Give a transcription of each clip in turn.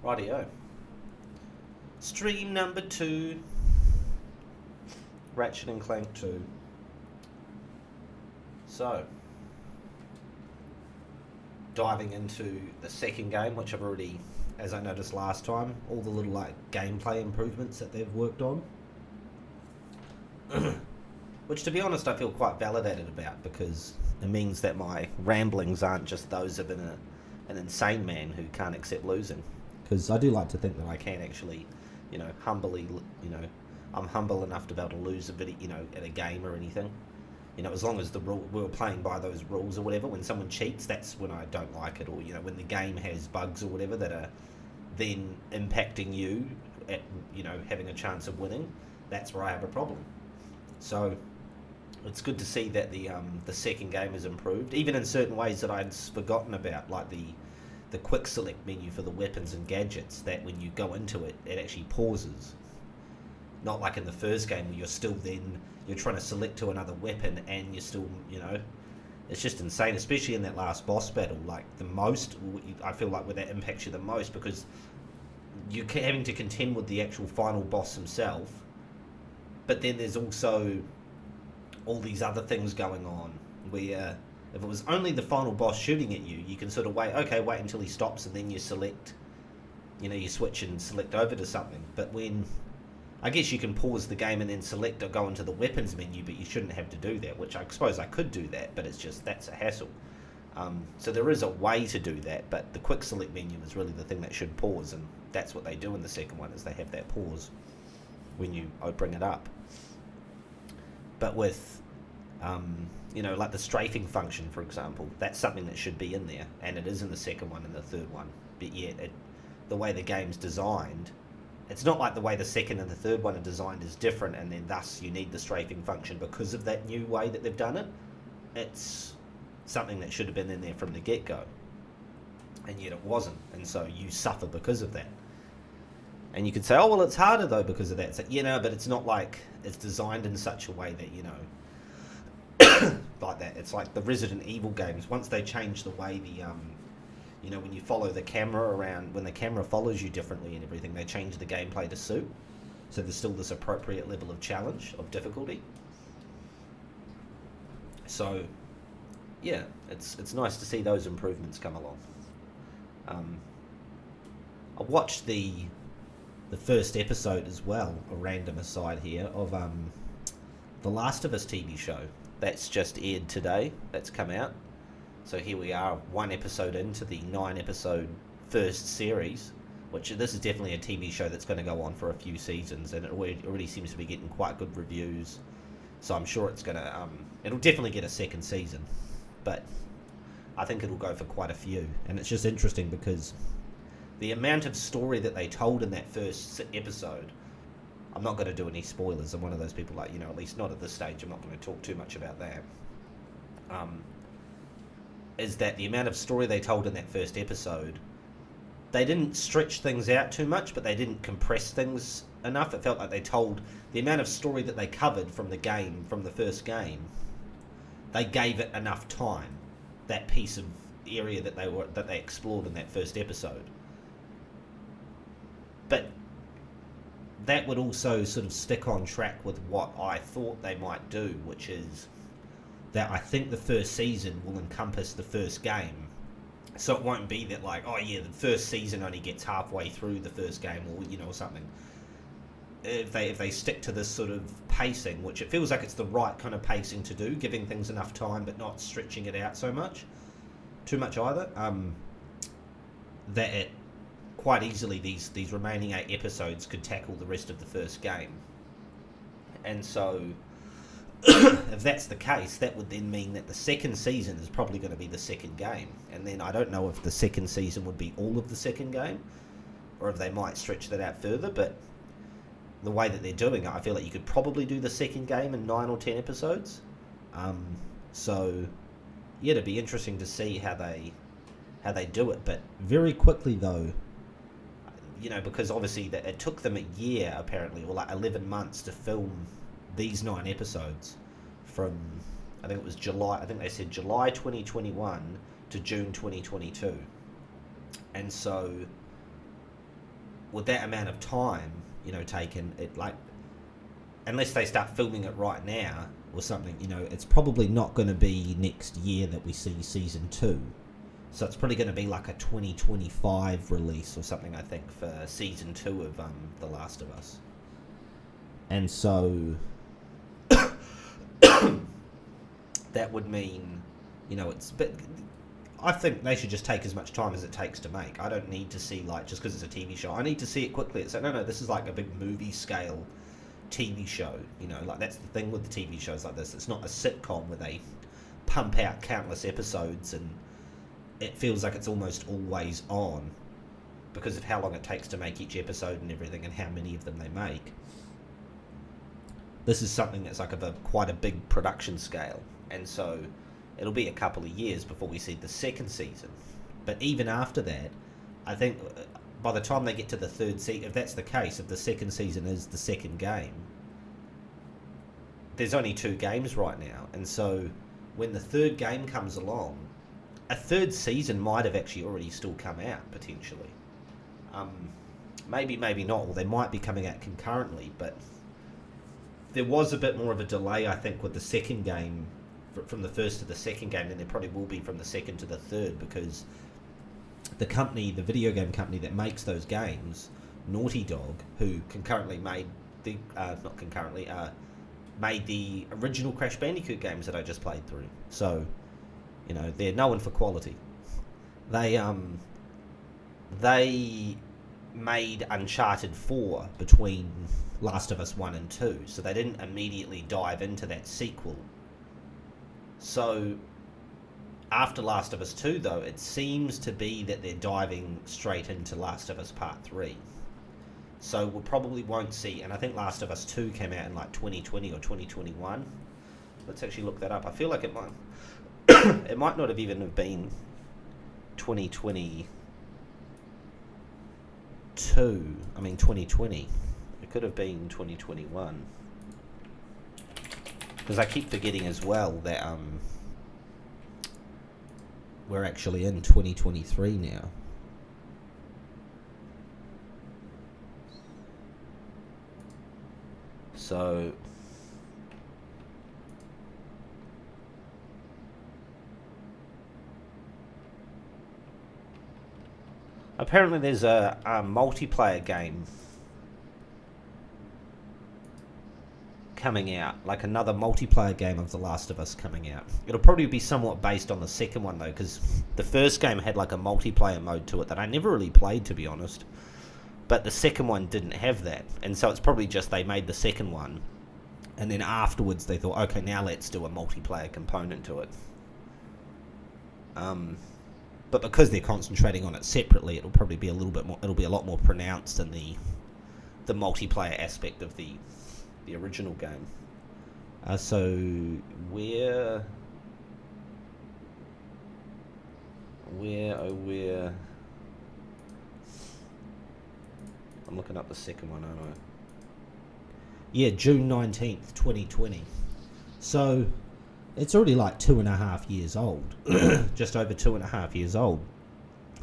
Rightio. Stream number 2. Ratchet and Clank 2. So, diving into the second game, which I've already, as I noticed last time, all the little gameplay improvements that they've worked on. Which, to be honest, I feel quite validated about, because it means that my ramblings aren't just those of an insane man who can't accept losing. Because I do like to think that I can actually, humbly, I'm humble enough to be able to lose a video, at a game or anything. As long as we were playing by those rules or whatever. When someone cheats, that's when I don't like it. Or, when the game has bugs or whatever that are then impacting you at, having a chance of winning, that's where I have a problem. So it's good to see that the second game has improved, even in certain ways that I'd forgotten about, like the quick select menu for the weapons and gadgets, that when you go into it, it actually pauses. Not like in the first game where you're trying to select to another weapon and you're still, it's just insane, especially in that last boss battle. Like, I feel like where that impacts you the most, because you're having to contend with the actual final boss himself, but then there's also all these other things going on where if it was only the final boss shooting at you, you can sort of wait until he stops and then you select, you switch and select over to something. But when, I guess you can pause the game and then select or go into the weapons menu, but you shouldn't have to do that, which I suppose I could do that, but it's just, that's a hassle. So there is a way to do that, but the quick select menu is really the thing that should pause, and that's what they do in the second one, is they have that pause when you bring it up. But with, like the strafing function, for example, that's something that should be in there, and it is in the second one and the third one. But yet, the way the game's designed, it's not like the way the second and the third one are designed is different, and then thus you need the strafing function because of that new way that they've done it. It's something that should have been in there from the get-go, and yet it wasn't, and so you suffer because of that. And you could say, oh, well, it's harder, though, because of that. It's like, but it's not like it's designed in such a way that, like that. It's like the Resident Evil games. Once they change the way when you follow the camera around, when the camera follows you differently and everything, they change the gameplay to suit. So there's still this appropriate level of challenge, of difficulty. So, yeah, it's nice to see those improvements come along. I watched the first episode as well, a random aside here, of The Last of Us TV show. That's just aired today. That's come out. So here we are, 1 episode into the 9-episode first series, which this is definitely a TV show that's going to go on for a few seasons, and it already seems to be getting quite good reviews. So I'm sure it's going to, it'll definitely get a second season, but I think it'll go for quite a few. And it's just interesting because the amount of story that they told in that first episode, I'm not going to do any spoilers. I'm one of those people at least not at this stage, I'm not going to talk too much about that. Is that the amount of story they told in that first episode, they didn't stretch things out too much, but they didn't compress things enough. It felt like they told the amount of story that they covered from the first game, they gave it enough time, that piece of area that they explored in that first episode. But that would also sort of stick on track with what I thought they might do, which is that I think the first season will encompass the first game. So it won't be that the first season only gets halfway through the first game, or something. If they stick to this sort of pacing, which it feels like it's the right kind of pacing to do, giving things enough time but not stretching it out too much either, that it quite easily these remaining 8 episodes could tackle the rest of the first game. And so if that's the case, that would then mean that the second season is probably going to be the second game. And then I don't know if the second season would be all of the second game, or if they might stretch that out further, but the way that they're doing it, I feel like you could probably do the second game in 9 or 10 episodes. So, yeah, it'd be interesting to see how they do it. But very quickly, though, because obviously it took them a year, apparently, or 11 months to film these 9 episodes from, I think it was July, I think they said July 2021 to June 2022. And so with that amount of time, taken, unless they start filming it right now or something, it's probably not going to be next year that we see season 2. So it's probably going to be like a 2025 release or something, I think, for season 2 of The Last of Us. And so that would mean, but I think they should just take as much time as it takes to make. I don't need to see, just because it's a TV show, I need to see it quickly. It's like, no, this is like a big movie scale TV show, that's the thing with the TV shows like this. It's not a sitcom where they pump out countless episodes and it feels like it's almost always on because of how long it takes to make each episode and everything and how many of them they make. This is something that's like quite a big production scale, and so it'll be a couple of years before we see the second season. But even after that, I think by the time they get to the third season, if that's the case, if the second season is the second game, there's only 2 games right now, and so when the third game comes along, a third season might have actually already still come out, potentially. Maybe not, or they might be coming out concurrently, but there was a bit more of a delay, I think, with the second game, from the first to the second game, than there probably will be from the second to the third, because the video game company that makes those games, Naughty Dog, who made the original Crash Bandicoot games that I just played through. So, they're known for quality. They made Uncharted 4 between Last of Us 1 and 2, so they didn't immediately dive into that sequel. So after Last of Us 2, though, it seems to be that they're diving straight into Last of Us Part 3. So we probably won't see, and I think Last of Us 2 came out in 2020 or 2021. Let's actually look that up. I feel like it might it might not have even have been 2022. 2020. It could have been 2021. Because I keep forgetting as well that we're actually in 2023 now. So apparently there's a multiplayer game coming out, like another multiplayer game of The Last of Us coming out. It'll probably be somewhat based on the second one, though, because the first game had like a multiplayer mode to it that I never really played, to be honest. But the second one didn't have that, and so it's probably just they made the second one, and then afterwards they thought, okay, now let's do a multiplayer component to it. But because they're concentrating on it separately, it'll probably be a little bit more. It'll be a lot more pronounced than the multiplayer aspect of the original game. So where I'm looking up the second one, aren't I? Yeah, June 19th, 2020. So it's already like 2.5 years old. Just over 2.5 years old,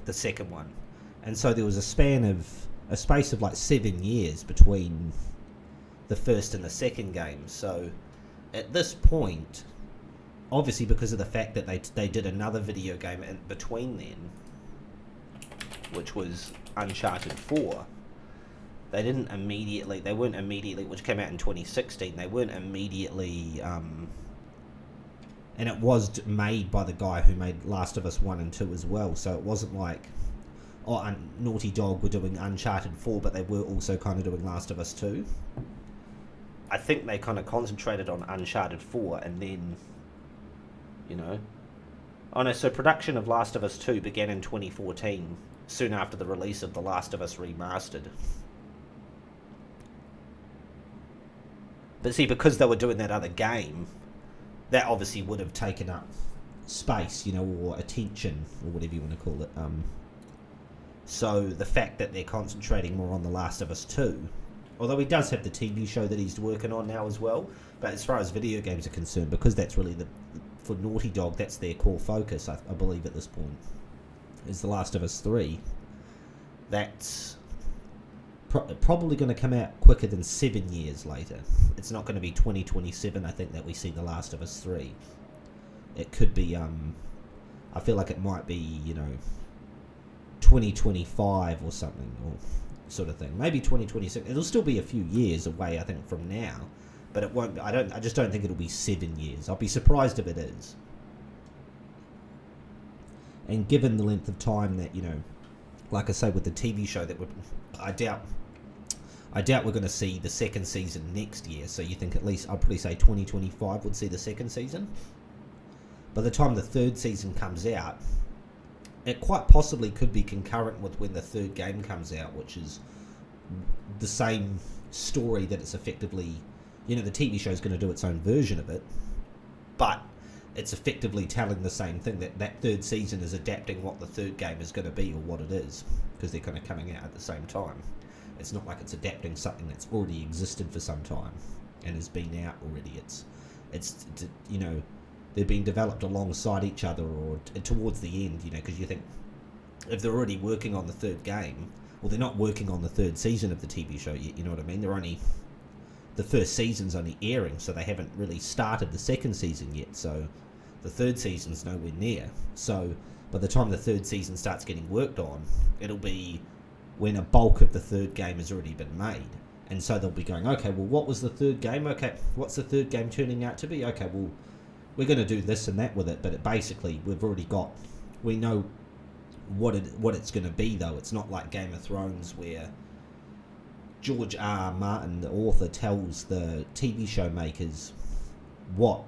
the second one. And so there was a space of like 7 years between the first and the second game. So at this point, obviously because of the fact that they did another video game in between then, which was Uncharted 4, they weren't immediately, which came out in 2016, they weren't immediately, and it was made by the guy who made Last of Us 1 and 2 as well, so it wasn't like, Naughty Dog were doing Uncharted 4, but they were also kind of doing Last of Us 2. I think they kind of concentrated on Uncharted 4, and then, so production of Last of Us 2 began in 2014, soon after the release of The Last of Us Remastered. But see, because they were doing that other game, that obviously would have taken up space, or attention, or whatever you want to call it. So the fact that they're concentrating more on The Last of Us 2, although he does have the TV show that he's working on now as well, but as far as video games are concerned, because that's really for Naughty Dog, that's their core focus, I believe at this point, is The Last of Us 3. That's probably going to come out quicker than 7 years later. It's not going to be 2027, I think, that we see The Last of Us 3. It could be, I feel like it might be, 2025 or something, or sort of thing. Maybe 2026. It'll still be a few years away, I think, from now. But it won't. I just don't think it'll be 7 years. I'll be surprised if it is. And given the length of time that, like I say, with the TV show, I doubt we're going to see the second season next year. So you think at least, I'd probably say 2025 would see the second season. By the time the third season comes out, it quite possibly could be concurrent with when the third game comes out, which is the same story that it's effectively, the TV show is going to do its own version of it, but it's effectively telling the same thing, that third season is adapting what the third game is going to be or what it is, because they're kind of coming out at the same time. It's not like it's adapting something that's already existed for some time and has been out already. It's they're being developed alongside each other or towards the end, because you think if they're already working on the third game, well, they're not working on the third season of the TV show yet, you know what I mean? The first season's only airing, so they haven't really started the second season yet, so the third season's nowhere near. So by the time the third season starts getting worked on, it'll be when a bulk of the third game has already been made. And so they'll be going, okay, well, what was the third game? Okay, what's the third game turning out to be? Okay, well, we're going to do this and that with it, but basically we know what it's going to be, though. It's not like Game of Thrones where George R. Martin, the author, tells the TV show makers what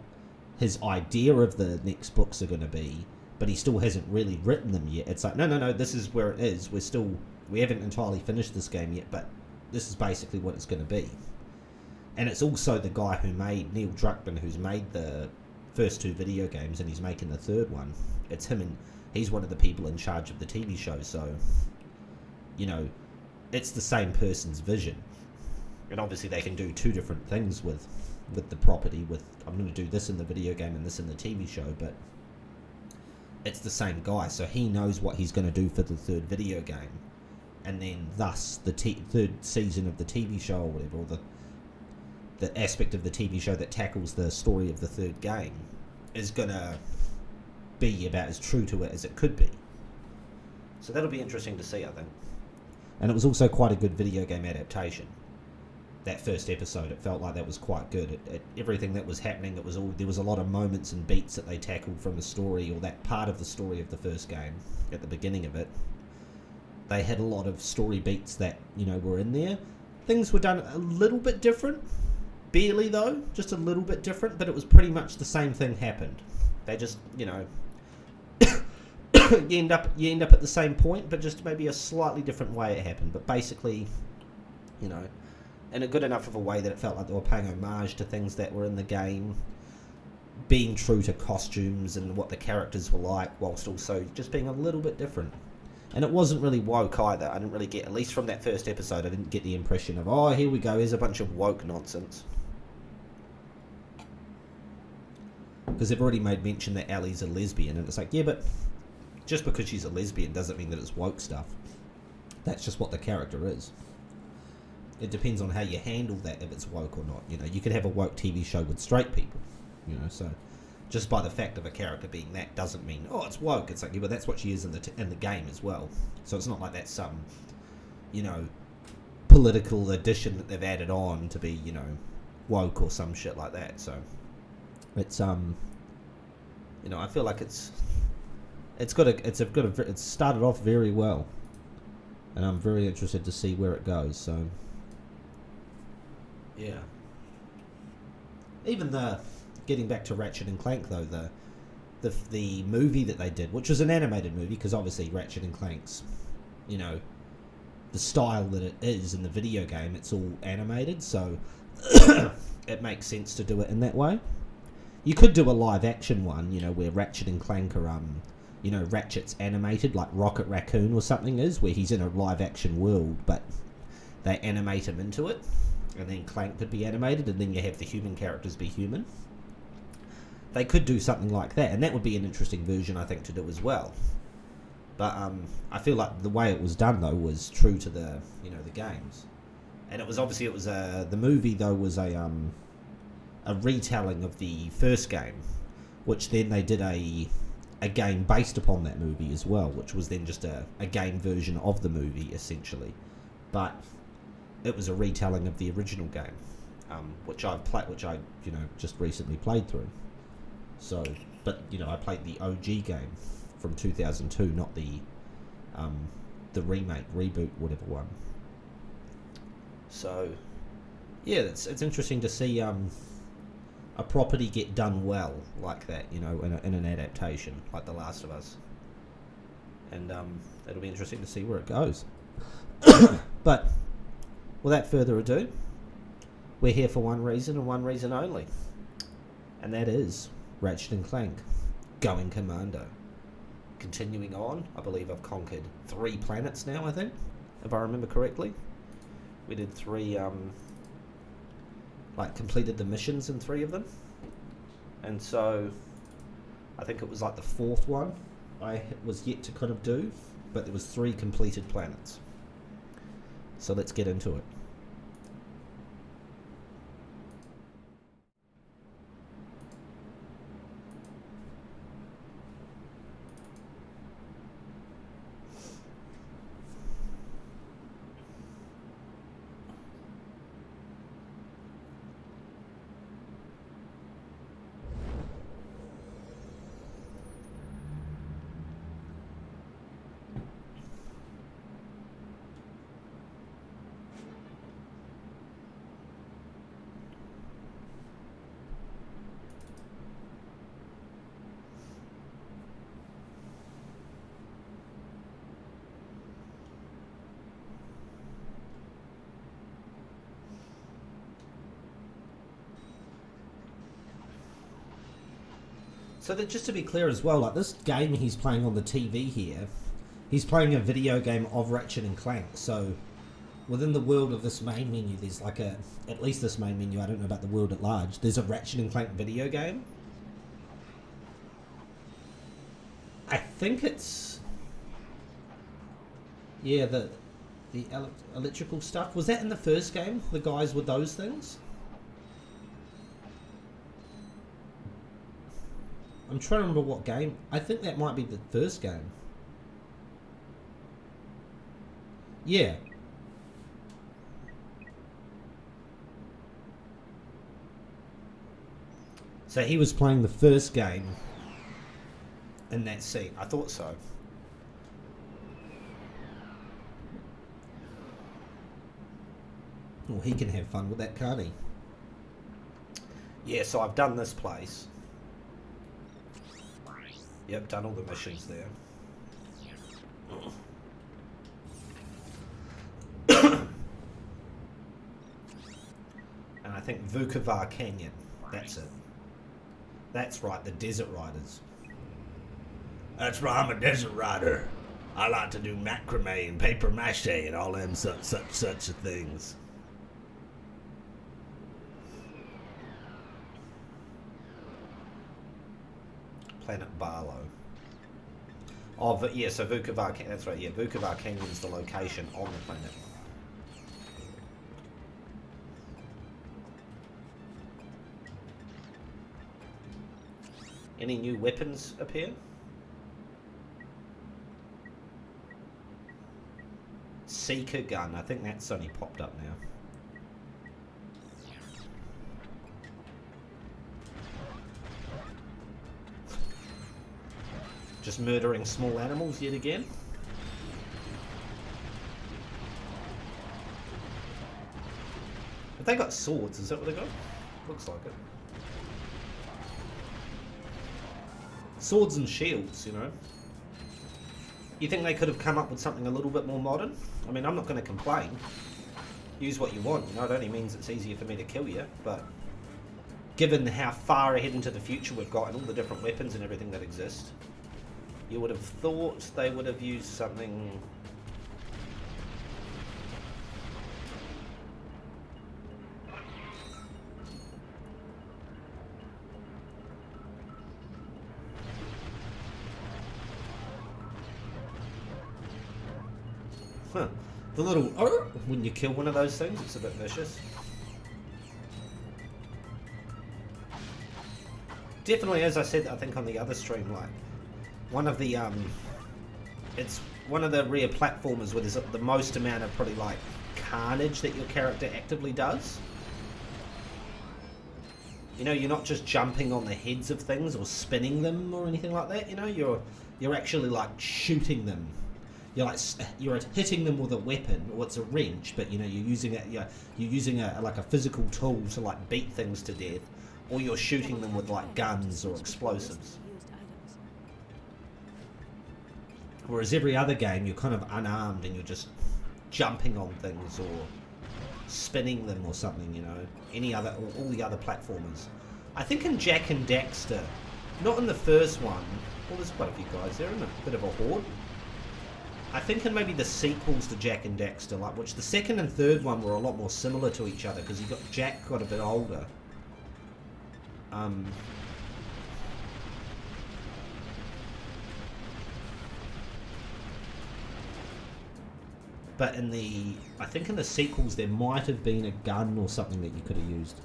his idea of the next books are going to be, but he still hasn't really written them yet. It's like, no, this is where it is. We haven't entirely finished this game yet, but this is basically what it's going to be. And it's also the guy who made, Neil Druckmann, who's made the first two video games, and he's making the third one. It's him, and he's one of the people in charge of the TV show, so it's the same person's vision. And obviously they can do two different things with the property, I'm going to do this in the video game and this in the TV show, but it's the same guy, so he knows what he's going to do for the third video game, and then thus the third season of the TV show or whatever, or the aspect of the TV show that tackles the story of the third game is going to be about as true to it as it could be. So that'll be interesting to see, I think. And it was also quite a good video game adaptation. That first episode, it felt like that was quite good. Everything that was happening, there was a lot of moments and beats that they tackled from the story, or that part of the story of the first game at the beginning of it. They had a lot of story beats that, were in there. Things were done a little bit different. Barely, though, just a little bit different, but it was pretty much the same thing happened. They just, you end up at the same point, but just maybe a slightly different way it happened. But basically, in a good enough of a way that it felt like they were paying homage to things that were in the game, being true to costumes and what the characters were like, whilst also just being a little bit different. And it wasn't really woke either. I didn't really get, at least from that first episode, I didn't get the impression of, oh, here we go, here's a bunch of woke nonsense. Because they've already made mention that Ellie's a lesbian, and it's like, yeah, but just because she's a lesbian doesn't mean that it's woke stuff. That's just what the character is. It depends on how you handle that, if it's woke or not. You could have a woke TV show with straight people, so just by the fact of a character being that doesn't mean, oh, it's woke. It's like, yeah, but that's what she is in the game as well. So it's not like that's some, political addition that they've added on to be, woke or some shit like that. So it's I feel like it's started off very well, and I'm very interested to see where it goes. So yeah, even getting back to Ratchet and Clank, though, the movie that they did, which was an animated movie, because obviously Ratchet and Clank's, the style that it is in the video game, it's all animated, so it makes sense to do it in that way. You could do a live action one, where Ratchet and Clank are, Ratchet's animated, like Rocket Raccoon or something is, where he's in a live action world, but they animate him into it, and then Clank could be animated, and then you have the human characters be human. They could do something like that, and that would be an interesting version, I think, to do as well. But I feel like the way it was done, though, was true to the games. And it was obviously the movie though was a retelling of the first game, which then they did a game based upon that movie as well, which was then just a game version of the movie essentially, but it was a retelling of the original game, which I just recently played through. So, but I played the OG game from 2002, not the remake, reboot, whatever one. So, yeah, it's interesting to see a property get done well like that, in an adaptation like The Last of Us, and it'll be interesting to see where it goes. But without further ado, we're here for one reason and one reason only, and that is Ratchet and Clank going Commando. Continuing on, I believe I've conquered 3 planets now, I think, if I remember correctly. We did 3, completed the missions in 3 of them. And so, I think it was like the 4th one I was yet to kind of do, but there was 3 completed planets. So let's get into it. So that, just to be clear as well, like this game he's playing on the TV here, he's playing a video game of Ratchet and Clank. So within the world of this main menu, there's at least this main menu, I don't know about the world at large, there's a Ratchet and Clank video game. I think it's, yeah, the electrical stuff. Was that in the first game, the guys with those things? I'm trying to remember what game. I think that might be the first game. Yeah. So he was playing the first game in that scene. I thought so. Well, he can have fun with that, can't he? Yeah, so I've done this place. Yep, done all the missions there. And I think Vukovar Canyon. That's it. That's right, the Desert Riders. That's right, I'm a Desert Rider. I like to do macrame and paper mache and all them such things. Planet Barlow. Oh, but yeah, so Vukovar, that's right, yeah, Vukovar Canyon's the location on the planet. Any new weapons appear? Seeker gun, I think that's only popped up now. Just murdering small animals yet again. Have they got swords? Is that what they got? Looks like it. Swords and shields, you know. You think they could have come up with something a little bit more modern? I mean, I'm not going to complain. Use what you want, you know, it only means it's easier for me to kill you, but given how far ahead into the future we've got and all the different weapons and everything that exist, you would have thought they would have used something. Huh. The little when you kill one of those things, it's a bit vicious. Definitely, as I said, I think on the other stream, like one of the it's one of the rare platformers where there's the most amount of probably like carnage that your character actively does. You know, you're not just jumping on the heads of things or spinning them or anything like that. You know, you're actually like shooting them. You're hitting them with a weapon, or it's a wrench, but you know you're using it. You're using like a physical tool to like beat things to death, or you're shooting them with like guns or explosives. Whereas every other game, you're kind of unarmed and you're just jumping on things or spinning them or something. You know, all the other platformers. I think in Jak and Daxter, not in the first one. Well, there's quite a few guys there, and a bit of a horde. I think in maybe the sequels to Jak and Daxter, like which the second and third one were a lot more similar to each other because Jak got a bit older. But I think in the sequels there might have been a gun or something that you could have used.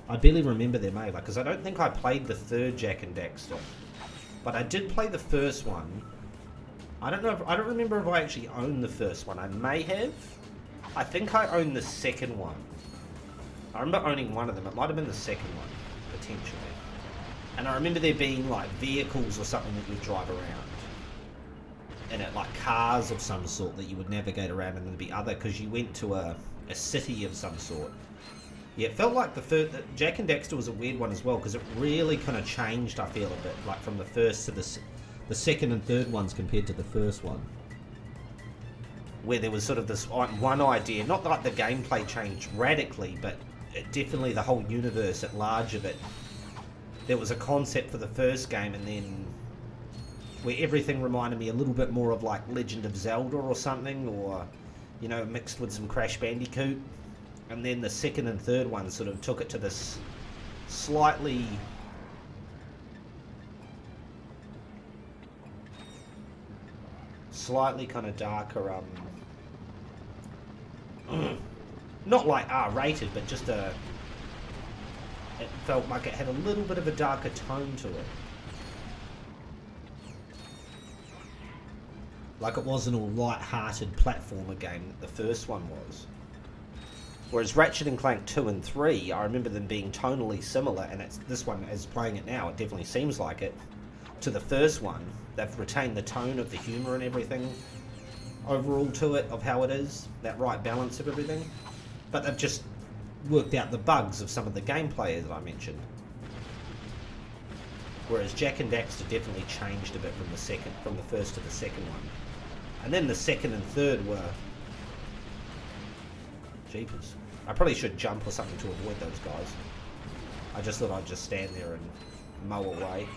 I barely remember them either because I don't think I played the third Jak and Daxter, but I did play the first one. I don't remember if I actually owned the first one. I may have. I think I owned the second one. I remember owning one of them. It might have been the second one, potentially. And I remember there being like vehicles or something that you would drive around. And it like cars of some sort that you would navigate around, and there'd be other because you went to a city of some sort. Yeah, it felt like the Jak and Daxter was a weird one as well because it really kind of changed. I feel a bit like from the first to the second and third ones compared to the first one, where there was sort of this one idea, not like the gameplay changed radically, but definitely the whole universe at large of it. There was a concept for the first game, and then where everything reminded me a little bit more of like Legend of Zelda or something, or you know, mixed with some Crash Bandicoot. And then the second and third one sort of took it to this slightly kind of darker, not like R-rated, but just it felt like it had a little bit of a darker tone to it. Like it wasn't all light-hearted platformer game that the first one was. Whereas Ratchet and Clank 2 and 3, I remember them being tonally similar, and this one, as playing it now, it definitely seems like it, to the first one. They've retained the tone of the humour and everything overall to it, of how it is, that right balance of everything. But they've just worked out the bugs of some of the gameplay that I mentioned. Whereas Jak and Daxter definitely changed a bit from the first to the second one. And then the second and third were jeepers. I probably should jump or something to avoid those guys. I just thought I'd just stand there and mow away.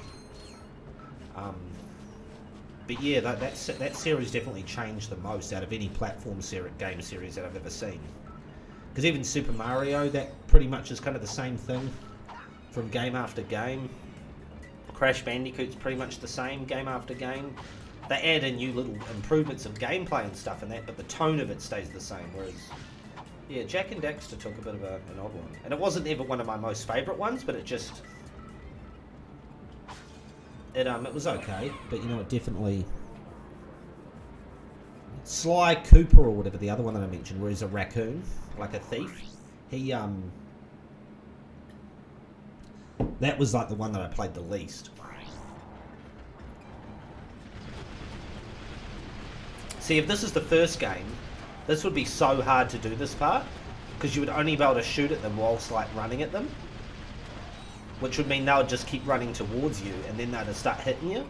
But yeah, that series definitely changed the most out of any platform game series that I've ever seen. Because even Super Mario, that pretty much is kind of the same thing from game after game. Crash Bandicoot's pretty much the same game after game. They add in new little improvements of gameplay and stuff in that, but the tone of it stays the same. Whereas, yeah, Jak and Daxter took a bit of an odd one. And it wasn't ever one of my most favourite ones, but it was okay. But you know, it definitely... Sly Cooper, or whatever, the other one that I mentioned, where he's a raccoon, like a thief. That was like the one that I played the least. See, if this is the first game, this would be so hard to do this part, because you would only be able to shoot at them whilst like running at them, which would mean they would just keep running towards you, and then they'd start hitting you.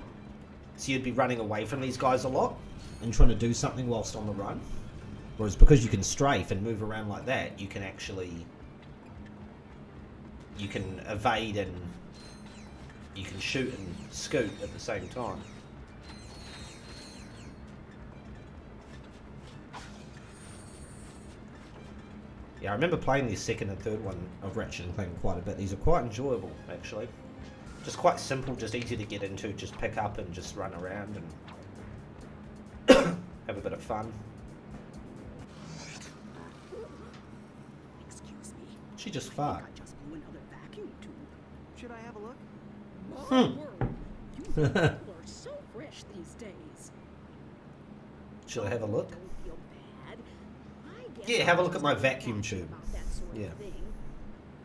So you'd be running away from these guys a lot and trying to do something whilst on the run. Whereas because you can strafe and move around like that, you can evade and you can shoot and scoot at the same time. Yeah, I remember playing the second and third one of Ratchet and Clank quite a bit. These are quite enjoyable, actually. Just quite simple, just easy to get into, just pick up and just run around and have a bit of fun. She just I farted. think I just blew another vacuum tube. Should I have a look? My word, you people are so fresh these days. Should I have a look? Don't feel bad. I guess Yeah, have a I look at was my just vacuum passionate tube. about that sort of Yeah. thing.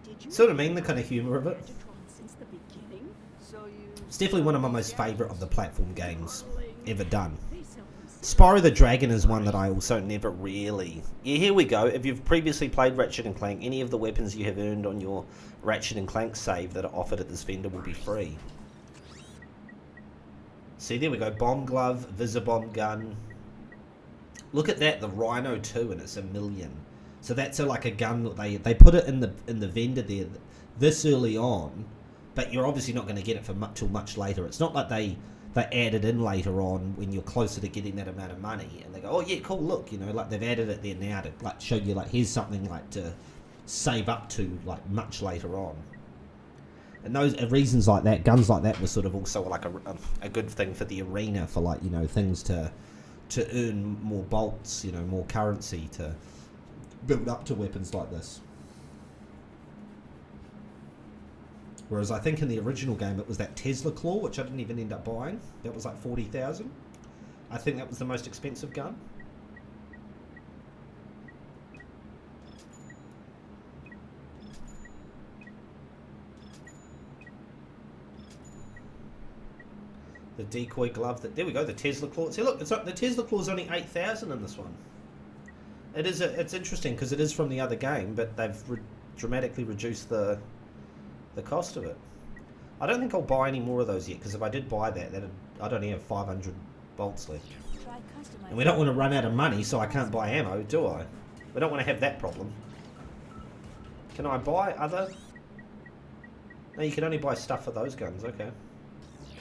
Did you Sort of know mean the kind of I've humour of been it. Gadgetron since the beginning? So you... It's definitely one of my most favourite of the platform games ever done. They sell them Spyro the Dragon is one that I also never really... Yeah, here we go. If you've previously played Ratchet and Clank, any of the weapons you have earned on your Ratchet and Clank save that are offered at this vendor will be free. See, there we go. Bomb glove, Visibomb gun. Look at that, the Rhino 2, and it's $1 million. So that's like a gun that they put it in the vendor there this early on, but you're obviously not going to get it for till much later. It's not like they add it in later on when you're closer to getting that amount of money, and they go, oh yeah, cool, look, you know, like they've added it there now to like show you like here's something like to save up to like much later on. And those reasons like that, guns like that, was sort of also like a good thing for the arena, for like, you know, things to earn more bolts, you know, more currency to build up to weapons like this. Whereas I think in the original game it was that Tesla Claw, which I didn't even end up buying. That was like 40,000. I think that was the most expensive gun. The decoy glove. There we go. The Tesla Claw. See, look, the Tesla Claw is only 8,000 in this one. It's interesting because it is from the other game, but they've dramatically reduced the cost of it. I don't think I'll buy any more of those yet, because if I did buy that, I'd only have 500 bolts left. And we don't want to run out of money, so I can't buy ammo, do I? We don't want to have that problem. Can I buy other... No, you can only buy stuff for those guns, okay.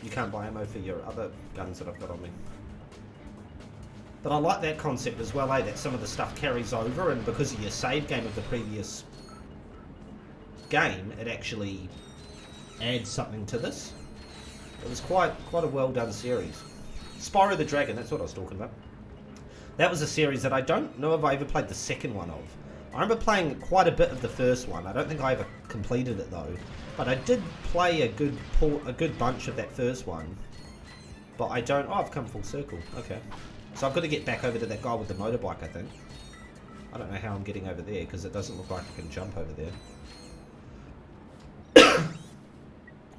You can't buy ammo for your other guns that I've got on me. But I like that concept as well, that some of the stuff carries over, and because of your save game of the previous game, it actually adds something to this. It was quite a well done series. Spyro the Dragon, that's what I was talking about. That was a series that I don't know if I ever played the second one of. I remember playing quite a bit of the first one. I don't think I ever completed it though. But I did play a good bunch of that first one. But I don't... Oh, I've come full circle. Okay. So I've got to get back over to that guy with the motorbike, I think. I don't know how I'm getting over there, because it doesn't look like I can jump over there.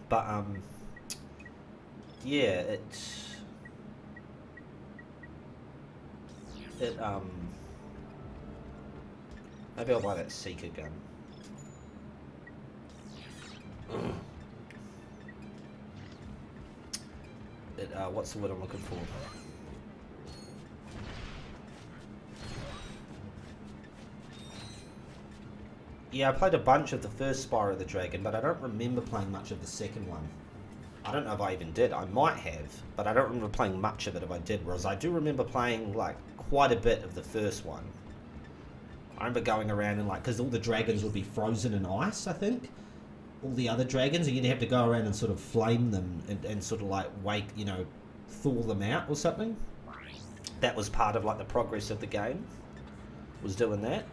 But, yeah, maybe I'll buy that Seeker gun. What's the word I'm looking for? Yeah, I played a bunch of the first Spyro the Dragon, but I don't remember playing much of the second one. I don't know if I even did. I might have, but I don't remember playing much of it if I did, whereas I do remember playing, like, quite a bit of the first one. I remember going around and, like, because all the dragons would be frozen in ice, I think. All the other dragons, and you'd have to go around and sort of flame them and sort of, like, wake, you know, thaw them out or something. That was part of, like, the progress of the game, was doing that.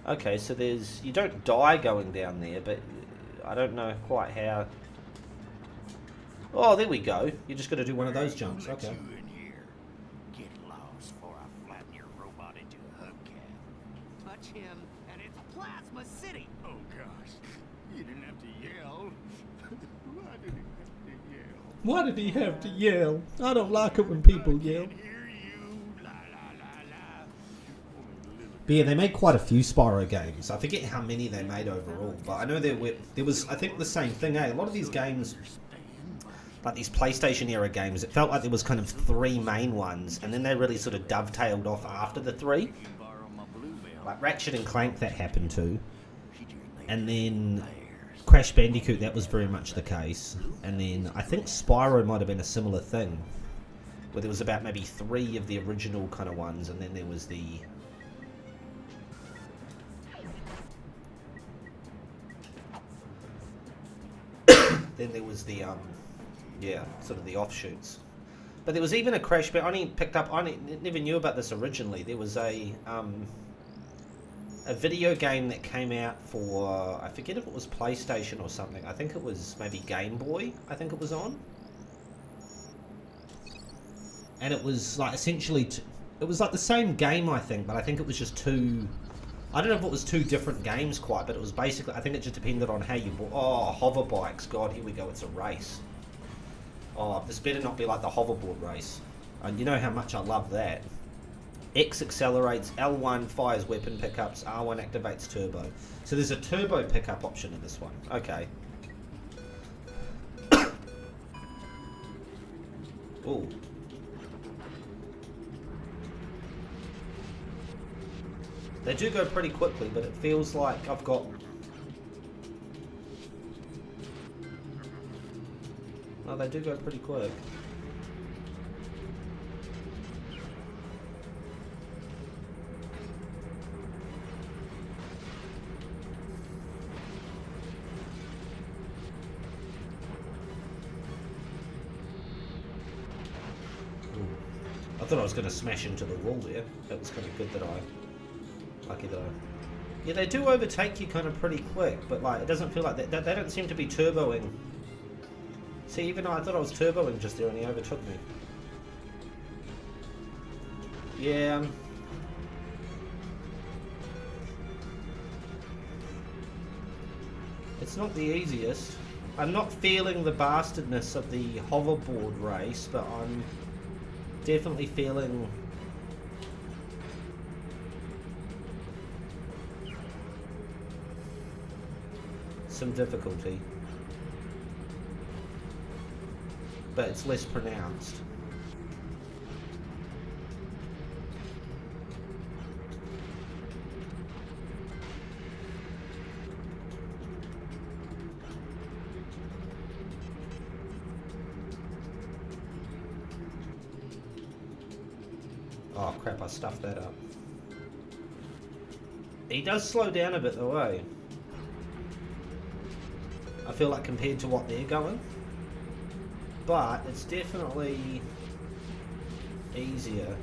Okay, so you don't die going down there, but I don't know quite how. Oh, there we go. You just got to do one of those jumps. Okay. You in here. Get lost before I flatten your robot into a hubcap. Touch him, and it's Plasma City. Oh gosh, you didn't have to yell. Why did he have to yell? Why did he have to yell? I don't like it when people yell. I can't hear you. La la la la. But yeah, they made quite a few Spyro games. I forget how many they made overall, but I know there was, I think, the same thing, A lot of these games, like these PlayStation era games, it felt like there was kind of 3 main ones, and then they really sort of dovetailed off after the 3. Like Ratchet and Clank, that happened to. And then Crash Bandicoot, that was very much the case. And then I think Spyro might have been a similar thing, where there was about maybe 3 of the original kind of ones, and then there was the... then there was the, yeah, sort of the offshoots. But there was even a Crash Bandicoot, I never knew about this originally. There was a, a video game that came out for, I forget if it was PlayStation or something. I think it was maybe Game Boy, I think it was on. And it was like essentially, it was like the same game, I think, but I think it was just two, I don't know if it was two different games quite, but it was basically, I think it just depended on how you bought. Oh, hover bikes, God, here we go, it's a race. Oh, this better not be like the hoverboard race. And you know how much I love that. X accelerates, L1 fires weapon pickups, R1 activates turbo. So there's a turbo pickup option in this one. Okay. Ooh. They do go pretty quickly, but it feels like I've got... Oh, they do go pretty quick. I thought I was going to smash into the wall there. That was kind of good that I... Lucky that I... Yeah, they do overtake you kind of pretty quick, but like it doesn't feel like that. They don't seem to be turboing. See, even though I thought I was turboing just there and he overtook me. Yeah. It's not the easiest. I'm not feeling the bastardness of the hoverboard race, but I'm definitely feeling some difficulty, but it's less pronounced. Oh crap, I stuffed that up. He does slow down a bit though, eh? I feel like compared to what they're going. But it's definitely easier.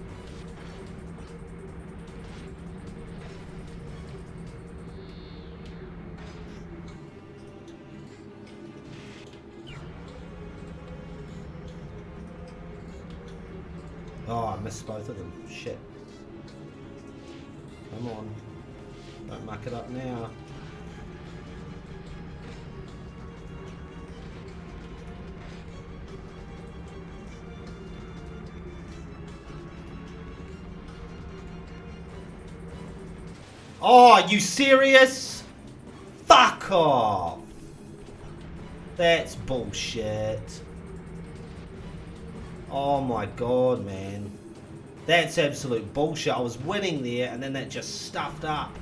Oh, I missed both of them. Shit. Come on. Don't muck it up now. Oh, are you serious? Fuck off. That's bullshit. Oh my god, man. That's absolute bullshit. I was winning there and then that just stuffed up.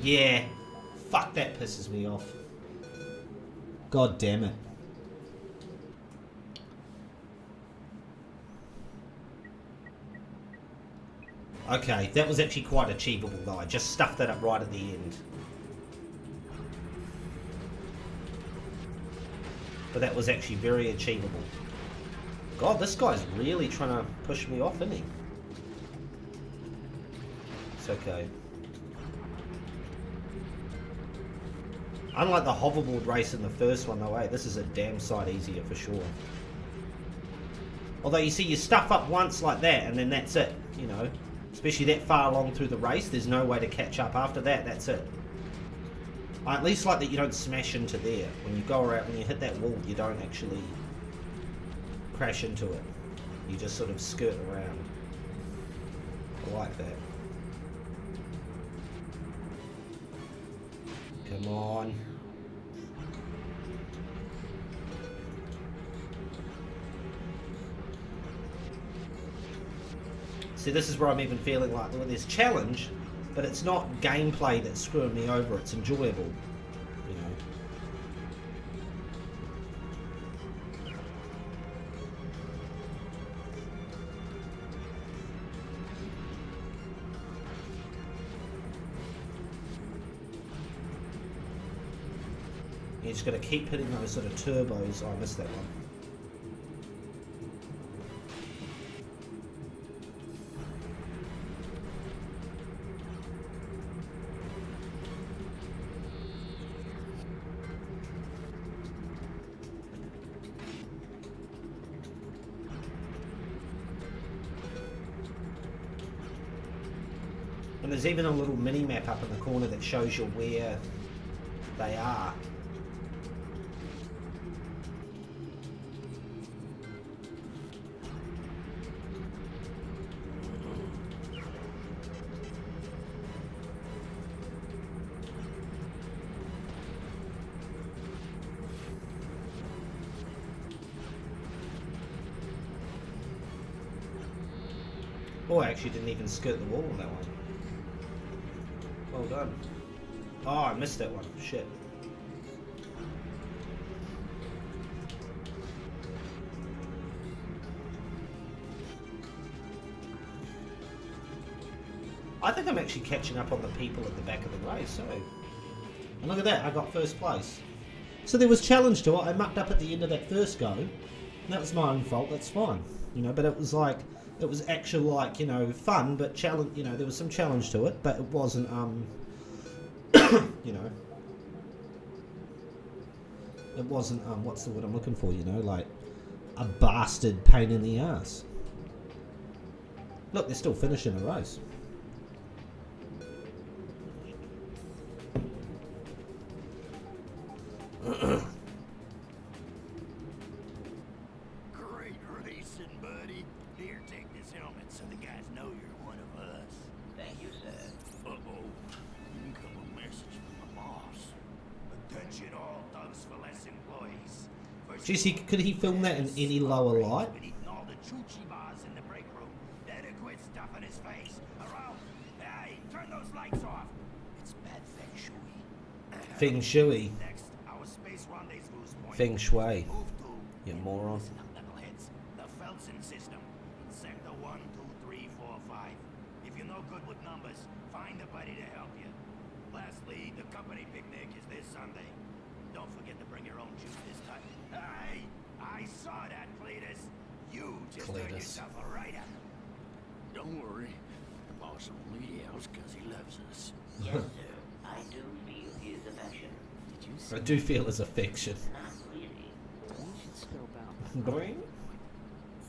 Yeah. Fuck, that pisses me off. God damn it. Okay, that was actually quite achievable though. I just stuffed that up right at the end. But that was actually very achievable. God, this guy's really trying to push me off, isn't he? It's okay. Unlike the hoverboard race in the first one though, this is a damn sight easier for sure. Although you see, you stuff up once like that and then that's it, you know. Especially that far along through the race, there's no way to catch up after that, that's it. I at least like that you don't smash into there. When you go around, when you hit that wall, you don't actually crash into it. You just sort of skirt around. I like that. Come on. See, this is where I'm even feeling like, well, there's challenge, but it's not gameplay that's screwing me over, it's enjoyable, you know. You just got to keep hitting those sort of turbos. Oh, I missed that one. And there's even a little mini map up in the corner that shows you where they are. Oh, I actually didn't even skirt the wall on that one. Well done. Oh, I missed that one. Shit. I think I'm actually catching up on the people at the back of the race, so... And look at that, I got first place. So there was challenge to it. I mucked up at the end of that first go. And that was my own fault, that's fine. You know, but it was like... It was actually like, you know, fun, but challenge, you know, there was some challenge to it, but it wasn't, you know, it wasn't, what's the word I'm looking for, you know, like, a bastard pain in the ass. Look, they're still finishing the race. Great racing, buddy. Here, take this helmet so the guys know you're one of us. Thank you, sir. Uh-oh. Incoming message from the boss. Attention all thugs for less employees. Jeez, could he film that in any lower light? Been eating all the choochie bars in the break room. Better quit stuffing his face. Around. Hey, turn those lights off. It's bad feng shui. Feng Shui. Next, our space rendezvous point. Feng Shui. Move to. You moron. Listen up, knuckleheads. The Felsen system. Sector 1, 2, 3, 4, 5. If you're no good with numbers, find a buddy to help you. Lastly, the company picnic is this Sunday. Don't forget to bring your own juice this time. Hey! I saw that, Cletus. You just earned yourself a write-up. Don't worry. The boss will lead house because he loves us. Yes, sir. I do feel his affection. Did you see? I do feel his affection. Not really. We should scope out. Boing.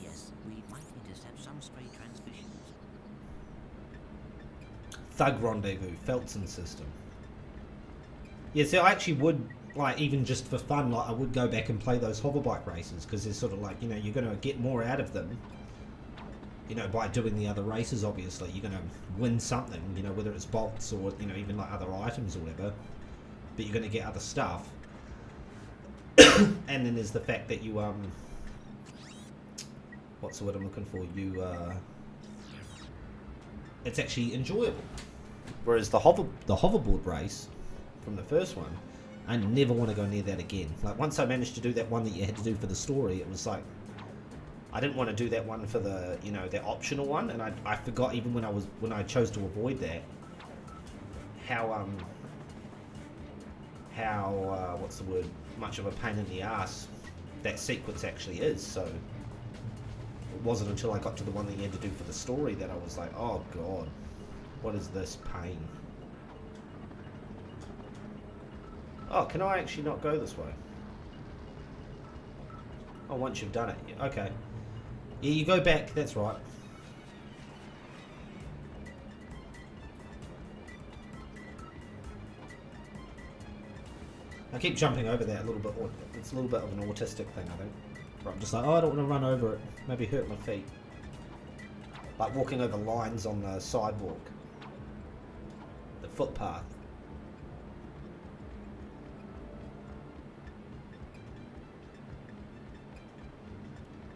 Yes, we might intercept some stray transmissions. Thug Rendezvous, Felsen system. Yeah, so I actually would, like, even just for fun, like, I would go back and play those hoverbike races, because they're sort of like, you know, you're going to get more out of them, you know, by doing the other races, obviously. You're going to win something, you know, whether it's bolts or, you know, even, like, other items or whatever, but you're going to get other stuff. And then there's the fact that you, what's the word I'm looking for? You, it's actually enjoyable. Whereas the hoverboard race from the first one, I never want to go near that again. Like, once I managed to do that one that you had to do for the story, it was like, I didn't want to do that one for the, you know, the optional one, and I forgot even when I chose to avoid that, how what's the word, much of a pain in the ass that sequence actually is. So it wasn't until I got to the one that you had to do for the story that I was like, oh god, what is this pain? Oh, can I actually not go this way? Oh, once you've done it, yeah, okay. Yeah, you go back, that's right. I keep jumping over that a little bit. It's a little bit of an autistic thing, I think. Where I'm just like, oh, I don't want to run over it. Maybe hurt my feet. Like walking over lines on the sidewalk. The footpath.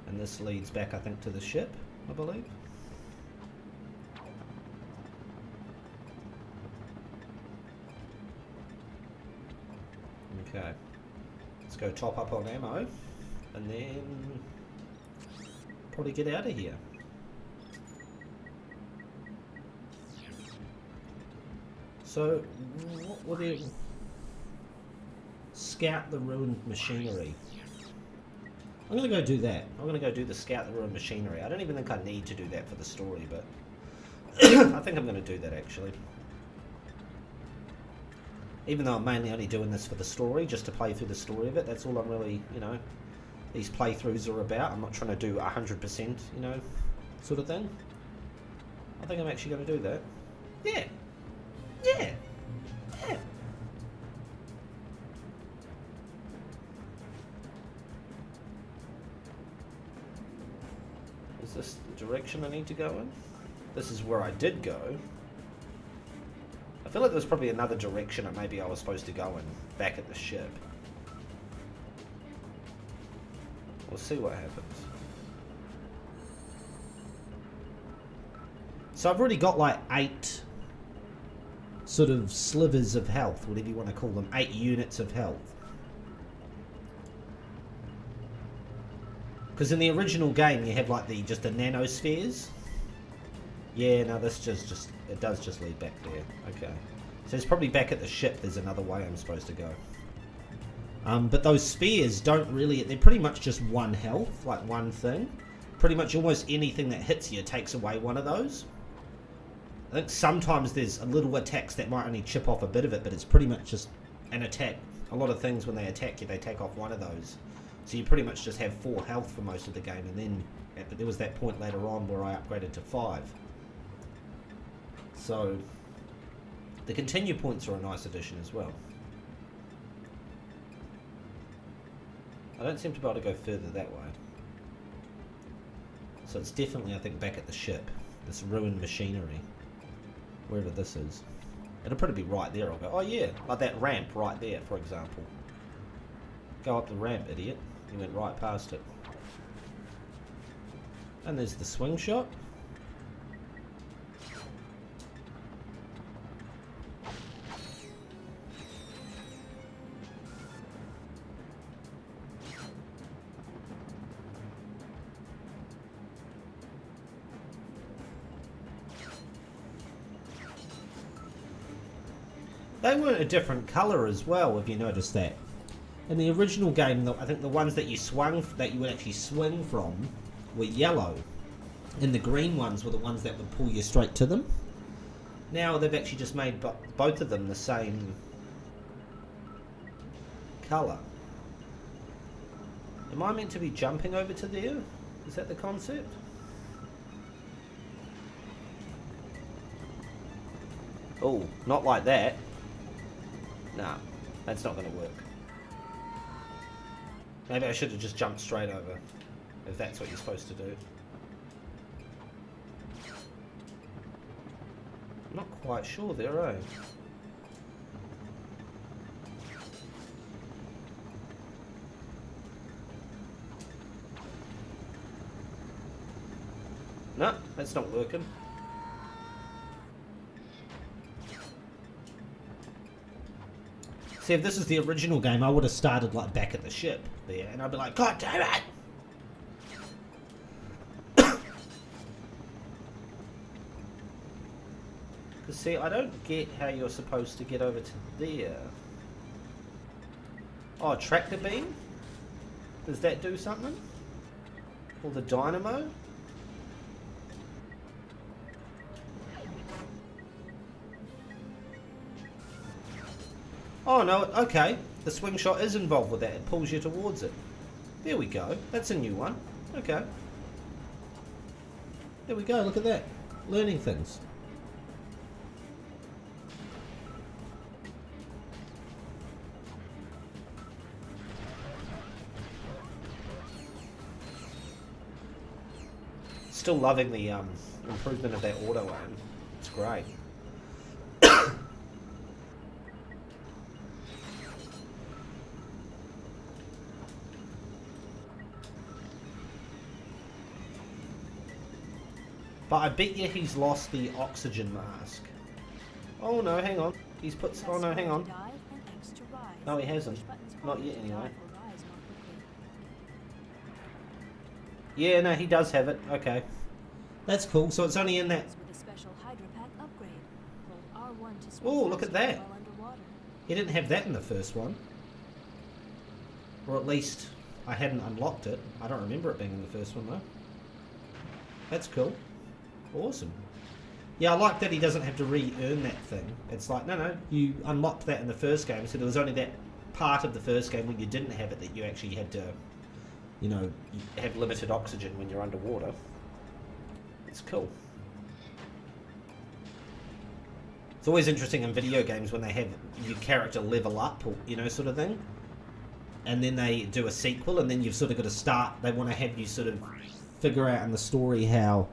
And this leads back, I think, to the ship, I believe. Okay. Let's go top up on ammo. And then probably get out of here. So, what were the... Scout the ruined machinery. I'm going to go do that. I'm going to go do the Scout the Ruined Machinery. I don't even think I need to do that for the story, but I think I'm going to do that, actually. Even though I'm mainly only doing this for the story, just to play through the story of it. That's all I'm really, you know, these playthroughs are about. I'm not trying to do 100%, you know, sort of thing. I think I'm actually going to do that. Yeah. Is this the direction I need to go in? This is where I did go. I feel like there's probably another direction that maybe I was supposed to go in, back at the ship. We'll see what happens. So I've already got like 8 sort of slivers of health, whatever you want to call them, 8 units of health. Because in the original game you have like just the nanospheres. Yeah, no, this just it does just lead back there. Okay. So it's probably back at the ship there's another way I'm supposed to go. But those spheres don't really, they're pretty much just 1 health, like one thing. Pretty much almost anything that hits you takes away one of those. I think sometimes there's a little attacks that might only chip off a bit of it, but it's pretty much just an attack. A lot of things when they attack you, they take off one of those. So you pretty much just have 4 health for most of the game, and then there was that point later on where I upgraded to 5. So the continue points are a nice addition as well. I don't seem to be able to go further that way. So it's definitely, I think, back at the ship. This ruined machinery. Wherever this is. It'll probably be right there. I'll go, oh yeah, like that ramp right there, for example. Go up the ramp, idiot. You went right past it. And there's the swing shot. They weren't a different colour as well, if you noticed that. In the original game, I think the ones that you would actually swing from were yellow, and the green ones were the ones that would pull you straight to them. Now they've actually just made both of them the same colour. Am I meant to be jumping over to there? Is that the concept? Oh, not like that. Nah, that's not going to work. Maybe I should have just jumped straight over, if that's what you're supposed to do. I'm not quite sure there, eh? No, that's not working. See, if this is the original game, I would have started like back at the ship there, and I'd be like, God damn it! Because see, I don't get how you're supposed to get over to there. Oh, tractor beam? Does that do something? Or the dynamo? Oh no, okay. The swing shot is involved with that. It pulls you towards it. There we go. That's a new one. Okay. There we go, look at that. Learning things. Still loving the improvement of that auto aim. It's great. But I bet you he's lost the oxygen mask. Oh no, hang on. He's put... Oh no, hang on. No, he hasn't. Not yet, anyway. Yeah, no, he does have it. Okay. That's cool. So it's only in that... Oh, look at that. He didn't have that in the first one. Or at least I hadn't unlocked it. I don't remember it being in the first one, though. That's cool. Awesome. Yeah, I like that he doesn't have to re-earn that thing. It's like, no, you unlocked that in the first game, so there was only that part of the first game when you didn't have it that you actually had to, you know, you have limited oxygen when you're underwater. It's cool. It's always interesting in video games when they have your character level up, or, you know, sort of thing. And then they do a sequel, and then you've sort of got to start, they want to have you sort of figure out in the story how,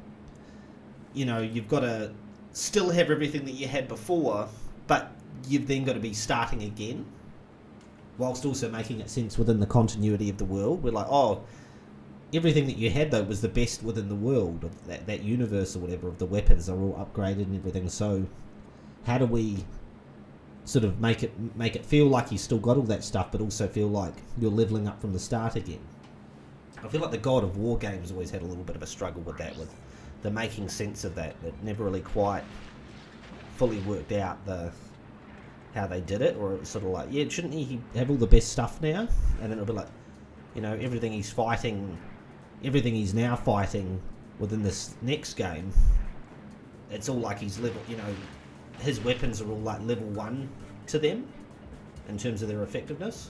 you know, you've got to still have everything that you had before, but you've then got to be starting again, whilst also making it sense within the continuity of the world. We're like, oh, everything that you had though was the best within the world of that universe or whatever. Of the weapons are all upgraded and everything. So how do we sort of make it feel like you still got all that stuff, but also feel like you're leveling up from the start again? I feel like the God of War games always had a little bit of a struggle with that, with the making sense of that. It never really quite fully worked out how they did it, or it was sort of like, yeah, shouldn't he have all the best stuff now? And then it'll be like, you know, everything he's now fighting within this next game, it's all like he's level, you know, his weapons are all like level 1 to them in terms of their effectiveness.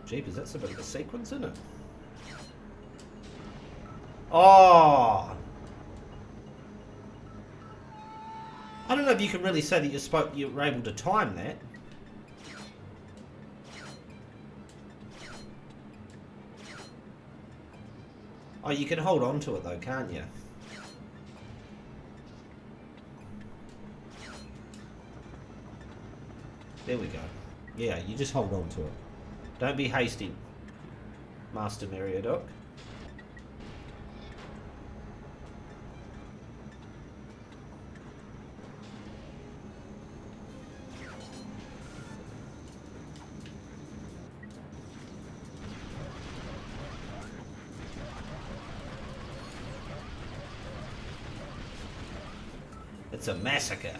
Jeepers, that's a bit of a sequence, isn't it? Oh! I don't know if you can really say that you were able to time that. Oh, you can hold on to it though, can't you? There we go. Yeah, you just hold on to it. Don't be hasty, Master Meriodoc. It's a massacre.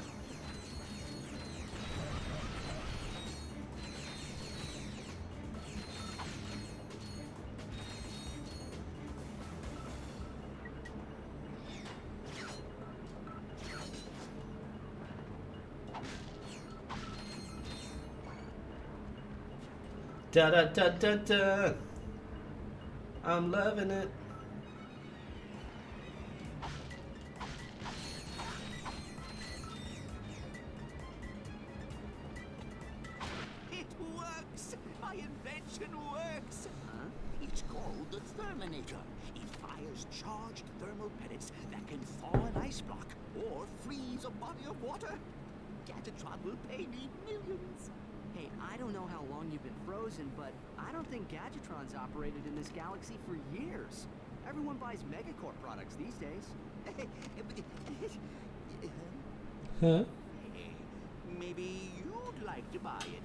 Da da da da da. I'm loving it. It works! My invention works! Huh? It's called the Terminator. It fires charged thermal pellets that can thaw an ice block or freeze a body of water. Gadgetron will pay me millions. Hey, I don't know how long you've been frozen, but I don't think Gadgetron's operated in this galaxy for years. Everyone buys Megacorp products these days. Huh? Maybe you'd like to buy it.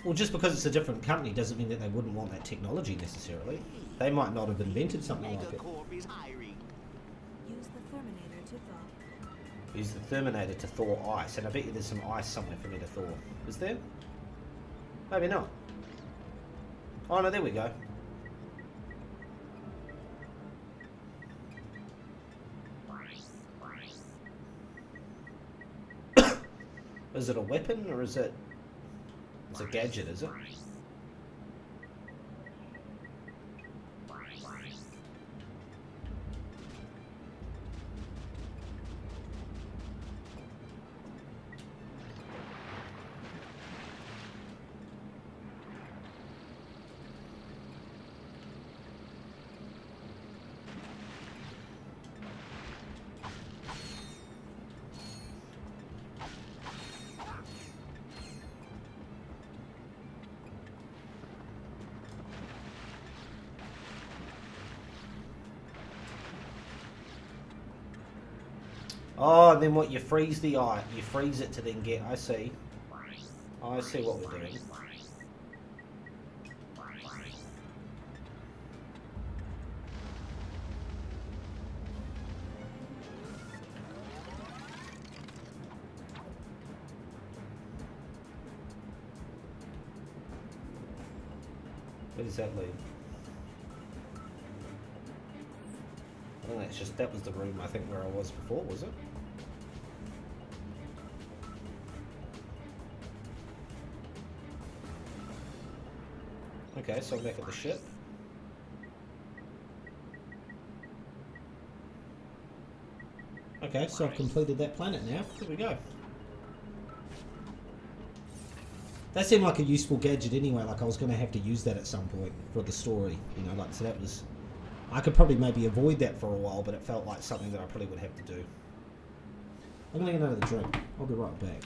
Well, just because it's a different company doesn't mean that they wouldn't want that technology necessarily. They might not have invented something like it. Megacorp is hiring. Use the Terminator to thaw. Use the Terminator to thaw ice, and I bet you there's some ice somewhere for me to thaw. Is there? Maybe not. Oh no, there we go. Is it a weapon or is it... It's a gadget, is it? Oh, and then what? You freeze the eye. You freeze it to then get... I see. I see what we're doing. Where does that lead? I think that's just... That was the room, I think, where I was before, was it? Okay, so I'm back at the ship. Okay, so I've completed that planet now. Here we go. That seemed like a useful gadget anyway, like I was going to have to use that at some point for the story, you know, like, so that was... I could probably maybe avoid that for a while, but it felt like something that I probably would have to do. I'm going to get another drink. I'll be right back.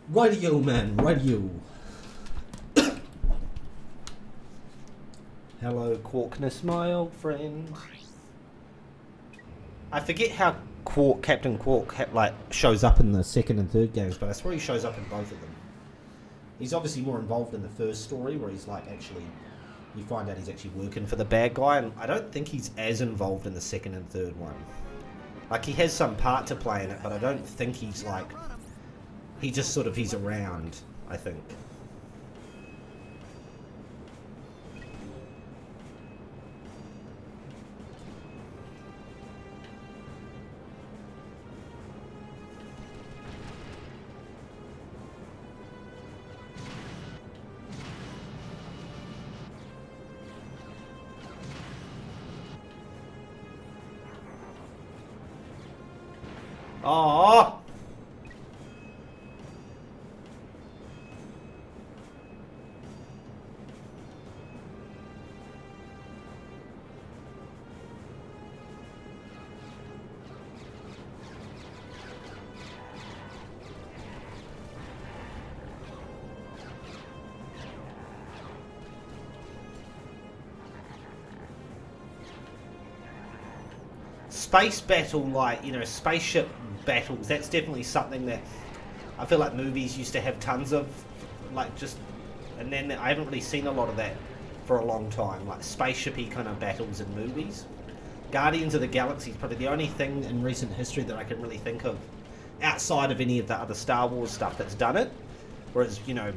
Radio, man, radio. Hello, Quarkness, my old friend. I forget how Captain Quark shows up in the second and third games, but I swear he shows up in both of them. He's obviously more involved in the first story, where he's like actually, you find out he's actually working for the bad guy, and I don't think he's as involved in the second and third one. Like, he has some part to play in it, but I don't think he's like... He just sort of, he's around, I think. Oh! Space battle, like, you know, spaceship battles, that's definitely something that I feel like movies used to have tons of, like, just, and then I haven't really seen a lot of that for a long time, like spaceship-y kind of battles in movies. Guardians of the Galaxy is probably the only thing in recent history that I can really think of outside of any of the other Star Wars stuff that's done it, whereas, you know,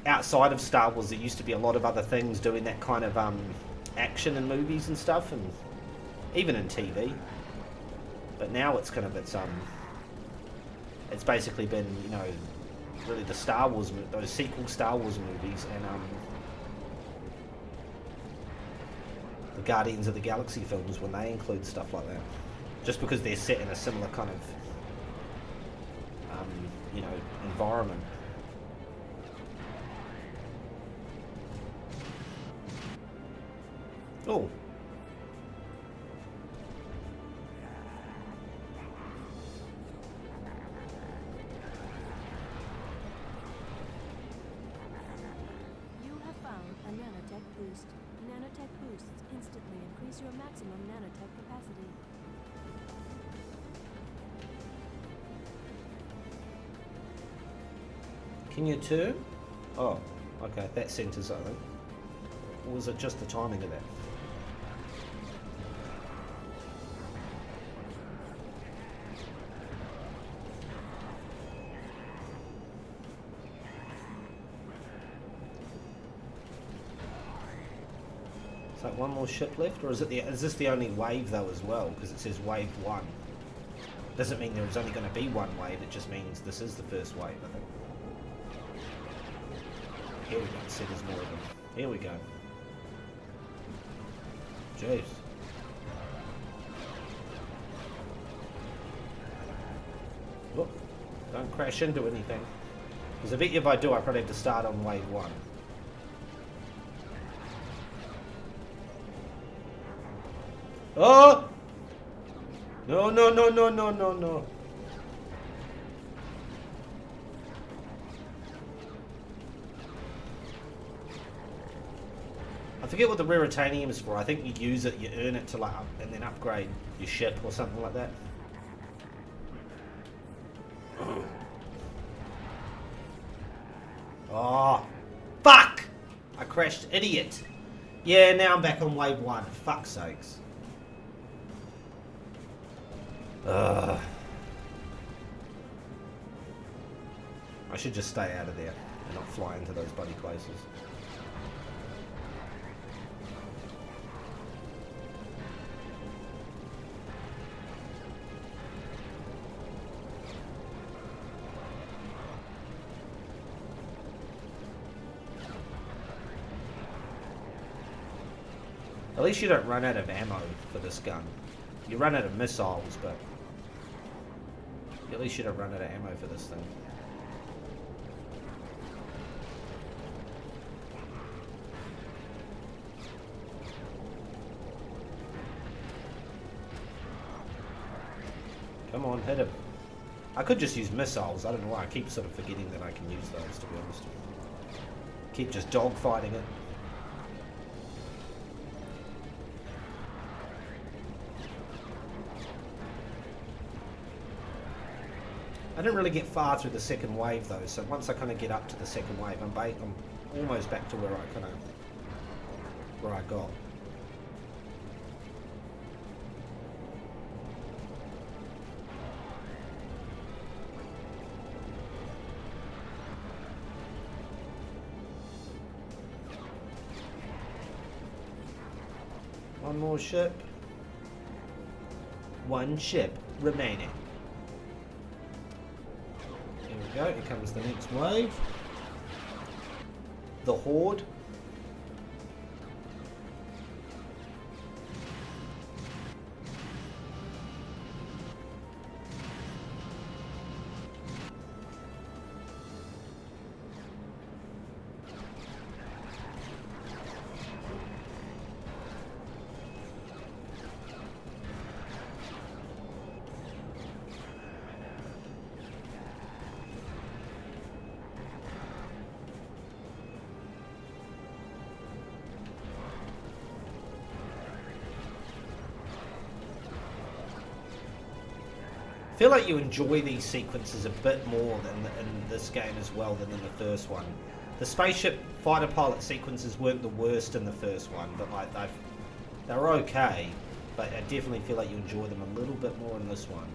outside of Star Wars there used to be a lot of other things doing that kind of action in movies and stuff, and even in TV, but now it's kind of it's basically been, you know, really the Star Wars, those sequel Star Wars movies, and the Guardians of the Galaxy films when they include stuff like that, just because they're set in a similar kind of you know, environment. Oh. Boost. Nanotech boosts instantly increase your maximum nanotech capacity. Can you turn? Oh, okay, that centers, I think. Or was it just the timing of that? Is that one more ship left, or is this the only wave though as well? Because it says wave 1. Doesn't mean there was only going to be one wave. It just means this is the first wave, I think. Here we go. It said there's more of them. Here we go. Jeez. Look, don't crash into anything. Because I bet you if I do, I probably have to start on wave 1. Oh! No, no, no, no, no, no, no. I forget what the Raritanium is for. I think you use it, you earn it to like and then upgrade your ship or something like that. Oh, fuck! I crashed, idiot. Yeah, now I'm back on wave 1. Fuck's sakes. I should just stay out of there and not fly into those bloody places. At least you don't run out of ammo for this gun. You run out of missiles, but at least you don't run out of ammo for this thing. Come on, hit him. I could just use missiles. I don't know why. I keep sort of forgetting that I can use those, to be honest. Keep just dogfighting it. I didn't really get far through the second wave though, so once I kind of get up to the second wave, I'm almost back to where I got. One more ship. One ship remaining. Here we go, here comes the next wave. The Horde. I feel like you enjoy these sequences a bit more than in this game as well than in the first one. The spaceship fighter pilot sequences weren't the worst in the first one, but like they were okay. But I definitely feel like you enjoy them a little bit more in this one.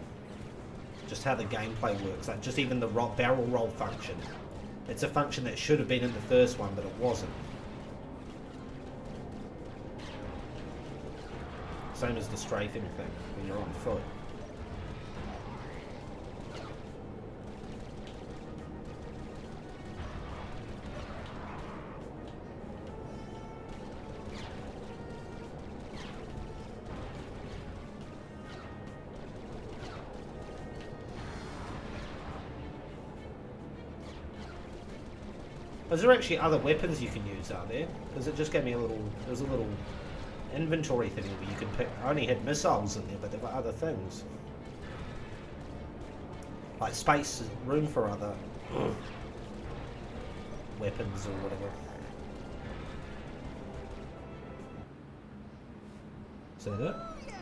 Just how the gameplay works, like just even the barrel roll function. It's a function that should have been in the first one, but it wasn't. Same as the strafing thing when you're on foot. Is there actually other weapons you can use, are there? Because it just gave me there's a little inventory thing where you can pick. I only had missiles in there, but there were other things. Like space, room for other weapons or whatever. Is that it? Oh, yeah,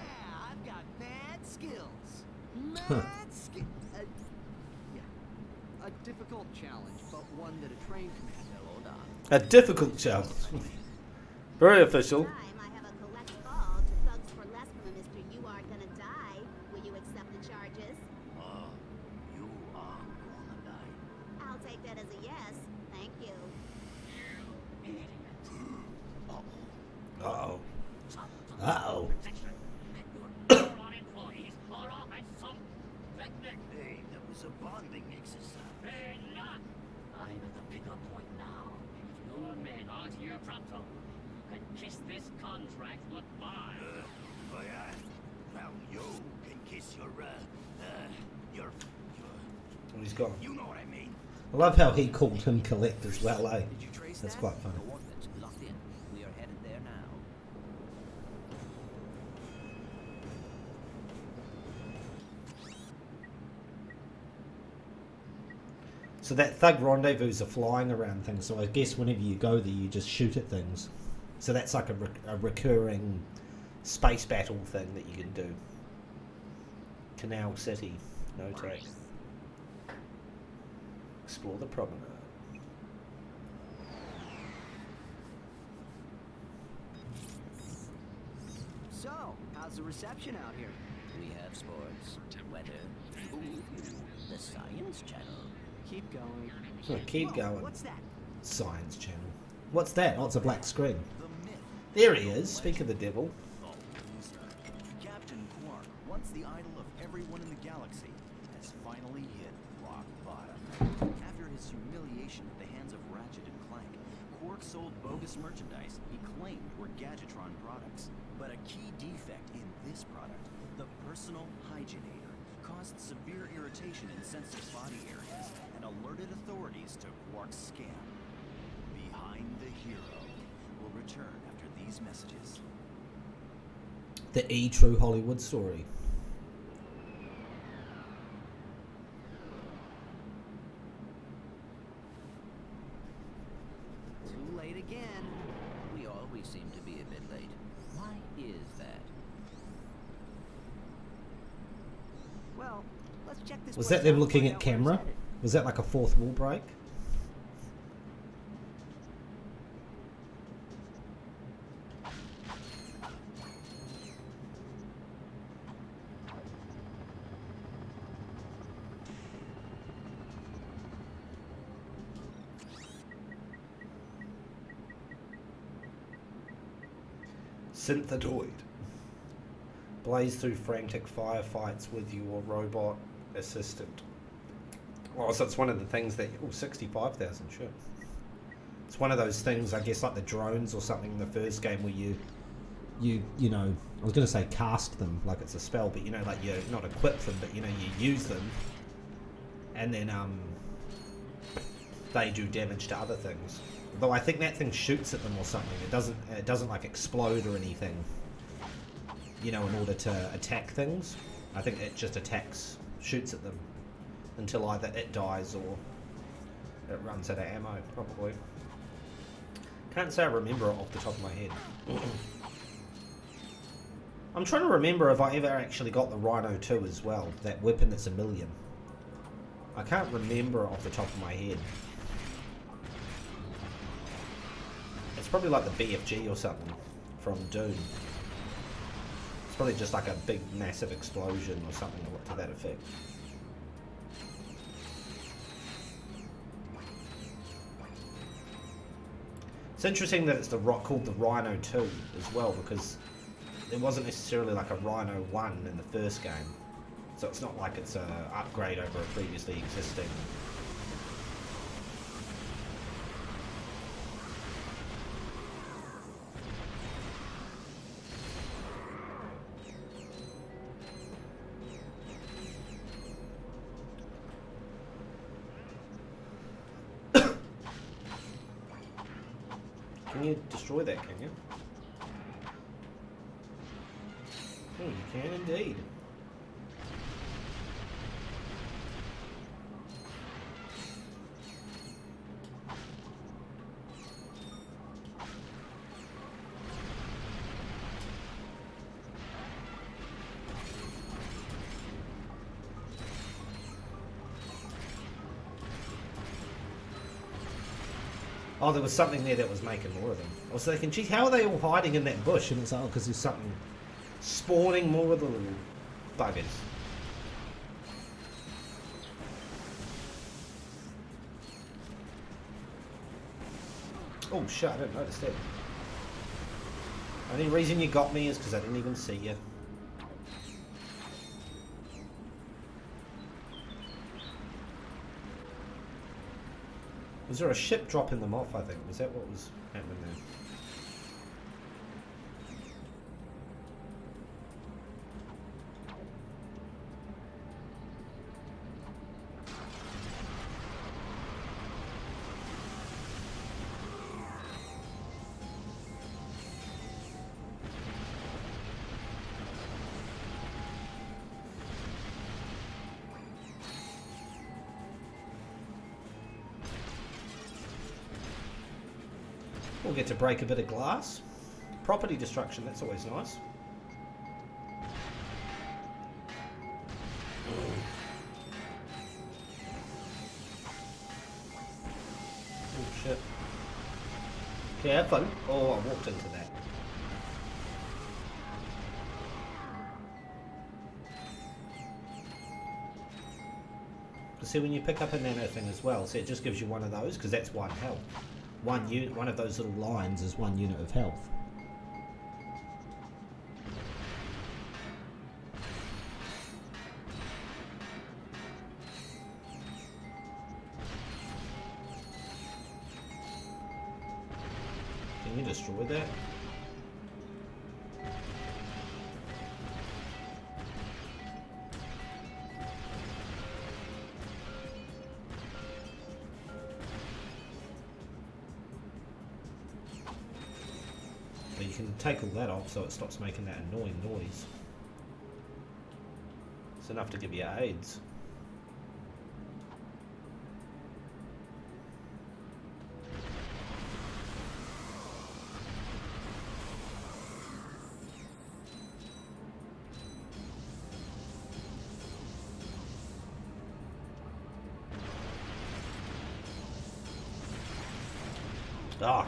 I've got mad skills. Mad skills. Yeah. A difficult challenge, but one that a trained commando will not. A difficult challenge. Very official. Time I have a collect ball to thugs for less from a Mr. You Are Gonna Die. Will you accept the charges? You are gonna die. I'll take that as a yes. Thank you. Uh-oh. Uh-oh. Hey, that was a bonding exercise. I'm at the pickup point now. If your men aren't here pronto, you can kiss this contract goodbye. Oh yeah? Well, you can kiss your Oh, he's gone. you know what I mean. I love how he called him Collect as well, eh? Did you trace That's that? quite funny. Coordinates locked in. We are headed there now. So that thug rendezvous are flying around things, so I guess whenever you go there you just shoot at things. So that's like a recurring space battle thing that you can do. Canal City, no take. Explore the promenade. So, how's the reception out here? We have sports, weather, ooh, the Science Channel. Keep going. So keep Whoa, going. What's that? Science Channel. What's that? Oh, it's a black screen. The myth. There he is. Speak of the devil. Captain Quark, once the idol of everyone in the galaxy, has finally hit rock bottom. After his humiliation at the hands of Ratchet and Clank, Quark sold bogus merchandise he claimed were Gadgetron products. But a key defect in this product, the personal hygienator, caused severe irritation in sensitive body areas and alerted authorities to Quark's scam. Behind the Hero will return after these messages. The true Hollywood story. Too late again. We always seem to be a bit late. Why is that? Well, let's check this Was place that them out and looking find at out where it's camera? headed. Was that like a fourth wall break? Synthetoid. Blaze through frantic firefights with your robot assistant. Oh, so it's one of the things that... Oh, 65,000, sure. It's one of those things, I guess, like the drones or something in the first game where you know, I was going to say cast them, like it's a spell, but, you know, like you not equip them, but, you know, you use them. And then, they do damage to other things. Though I think that thing shoots at them or something. It doesn't like explode or anything. You know, in order to attack things. I think it just attacks, shoots at them until either it dies or it runs out of ammo, probably. Can't say I remember it off the top of my head. I'm trying to remember if I ever actually got the Rhino 2 as well, that weapon that's $1 million. I can't remember it off the top of my head. It's probably like the BFG or something from Doom. It's probably just like a big massive explosion or something to that effect. It's interesting that it's called the Rhino 2 as well, because it wasn't necessarily like a Rhino 1 in the first game. So it's not like it's an upgrade over a previously existing. Can you destroy that, can you? Oh, you can indeed. Oh, there was something there that was making more of them. I was thinking, geez, how are they all hiding in that bush? And it's like, oh, because there's something spawning more of the little buggers. Oh shit, I didn't notice that. Only reason you got me is because I didn't even see you. Was there a ship dropping them off, I think? Was that what was happening there? We'll get to break a bit of glass. Property destruction, that's always nice. Oh shit. Okay, have fun. Oh, I walked into that. See, when you pick up a nano thing as well, see, it just gives you one of those, because that's one health. One of those little lines is 1 unit of health. Can you destroy that? You can take all that off so it stops making that annoying noise. It's enough to give you AIDS. Ah.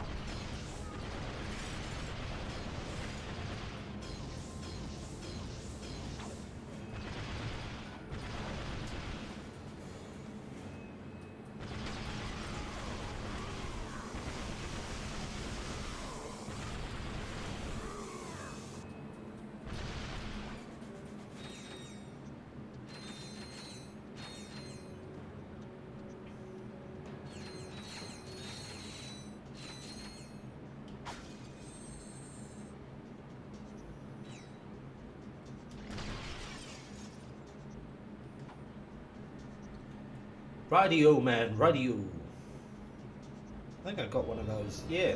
Radio, man, radio. I think I got one of those, yeah.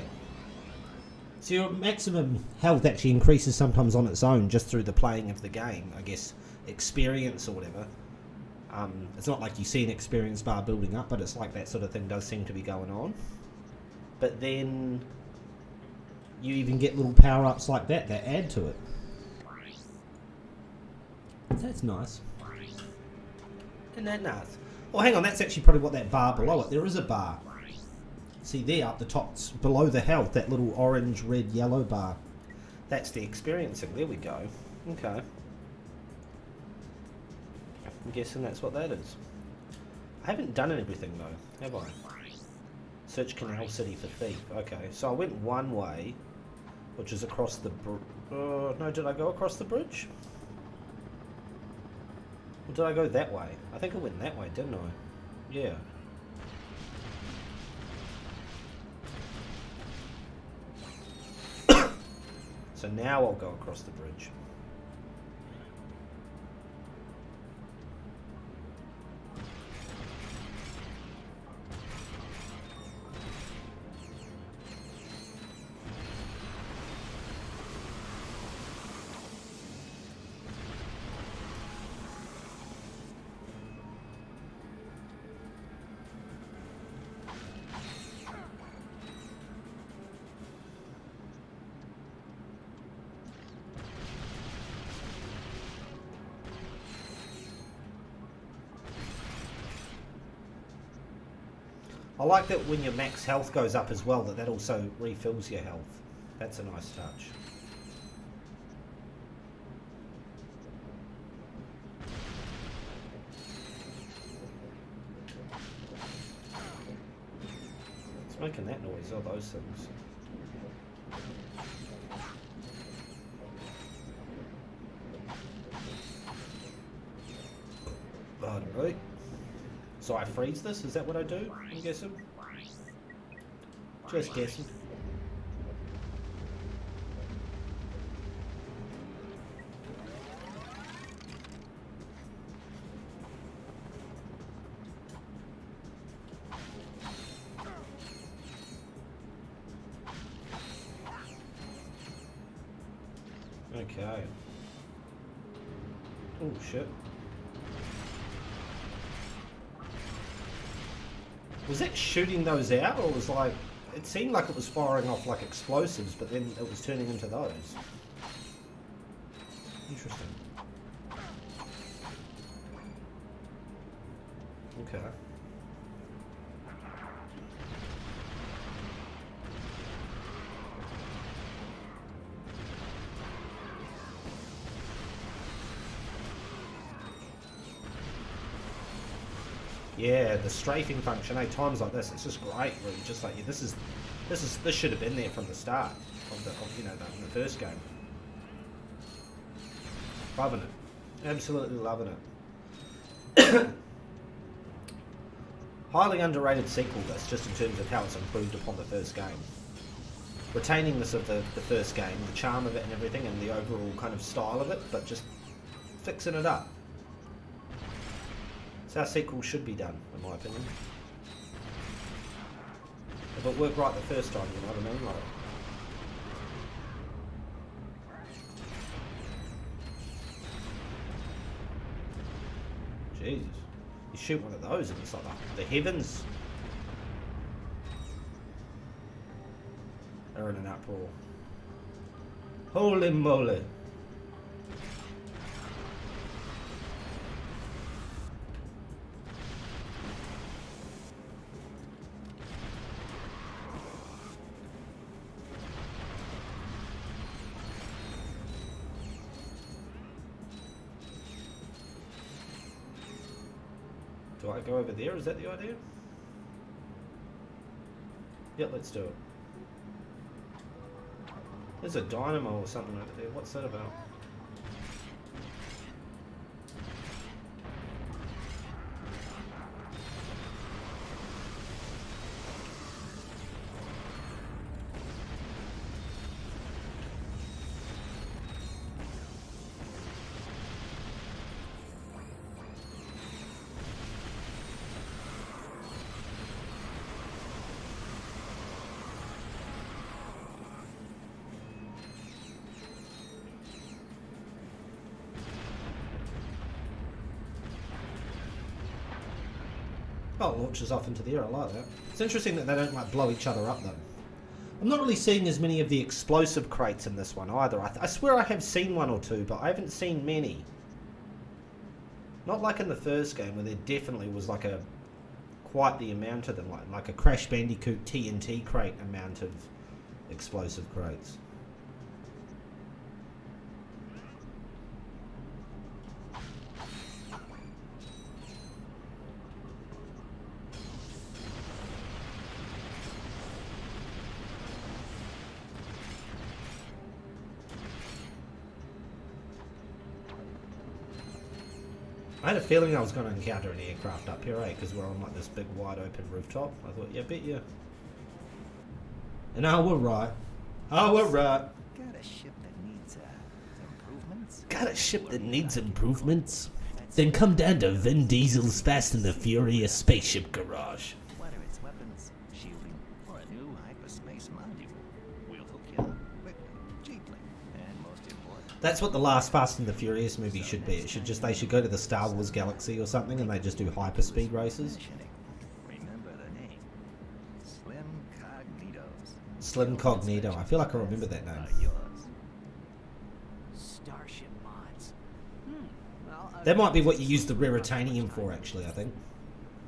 So your maximum health actually increases sometimes on its own just through the playing of the game, I guess, experience or whatever. It's not like you see an experience bar building up, but it's like that sort of thing does seem to be going on. But then you even get little power-ups like that add to it. That's nice. Isn't that nice? Oh, hang on, that's actually probably what that bar below it. There is a bar. See there, up the top, below the health, that little orange, red, yellow bar. That's the experiencing. There we go. Okay. I'm guessing that's what that is. I haven't done everything, though, have I? Search Canal City for thief. Okay, so I went one way, which is across the no, did I go across the bridge? Or did I go that way? I think I went that way, didn't I? Yeah. So now I'll go across the bridge. I like that when your max health goes up as well, that also refills your health. That's a nice touch. It's making that noise, all those things. Pardon me. So I freeze this? Is that what I do? I'm guessing? Just guessing. Okay. Oh shit. Was that shooting those out, or was like it seemed like it was firing off like explosives, but then it was turning into those. Interesting. Okay. Yeah, the strafing function, times like this, it's just great. Where you're just like, yeah, this should have been there from the start of the first game. Loving it, absolutely loving it. Highly underrated sequel, this, just in terms of how it's improved upon the first game. Retaining this of the first game, the charm of it and everything, and the overall kind of style of it, but just fixing it up. That's how sequels should be done, in my opinion. If it worked right the first time, you know what I mean? Like, Jesus. You shoot one of those and it's like the heavens are in an uproar. Holy moly. Do I go over there? Is that the idea? Yeah, let's do it. There's a dynamo or something over there. What's that about? Oh, it launches off into the air. I like that. It's interesting that they don't like blow each other up though. I'm not really seeing as many of the explosive crates in this one either. I swear I have seen one or two, but I haven't seen many. Not like in the first game where there definitely was like quite the amount of them, like a Crash Bandicoot TNT crate amount of explosive crates. I had a feeling I was going to encounter an aircraft up here, because we're on like this big wide open rooftop. I thought, yeah, bet you. And we're right. We're right. Got a ship that needs improvements? Got a ship that needs improvements? Then come down to Vin Diesel's Fast and the Furious spaceship garage. Whether it's weapons, shielding, or a new hyperspace module, we'll hook you up quickly, cheaply, and most important. That's what the last Fast and the Furious movie should be. They should go to the Star Wars galaxy or something and they just do hyperspeed races. Remember the name. Slim Cognito. I feel like I remember that name. Starship mods. Well, That might be what you use the raritanium for, actually, I think.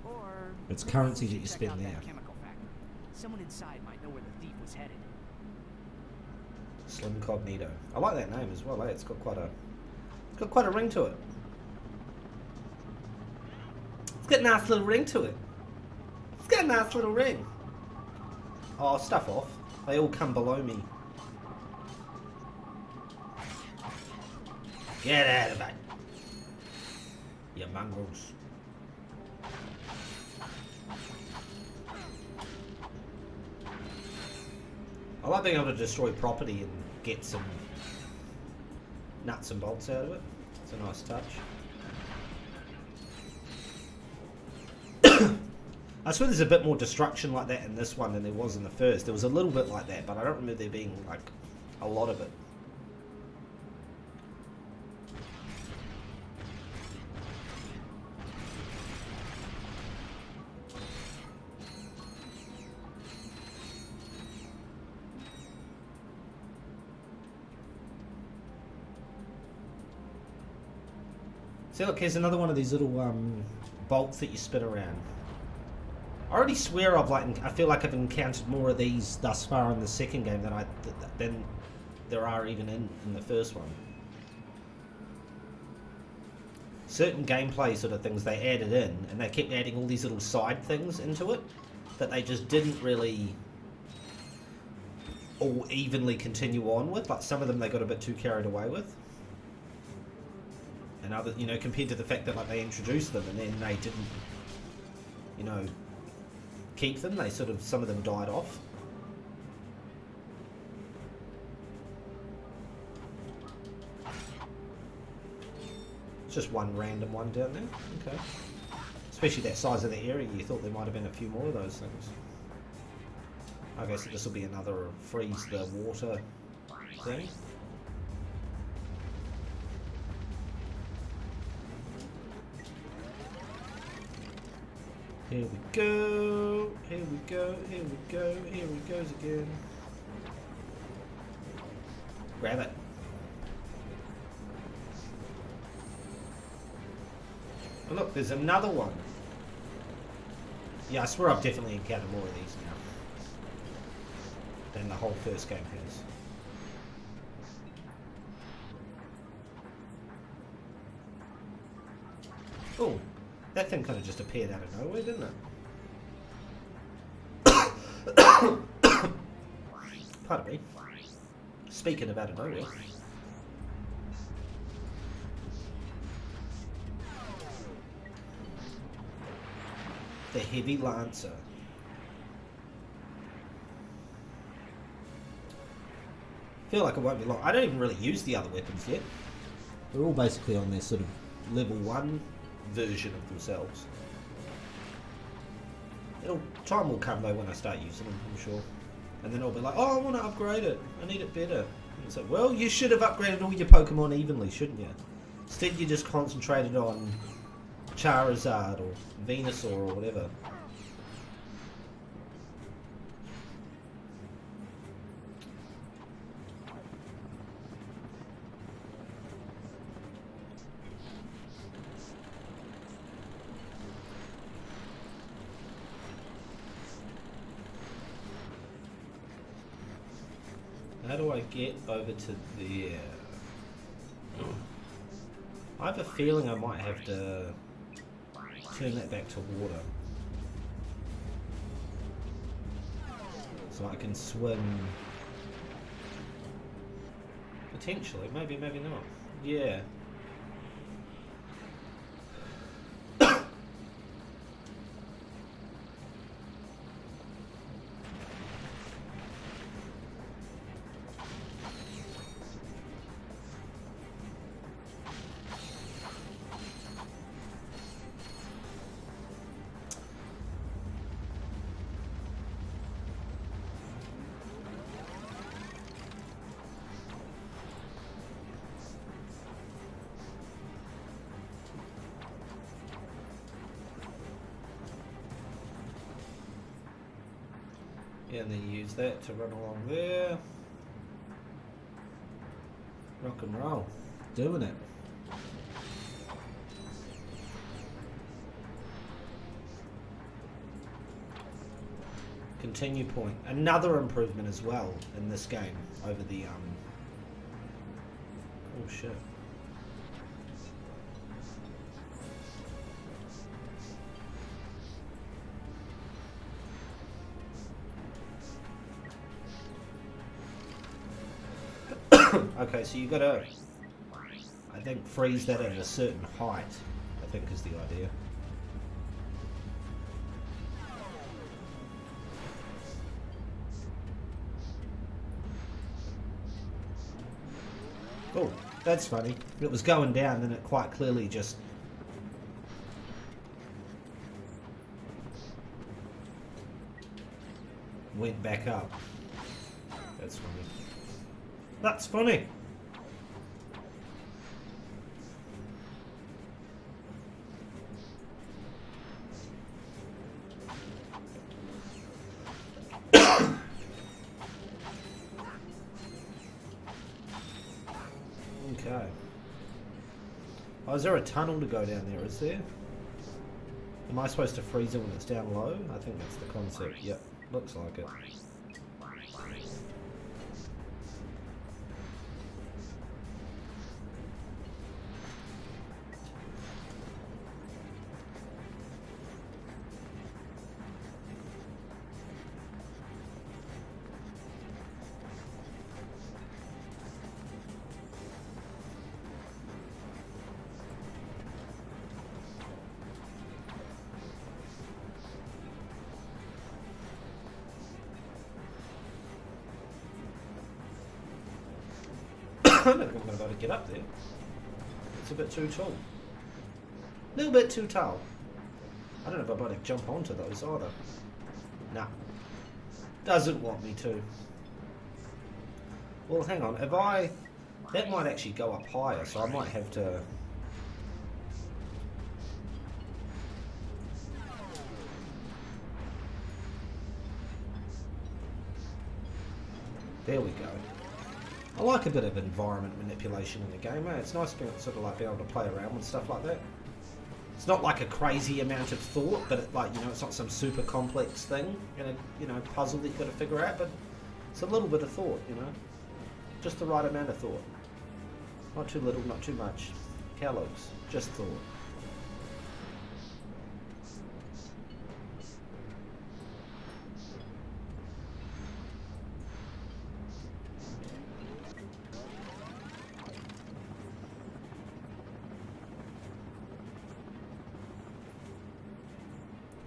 Or It's currency that you check spend out there. that chemical factory. Someone inside might know where the thief was headed. Slim Cognito. I like that name as well, eh? It's got quite a ring to it. It's got a nice little ring to it. It's got a nice little ring. Oh, stuff off. They all come below me. Get out of it. You mongrels. I like being able to destroy property and get some nuts and bolts out of it. It's a nice touch. I swear there's a bit more destruction like that in this one than there was in the first. There was a little bit like that, but I don't remember there being like a lot of it. See, look, here's another one of these little bolts that you spin around. I already swear I feel like I've encountered more of these thus far in the second game than there are even in the first one. Certain gameplay sort of things they added in, and they kept adding all these little side things into it that they just didn't really all evenly continue on with. Like some of them they got a bit too carried away with, and other, you know, compared to the fact that like they introduced them and then they didn't, you know, keep them. They sort of, some of them died off. It's just one random one down there. Okay. Especially that size of the area, you thought there might have been a few more of those things. Okay, so this will be another freeze the water thing. Here we go, here we go, here we go, here he goes again. Grab it. Oh, look, there's another one. Yeah, I swear I've definitely encountered more of these now than the whole first game has. Oh, that thing kind of just appeared out of nowhere, didn't it? Pardon me. Speaking of out of nowhere. The Heavy Lancer. Feel like it won't be long. I don't even really use the other weapons yet. They're all basically on their sort of level 1 version of themselves. Time will come though when I start using them, I'm sure. And then I'll be like, oh, I want to upgrade it. I need it better. And it's like, well, you should have upgraded all your Pokemon evenly, shouldn't you? Instead, you just concentrated on Charizard or Venusaur or whatever. How do I get over to there? I have a feeling I might have to turn that back to water. So I can swim. Potentially, maybe, maybe not. Yeah. Yeah, and then use that to run along there. Rock and roll. Doing it. Continue point. Another improvement as well in this game over the oh shit. Okay, so you gotta, I think, freeze that at a certain height, I think is the idea. Oh, that's funny. It was going down, then it quite clearly just went back up. That's funny. That's funny. Okay. Oh, is there a tunnel to go down there, is there? Am I supposed to freeze it when it's down low? I think that's the concept. Yep, looks like it. I don't think I'm going to be able to get up there. It's a bit too tall. A little bit too tall. I don't know if I'll be able to jump onto those either. Nah. Doesn't want me to. Well, hang on. If I... That might actually go up higher, so I might have to... There we go. I like a bit of environment manipulation in the game, eh? It's nice being sort of like being able to play around with stuff like that. It's not like a crazy amount of thought, but it, like, you know, it's not some super complex thing and a, you know, puzzle that you've got to figure out, but it's a little bit of thought, you know, just the right amount of thought. Not too little, not too much. Kellogg's, just thought.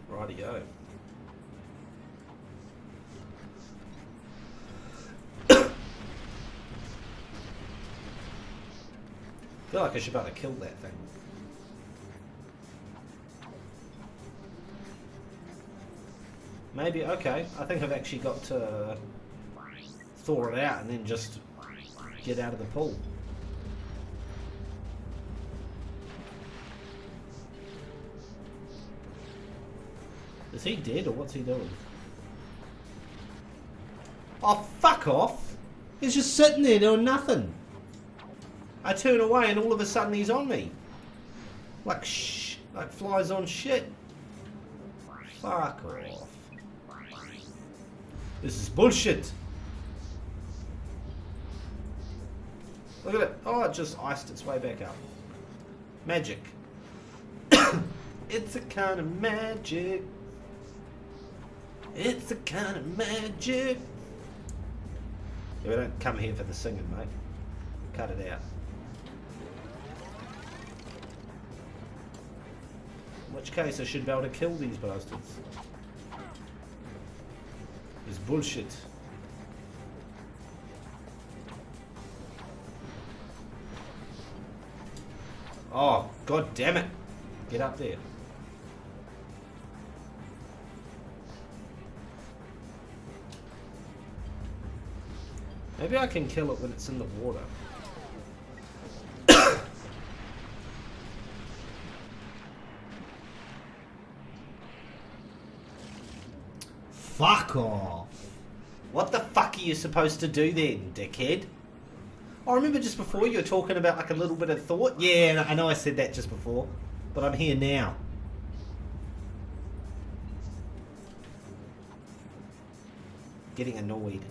Rightio. I feel like I should be able to kill that thing. Maybe, okay. I think I've actually got to thaw it out and then just get out of the pool. Is he dead or what's he doing? Oh, fuck off! He's just sitting there doing nothing. I turn away and all of a sudden he's on me. Like like flies on shit. Fuck off. This is bullshit. Look at it. Oh, it just iced its way back up. Magic. It's a kind of magic. It's a kind of magic. Yeah, we don't come here for the singing, mate. Cut it out. In which case I should be able to kill these bastards. It's bullshit. Oh, god damn it. Get up there. Maybe I can kill it when it's in the water. Fuck off. What the fuck are you supposed to do then, dickhead? I remember just before you were talking about like a little bit of thought. Yeah, I know I said that just before, but I'm here now. Getting annoyed.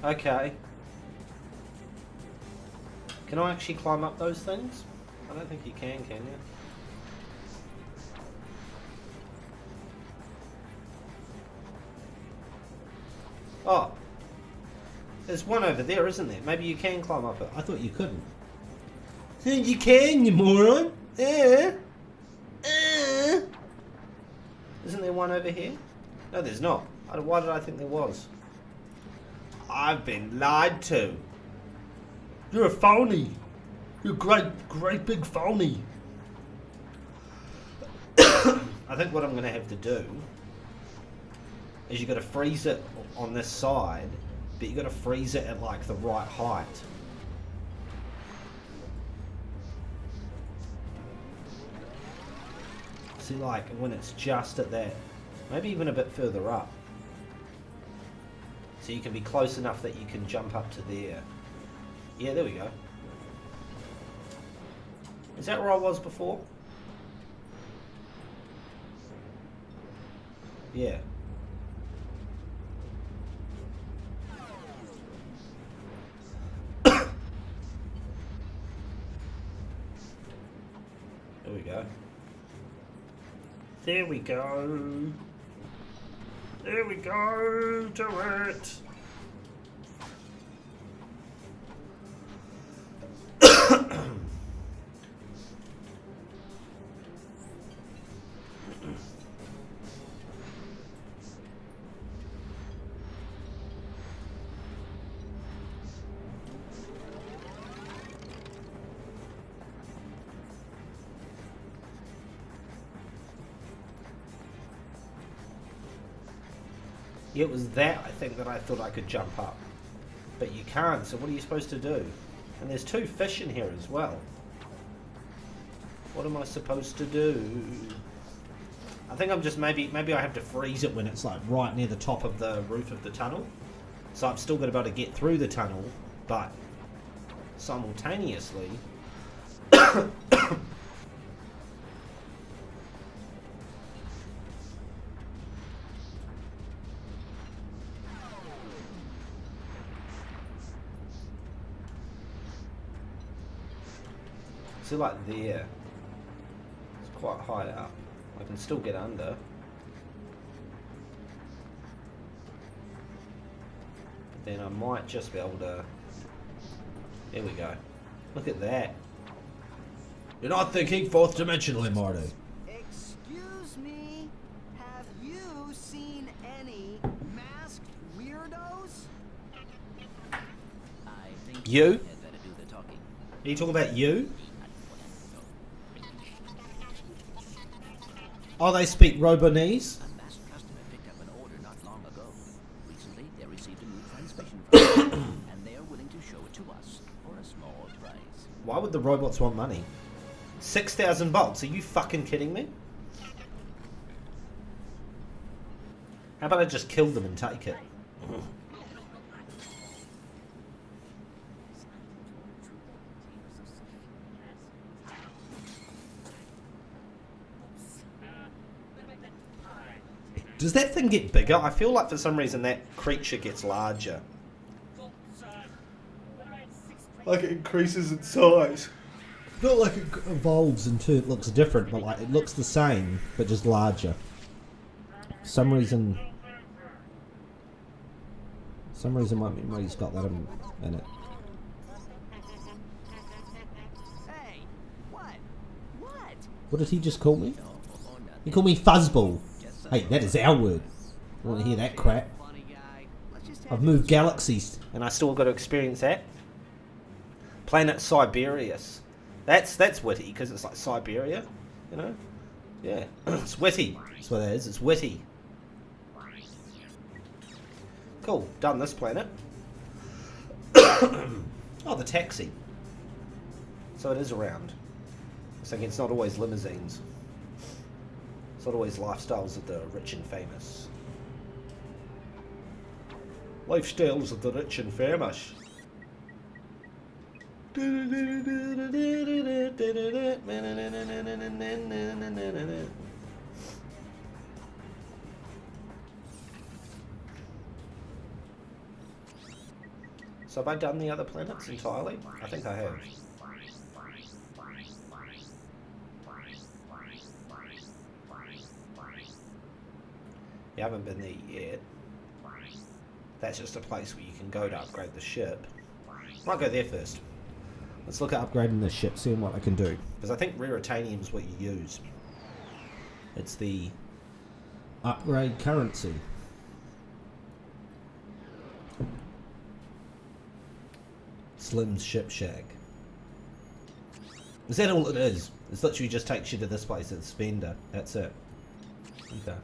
Okay. Can I actually climb up those things? I don't think you can you? Oh. There's one over there, isn't there? Maybe you can climb up it. I thought you couldn't. You can, you moron! Isn't there one over here? No, there's not. Why did I think there was? I've been lied to. You're a phony. You're a great big phony. I think what I'm going to have to do is you got to freeze it on this side, but you got to freeze it at like the right height. See, like when it's just at that, maybe even a bit further up. So you can be close enough that you can jump up to there. Yeah, there we go. Is that where I was before? Yeah. There we go. There we go. There we go. Do it. It was that, I think, that I thought I could jump up. But you can't, so what are you supposed to do? And there's 2 fish in here as well. What am I supposed to do? I think I'm just, maybe I have to freeze it when it's like right near the top of the roof of the tunnel. So I'm still going to be able to get through the tunnel, but simultaneously... See, like there, it's quite high up. I can still get under. But then I might just be able to... There we go. Look at that. You're not thinking 4th dimensionally, Marty. Excuse me, have you seen any masked weirdos? I think You? had better do the talking. Are you talking about you? Oh, they speak Robonese? A masked customer picked up an order not long ago. Recently, they received a new transmission from us, and they are willing to show it to us for a small price. Why would the robots want money? 6,000 bolts? Are you fucking kidding me? How about I just kill them and take it? Does that thing get bigger? I feel like for some reason that creature gets larger. Like it increases in size. Not like it evolves into it looks different, but like it looks the same, but just larger. For some reason my memory's got that in it. Hey, what? What? What did he just call me? He called me fuzzball. Hey, that is our word. I want to hear that crap. Funny guy. Let's just I've moved galaxies, and I still got to experience that. Planet Siberius. That's witty because it's like Siberia, you know. Yeah, it's witty. That's what it is. It's witty. Cool. Done this planet. Oh, the taxi. So it is around. So it's not always limousines. It's not always lifestyles of the rich and famous. Lifestyles of the rich and famous. So have I done the other planets entirely? I think I have. You haven't been there yet. That's just a place where you can go to upgrade the ship. Might go there first. Let's look at upgrading the ship, seeing what I can do. Because I think raritanium is what you use. It's the upgrade currency. Slim's Ship Shack. Is that all it is? It literally just takes you to this place, it's Spender. That's it. Okay.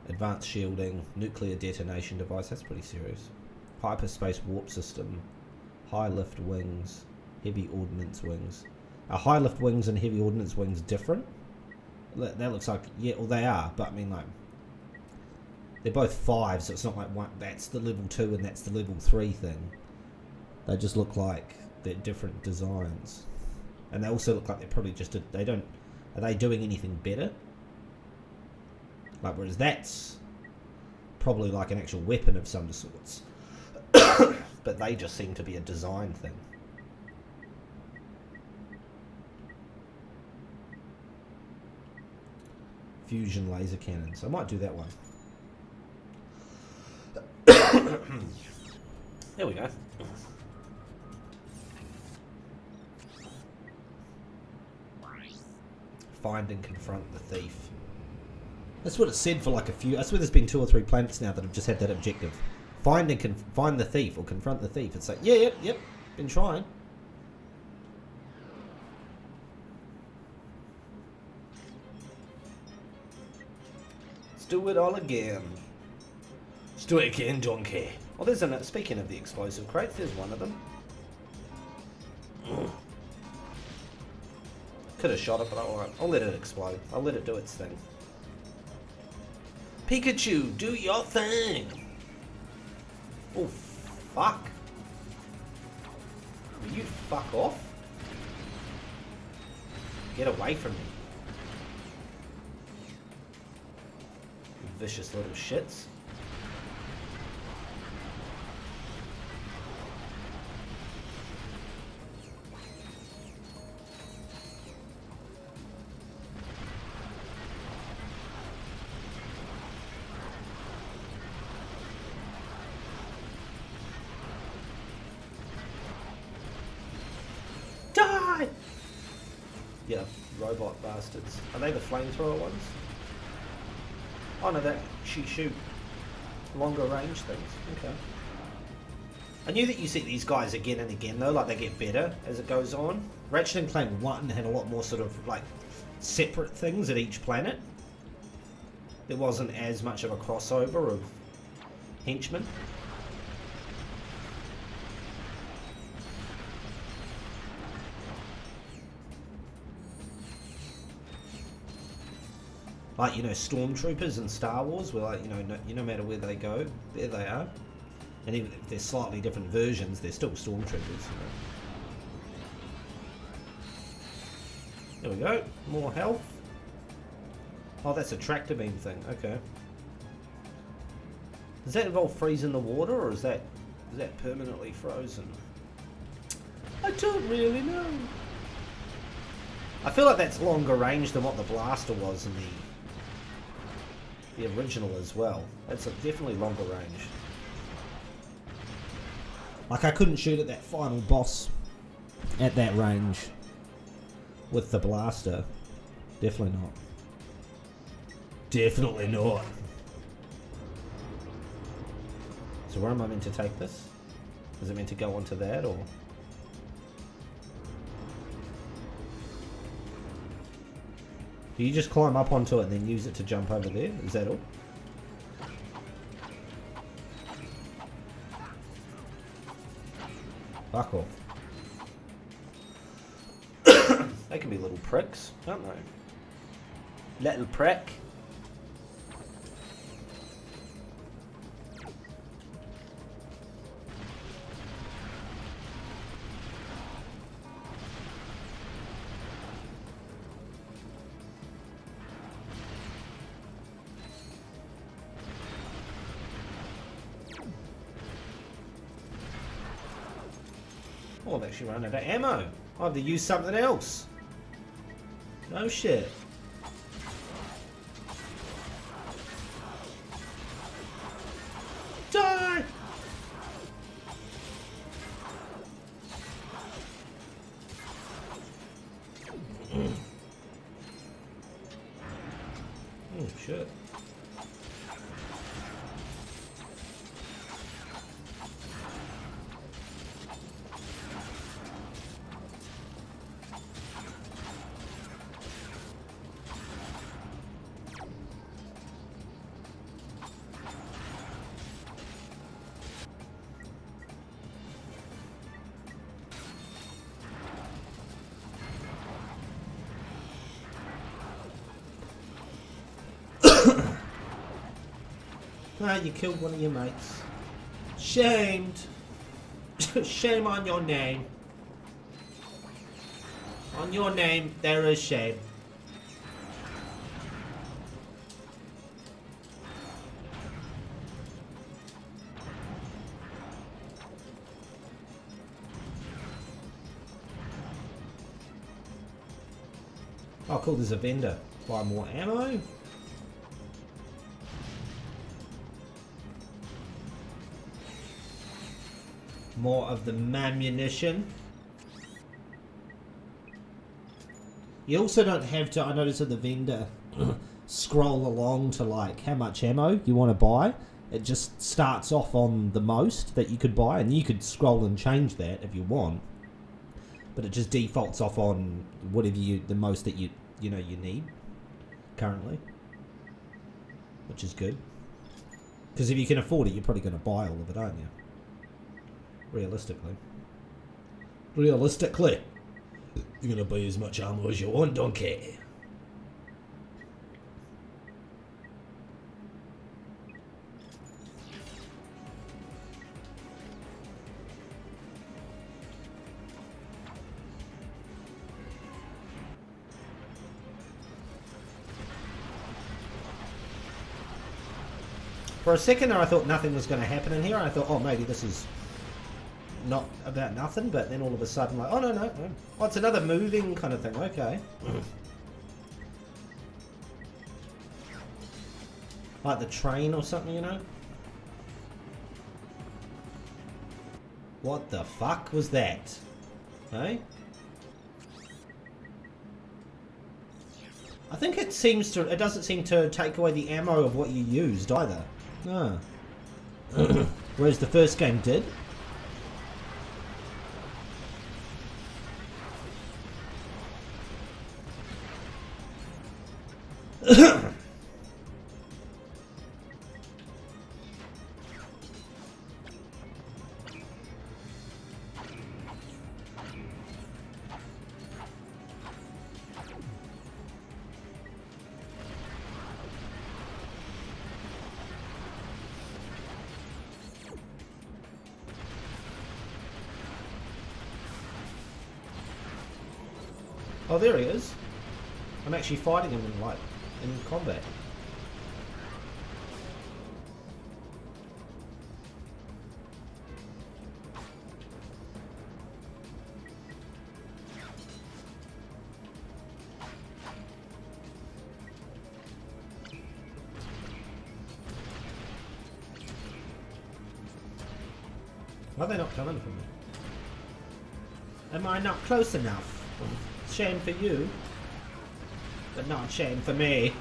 Advanced shielding, nuclear detonation device, that's pretty serious. Hyperspace warp system, high lift wings, heavy ordnance wings. Are high lift wings and heavy ordnance wings different? That looks like, yeah, well they are, but I mean like, they're both 5, so it's not like one, that's the level 2 and that's the level 3 thing. They just look like they're different designs. And they also look like they're probably just, are they doing anything better? Like, whereas that's probably like an actual weapon of some sorts. But they just seem to be a design thing. Fusion laser cannons. I might do that one. There we go. Find and confront the thief. That's what it said for like a few. I swear there's been 2 or 3 planets now that have just had that objective. Find and find the thief or confront the thief. It's like, yeah, yep, been trying. Let's do it all again. Let's do it again, donkey. Oh, there's an. Speaking of the explosive crates, there's one of them. Could have shot it, but alright. I'll let it explode. I'll let it do its thing. Pikachu, do your thing! Oh, fuck. Will you fuck off? Get away from me. You vicious little shits. Die! Yeah, robot bastards. Are they the flamethrower ones? Oh no, that she shoot longer range things. Okay. I knew that you see these guys again and again though, like they get better as it goes on. Ratchet and Clank 1 had a lot more sort of like separate things at each planet. There wasn't as much of a crossover of henchmen. Like, you know, stormtroopers in Star Wars, where like, no matter where they go, there they are. And even if they're slightly different versions, they're still stormtroopers. There we go. More health. Oh, that's a tractor beam thing. Okay. Does that involve freezing the water, or is that permanently frozen? I don't really know. I feel like that's longer range than what the blaster was in the original as well. That's definitely longer range. Like, I couldn't shoot at that final boss at that range with the blaster. Definitely not. Definitely not. So where am I meant to take this? Is it meant to go onto that, or? Do you just climb up onto it and then use it to jump over there? Is that all? Fuck off. They can be little pricks, can't they? Little prick. Oh, I've actually run out of ammo. I have to use something else. No shit. Die! Oh shit. Ah, you killed one of your mates. Shamed. Shame on your name. On your name, there is shame. Oh, cool, there's a vendor. Buy more ammo. More of the ammunition. You also don't have to, I noticed at the vendor, scroll along to like how much ammo you want to buy. It just starts off on the most that you could buy, and you could scroll and change that if you want. But it just defaults off on whatever the most that you need currently, which is good. Because if you can afford it, you're probably going to buy all of it, aren't you? Realistically, you're going to buy as much ammo as you want, donkey. For a second there I thought nothing was going to happen in here. I thought, oh, maybe this is not about nothing, but then all of a sudden like, oh no. Oh, it's another moving kind of thing. Okay. Like the train or something, you know? What the fuck was that? Hey? I think it doesn't seem to take away the ammo of what you used either. No. Whereas the first game did. Oh, there he is. I'm actually fighting him in combat. Why are they not coming for me? Am I not close enough? Shame for you, but not shame for me.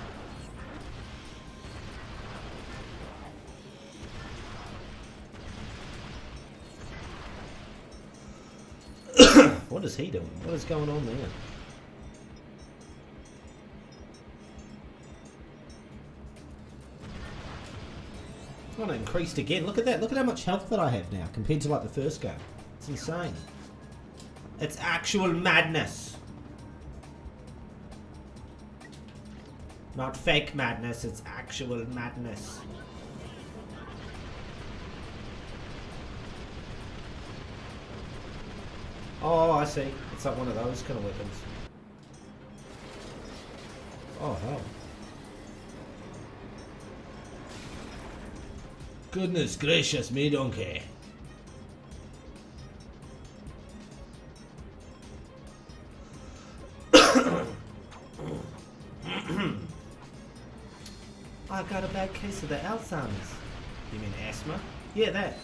What is he doing? What is going on there? Oh, it increased again. Look at that. Look at how much health that I have now compared to like the first game. It's insane. It's actual madness. Not fake madness, it's actual madness. Oh, I see. It's like one of those kind of weapons. Oh, hell. Goodness gracious me, donkey. I got a bad case of the Alzheimer's. You mean asthma? Yeah, that.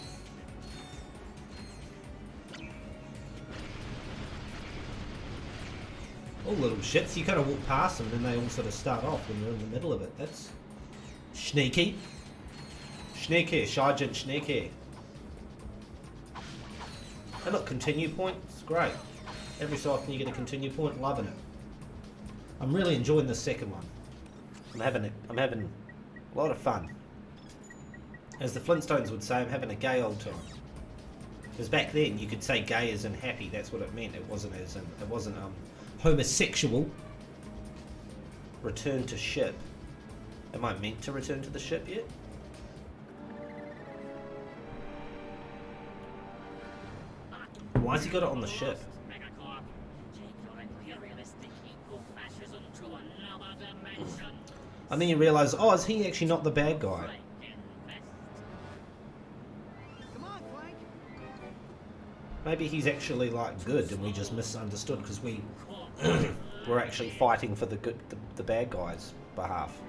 All little shits. You kind of walk past them and then they all sort of start off when you're in the middle of it. That's sneaky. Sneaky, Sergeant Sneaky. Hey look, continue point. It's great. Every so often you get a continue point. Loving it. I'm really enjoying the second one. I'm having a lot of fun. As the Flintstones would say, I'm having a gay old time. Because back then you could say gay as in happy. That's what it meant. It wasn't homosexual. Return to ship. Am I meant to return to the ship yet? Why's he got it on the ship? Megacorp, take your imperialistic eco-fascism to another dimension. And then you realise, oh, is he actually not the bad guy? Come on, Clank. Maybe he's actually like good, and we just misunderstood because we were actually fighting for the good, the bad guy's behalf.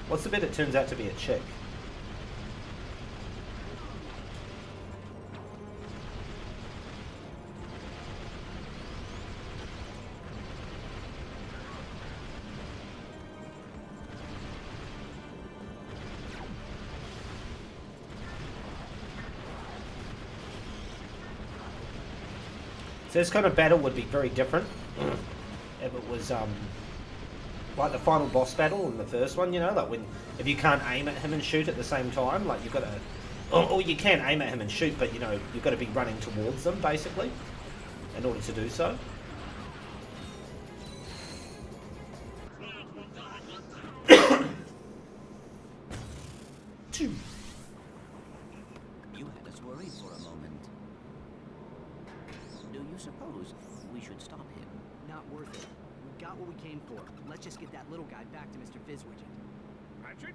What's the bit? It turns out to be a chick. So this kind of battle would be very different if it was like the final boss battle in the first one, you know, like if you can't aim at him and shoot at the same time, like you've got to, or you can aim at him and shoot, but you know you've got to be running towards them basically in order to do so. You had us worried for a moment. Do you suppose we should stop him? Not worth it. We got what we came for. Let's just get that little guy back to Mr. Fizzwidget. Ratchet?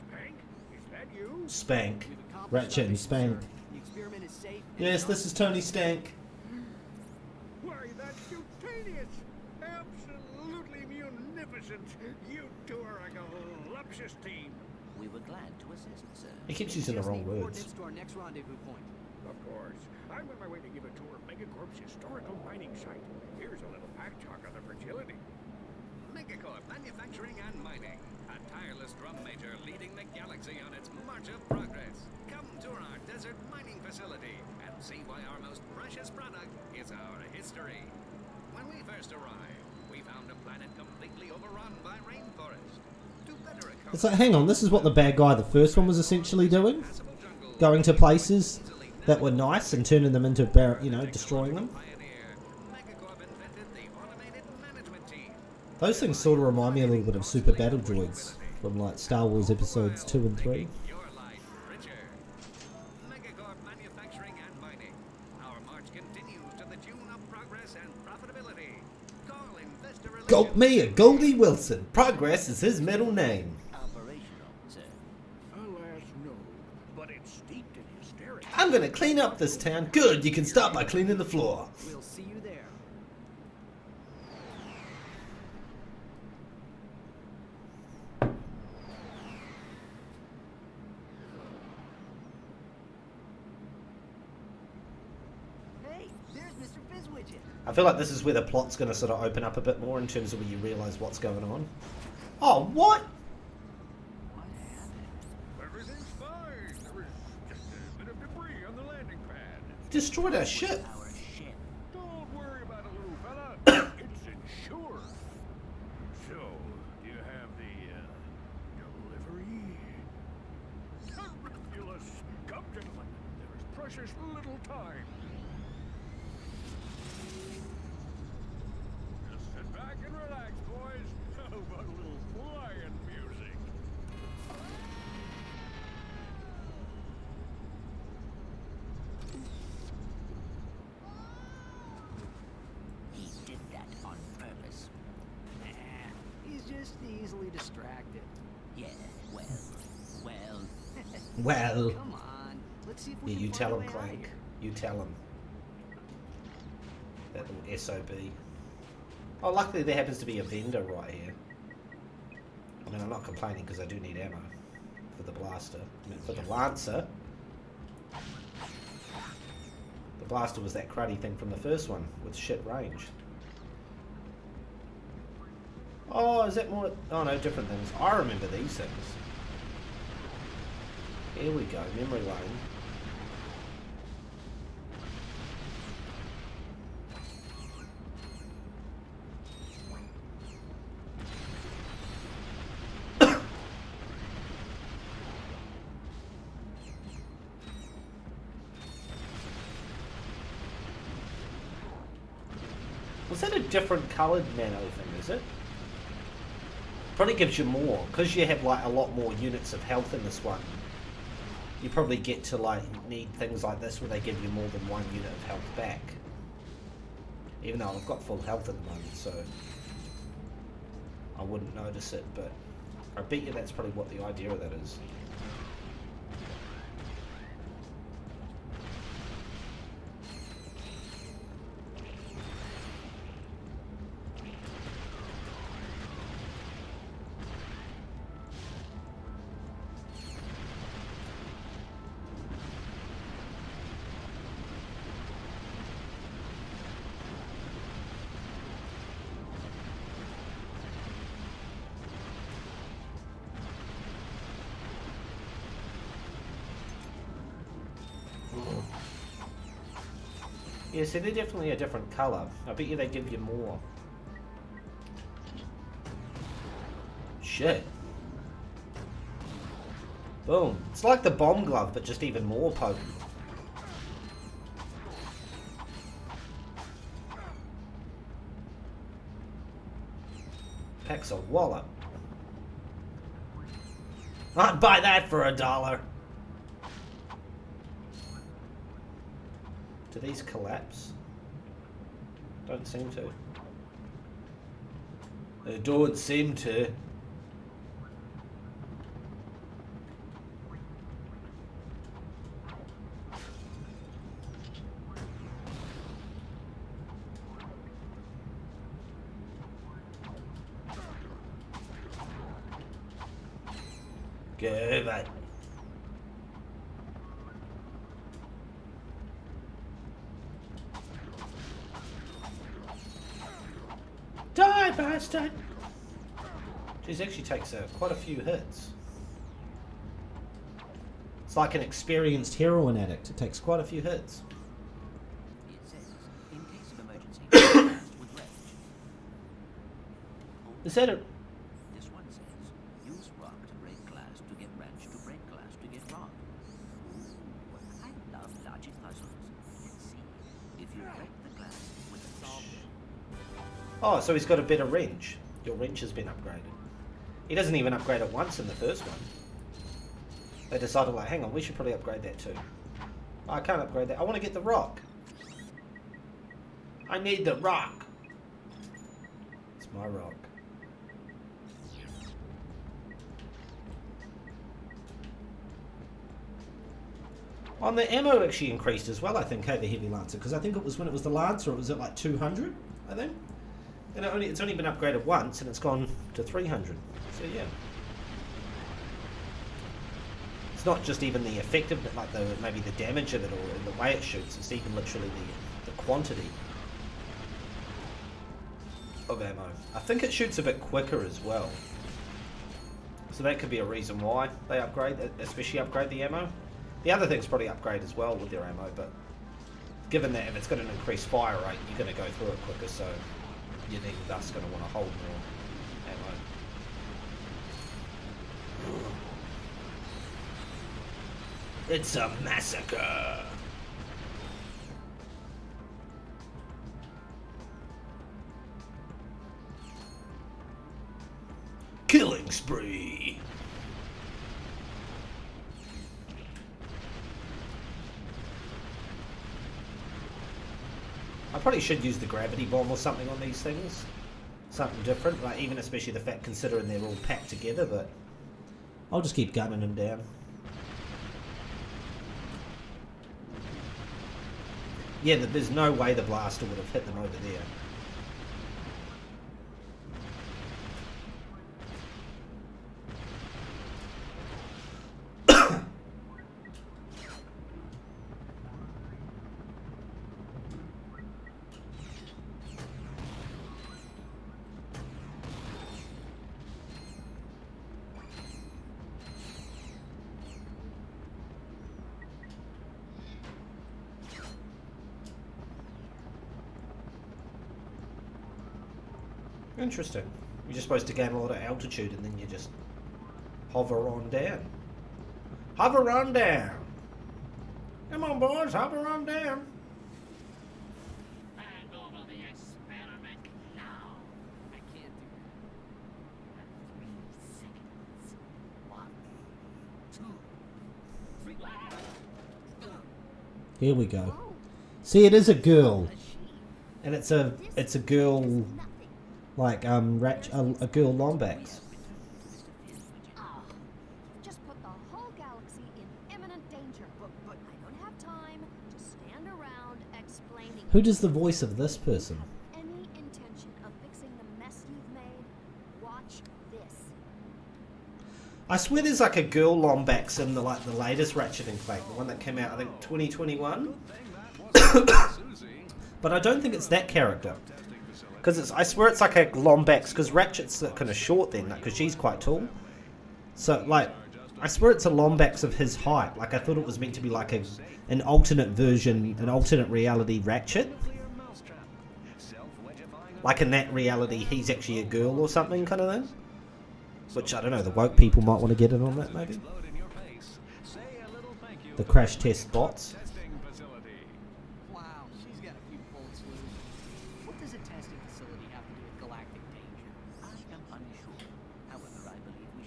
Spank? Is that you? Spank. We've accomplished Ratchet our and mission, Spank. sir. The experiment is safe. Yes, this is Tony Stank. Why, that's cutaneous! Absolutely munificent! You two are a galuptious team! We were glad to assist, sir. He keeps using the Just wrong need words. coordinates to our next rendezvous point. Of course. I'm on my way to give a tour of Megacorp's historical mining site. Here's a little fact talk on the fragility. Megacorp Manufacturing and Mining. A tireless drum major leading the galaxy on its march of progress. Come tour our desert mining facility and see why our most precious product is our history. When we first arrived, we found a planet completely overrun by rainforest. To better account It's like, hang on, this is what the bad guy, the first one, was essentially doing? Going to places that were nice and turning them into, you know, destroying them? Those things sort of remind me a little bit of Super Battle Droids from like Star Wars episodes 2 and 3. your life richer. Megacorp Manufacturing and Mining. Our march continues to the tune of progress and profitability. Call Investor Relations. Me, Goldie Wilson. Progress is his middle name. Operational, sir. Alas, no. But it's steeped in hysteria. I'm gonna clean up this town. Good, you can start by cleaning the floor. We'll see you there. Hey, there's Mr. Fizzwidget. I feel like this is where the plot's gonna sort of open up a bit more in terms of where you realise what's going on. Oh, what? Everything's fine. There was just a bit of debris on the landing pad. Destroyed our ship. Our ship. Don't worry about it, little fella. It's insured. So, do you have the delivery? Ridiculous. Come, gentlemen. There is precious little time. Just sit back and relax, boys. How about a little flying music? He did that on purpose. He's just easily distracted. Yeah, well. Well, Come on. Let's see if we yeah, can you find tell a him, way out of Clank. here. You tell him. That little SOB. Oh, luckily there happens to be a vendor right here. I mean, I'm not complaining because I do need ammo for the blaster. I mean, for the Lancer. The blaster was that cruddy thing from the first one with shit range. Oh, is that more? Oh no, different things. I remember these things. Here we go, memory lane. Was that a different coloured nano thing, is it? Probably gives you more, because you have like a lot more units of health in this one. you probably get to like need things like this where they give you more than 1 unit of health back. Even though I've got full health at the moment, so I wouldn't notice it, but I bet you that's probably what the idea of that is. Yeah, see, they're definitely a different colour. I bet you they give you more. Shit. Boom. It's like the bomb glove, but just even more potent. Packs a wallop. I'd buy that for $1. Do these collapse? Don't seem to. They don't seem to. Go over. Die, bastard! Jeez, actually takes quite a few hits. It's like an experienced heroin addict. It takes quite a few hits. It says, in case of emergency, with wrench. Is that a... This one says, use rock to break glass to get wrench to break glass to get rock. Ooh, I love logic puzzles. Let's see. If you break the glass with a solve it. Oh, so he's got a better wrench. Your wrench has been upgraded. He doesn't even upgrade it once in the first one. They decided, like, hang on, we should probably upgrade that too. Oh, I can't upgrade that. I want to get the rock. I need the rock. It's my rock. On the ammo actually increased as well, I think, hey, the Heavy Lancer, because I think it was when it was the Lancer, it was at like 200, I think. And it's only been upgraded once, and it's gone to 300. So yeah. It's not just even the effectiveness, like maybe the damage of it or the way it shoots, it's even literally the quantity of ammo. I think it shoots a bit quicker as well. So that could be a reason why they upgrade, especially upgrade the ammo. The other things probably upgrade as well with their ammo, but given that if it's got an increased fire rate, you're going to go through it quicker, so you're thus going to want to hold more ammo. It's a massacre! Killing spree! I probably should use the gravity bomb or something on these things. Something different, like even especially the fact considering they're all packed together, but I'll just keep gunning them down. Yeah, there's no way the blaster would have hit them over there. Interesting. You're just supposed to gain a lot of altitude and then you just hover on down. Hover on down! Come on, boys, hover on down. Hand over the experiment now. I can't do You have 3 seconds. 1, 2, 3. Here we go. See, it is a girl, and it's a girl, like a girl Lombax. Just put the whole galaxy in imminent danger. But I don't have time to stand around explaining. Who does the voice of this person? Any intention of fixing the mess you've made? Watch this. I swear there's like a girl Lombax in the latest Ratchet and Clank, the one that came out I think 2021. But I don't think it's that character, because I swear it's like a Lombax, because Ratchet's kind of short then, because she's quite tall. So like, I swear it's a Lombax of his height. Like I thought it was meant to be like an alternate version, an alternate reality Ratchet. Like in that reality, he's actually a girl or something kind of thing. Which I don't know. The woke people might want to get in on that maybe. The crash test bots.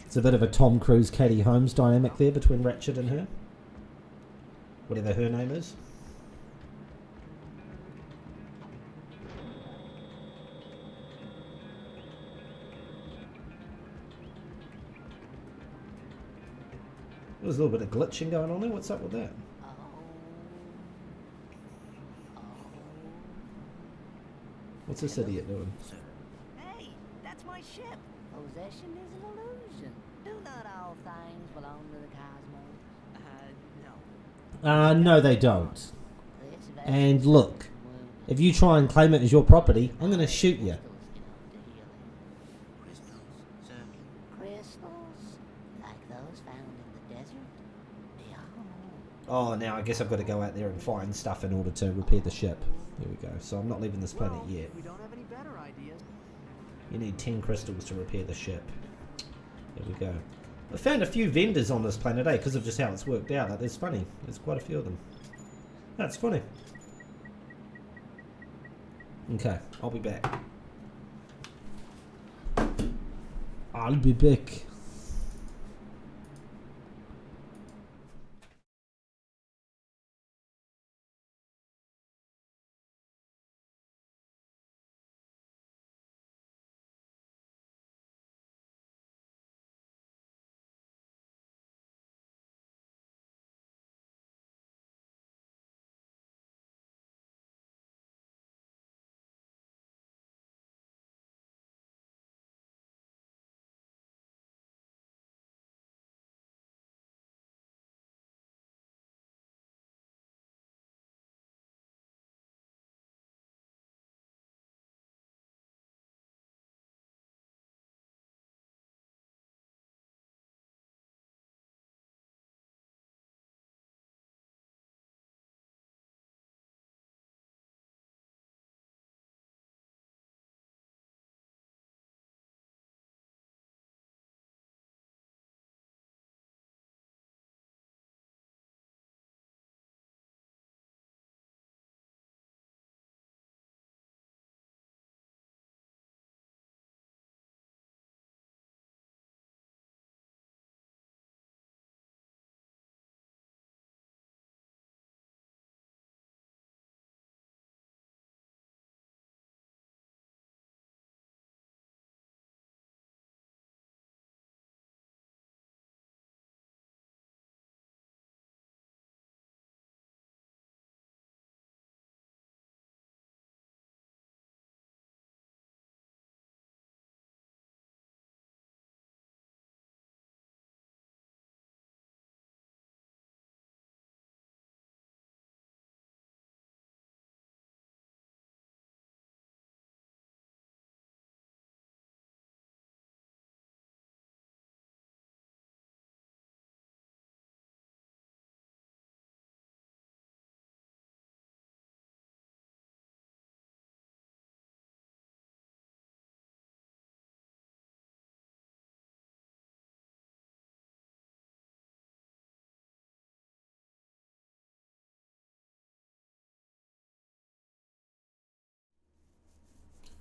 It's a bit of a Tom Cruise, Katie Holmes dynamic there between Ratchet and her. Whatever her name is. There's a little bit of glitching going on there. What's up with that? What's this idiot doing? Hey, that's my ship. Possession is an illusion. Do not all things belong to the cosmos? No. No, they don't. And look, if you try and claim it as your property, I'm going to shoot you. Crystals, like those found in the desert. Oh, now I guess I've got to go out there and find stuff in order to repair the ship. There we go. So I'm not leaving this planet yet. We don't have any better ideas. You need 10 crystals to repair the ship. There we go. I found a few vendors on this planet, because of just how it's worked out. Like, there's quite a few of them. That's funny. Okay, I'll be back. I'll be back.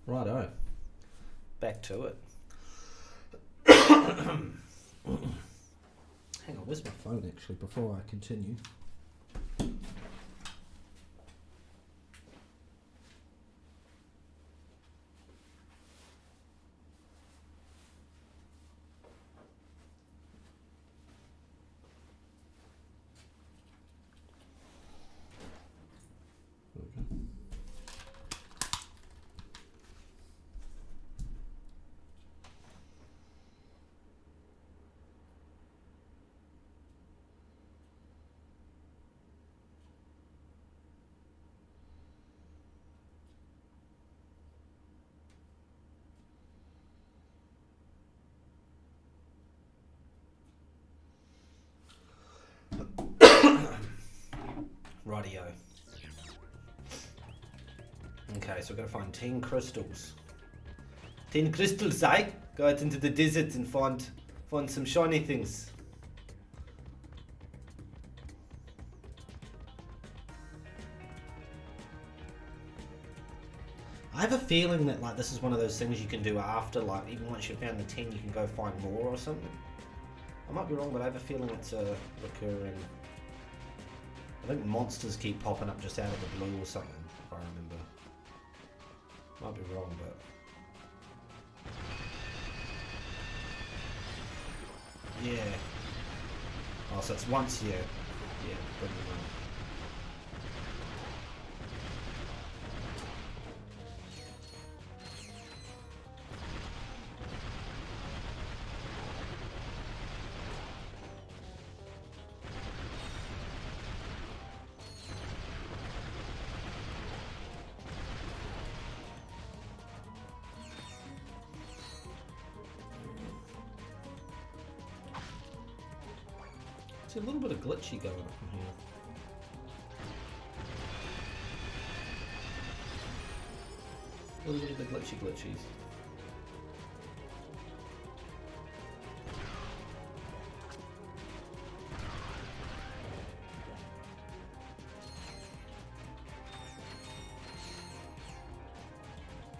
Righto. Back to it. Hang on. where's my phone actually, before I continue? Rightio. Okay, so we're gonna find 10 crystals. 10 crystals, eh? Go out into the desert and find some shiny things. I have a feeling that like this is one of those things you can do after, like even once you've found the 10 you can go find more or something. I might be wrong, but I have a feeling it's a recurring. I think monsters keep popping up just out of the blue or something, if I remember. Might be wrong, but... yeah. Oh, so it's once, yeah. Yeah, bring them up. It's a little bit of glitchy going on from here. A little bit of the glitchies.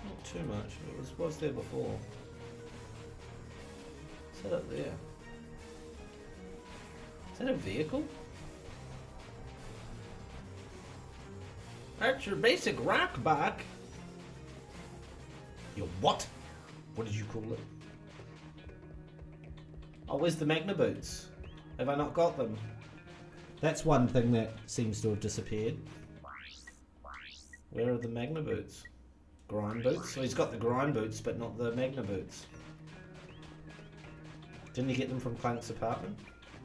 Not too much. It was there before. Set up there. Is that a vehicle? That's your basic rock bike. Your what? What did you call it? Oh, where's the Magna boots? Have I not got them? That's one thing that seems to have disappeared. Where are the Magna boots? Grind boots? So he's got the grind boots, but not the Magna boots. Didn't he get them from Clank's apartment?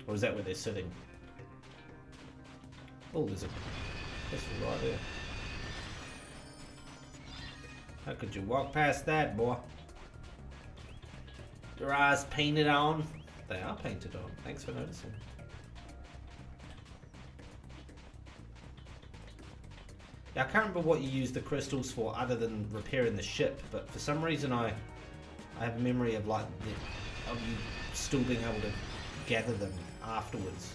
Or is that where they're sitting? Oh, there's a pistol right there. How could you walk past that, boy? Your eyes painted on? They are painted on. Thanks for noticing. Yeah, I can't remember what you use the crystals for other than repairing the ship, but for some reason I have a memory of like of you still being able to gather them afterwards.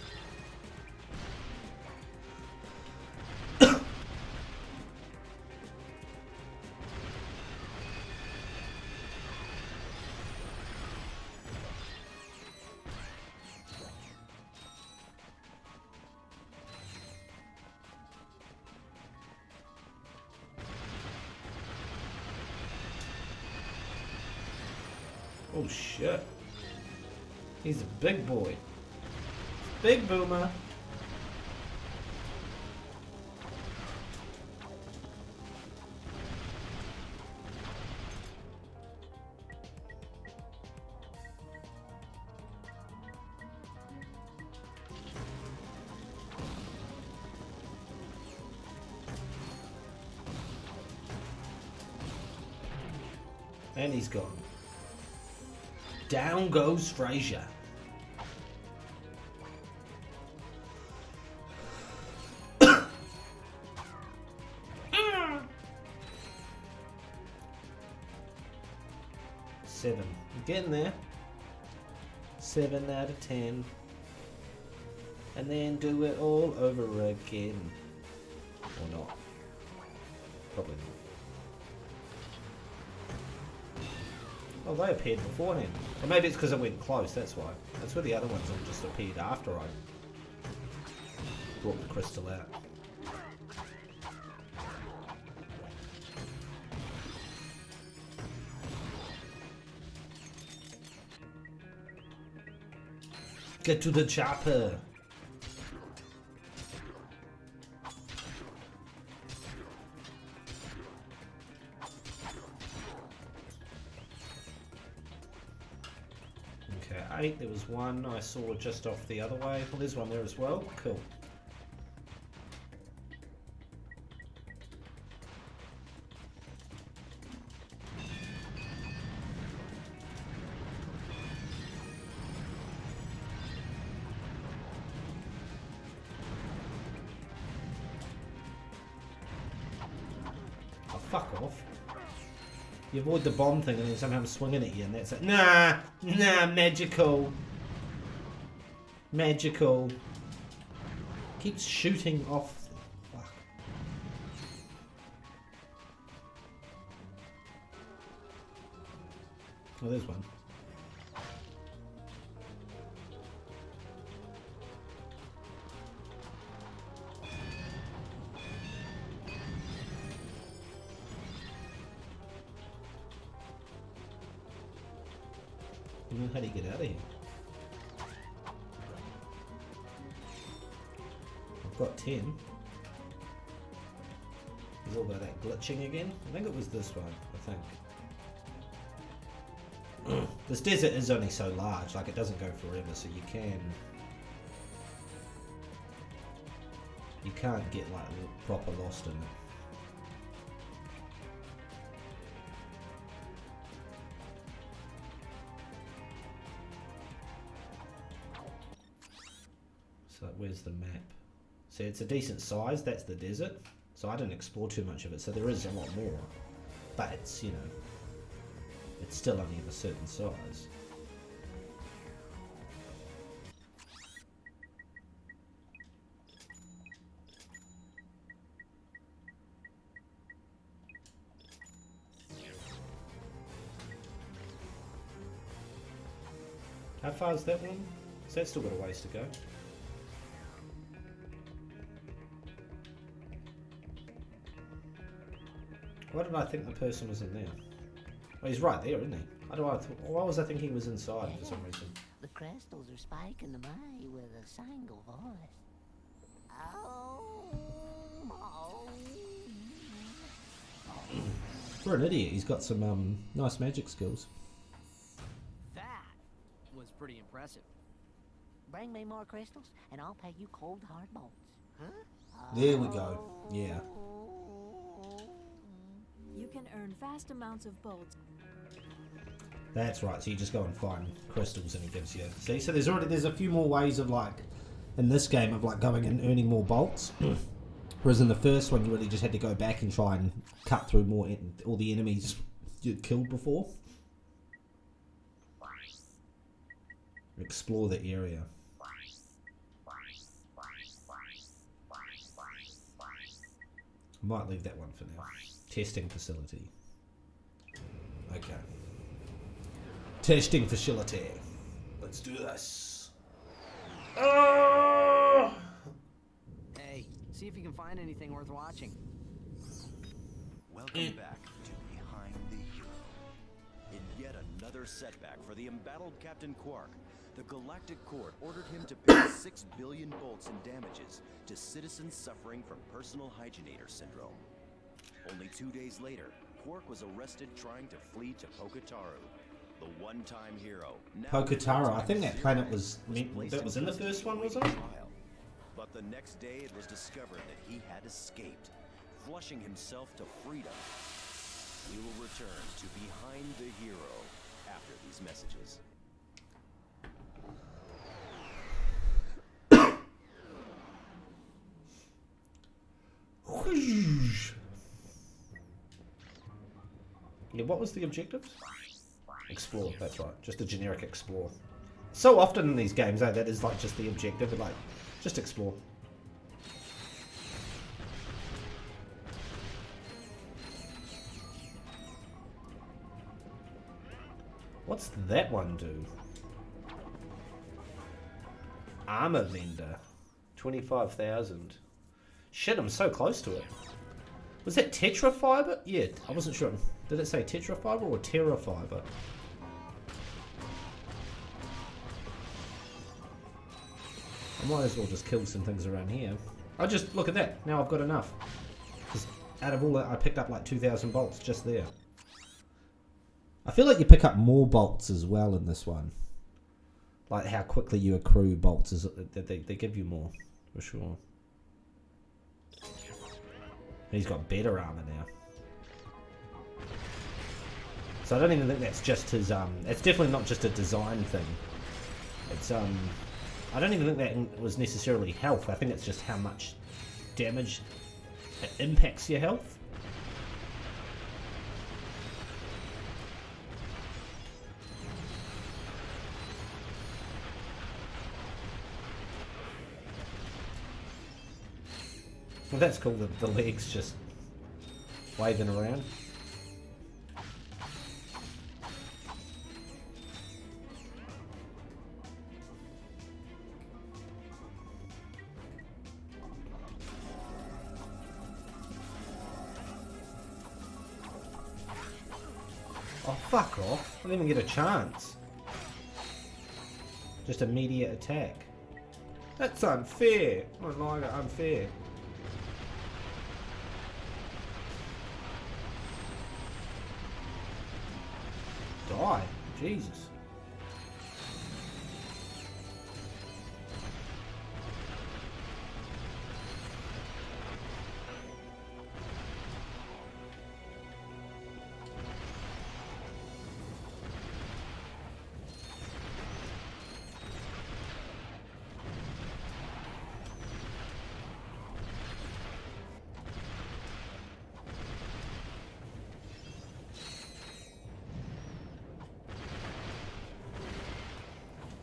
Oh shit. He's a big boy. Big boomer. And he's gone. Down goes Fraser. Seven. I'm getting there. 7 out of 10. And then do it all over again. Or not. Probably not. Oh, they appeared beforehand. Or maybe it's because I went close, that's why. That's where the other ones all just appeared after I brought the crystal out. Get to the chopper! Okay, 8, there was one I saw just off the other way. Well, there's one there as well. Cool. Oh, fuck off. You avoid the bomb thing and then somehow I'm swinging at you and that's it. Nah, magical. Magical. Keeps shooting off. Fuck. Oh, there's one. How do you get out of here? I've got 10. It's all about that glitching again. I think it was this one, I think. This desert is only so large, like it doesn't go forever, so you can't get like proper lost in it. So where's the map? See, it's a decent size, that's the desert. So I didn't explore too much of it, so there is a lot more. But it's, you know, it's still only of a certain size. How far is that one? So that's still got a ways to go. Why did I think the person was in there? Oh, he's right there, isn't he? Why was I thinking he was inside for some reason? The crystals are spiking the money with a single voice. For an idiot, he's got some nice magic skills. That was pretty impressive. Bring me more crystals, and I'll pay you cold hard bolts. Huh? There we go. Yeah. You can earn vast amounts of bolts. That's right, so you just go and find crystals and he gives you... See, so there's a few more ways of like, in this game, of like going and earning more bolts. Whereas in the first one you really just had to go back and try and cut through all the enemies you'd killed before. Explore the area. I might leave that one for now. Testing facility. Okay. Testing facility. Let's do this. Oh! Hey, see if you can find anything worth watching. Welcome back to Behind the Hero. In yet another setback for the embattled Captain Quark, the Galactic Court ordered him to pay 6 billion bolts in damages to citizens suffering from personal hygienator syndrome. Only 2 days later, Quark was arrested trying to flee to Poketaru, the one-time hero. Poketaru, I think that planet was in the first one, wasn't it? But the next day it was discovered that he had escaped, flushing himself to freedom. We will return to Behind the Hero after these messages. Yeah, what was the objective? Explore, that's right. Just a generic explore. So often in these games, that is like just the objective, like, just explore. What's that one do? Armor vendor. 25,000. Shit, I'm so close to it. Was that tetrafiber? Yeah, I wasn't sure. Did it say tetrafiber or terrafiber? I might as well just kill some things around here. I just, look at that. Now I've got enough. Because out of all that, I picked up like 2,000 bolts just there. I feel like you pick up more bolts as well in this one. Like how quickly you accrue bolts, is they give you more, for sure. He's got better armor now. So I don't even think that's just his, it's definitely not just a design thing. It's, I don't even think that was necessarily health. I think it's just how much damage it impacts your health. Well, that's cool, the legs just waving around. Oh, fuck off. I didn't even get a chance. Just immediate attack. That's unfair. I don't like it, unfair. Die. Jesus.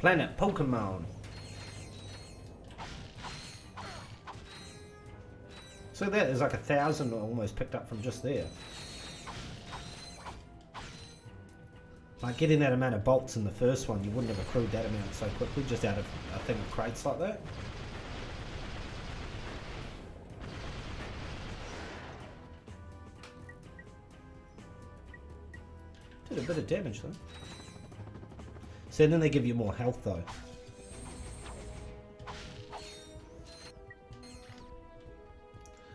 Planet Pokemon. So that is like 1,000 almost picked up from just there. Like getting that amount of bolts in the first one, you wouldn't have accrued that amount so quickly just out of a thing of crates like that. Did a bit of damage though. So then they give you more health though.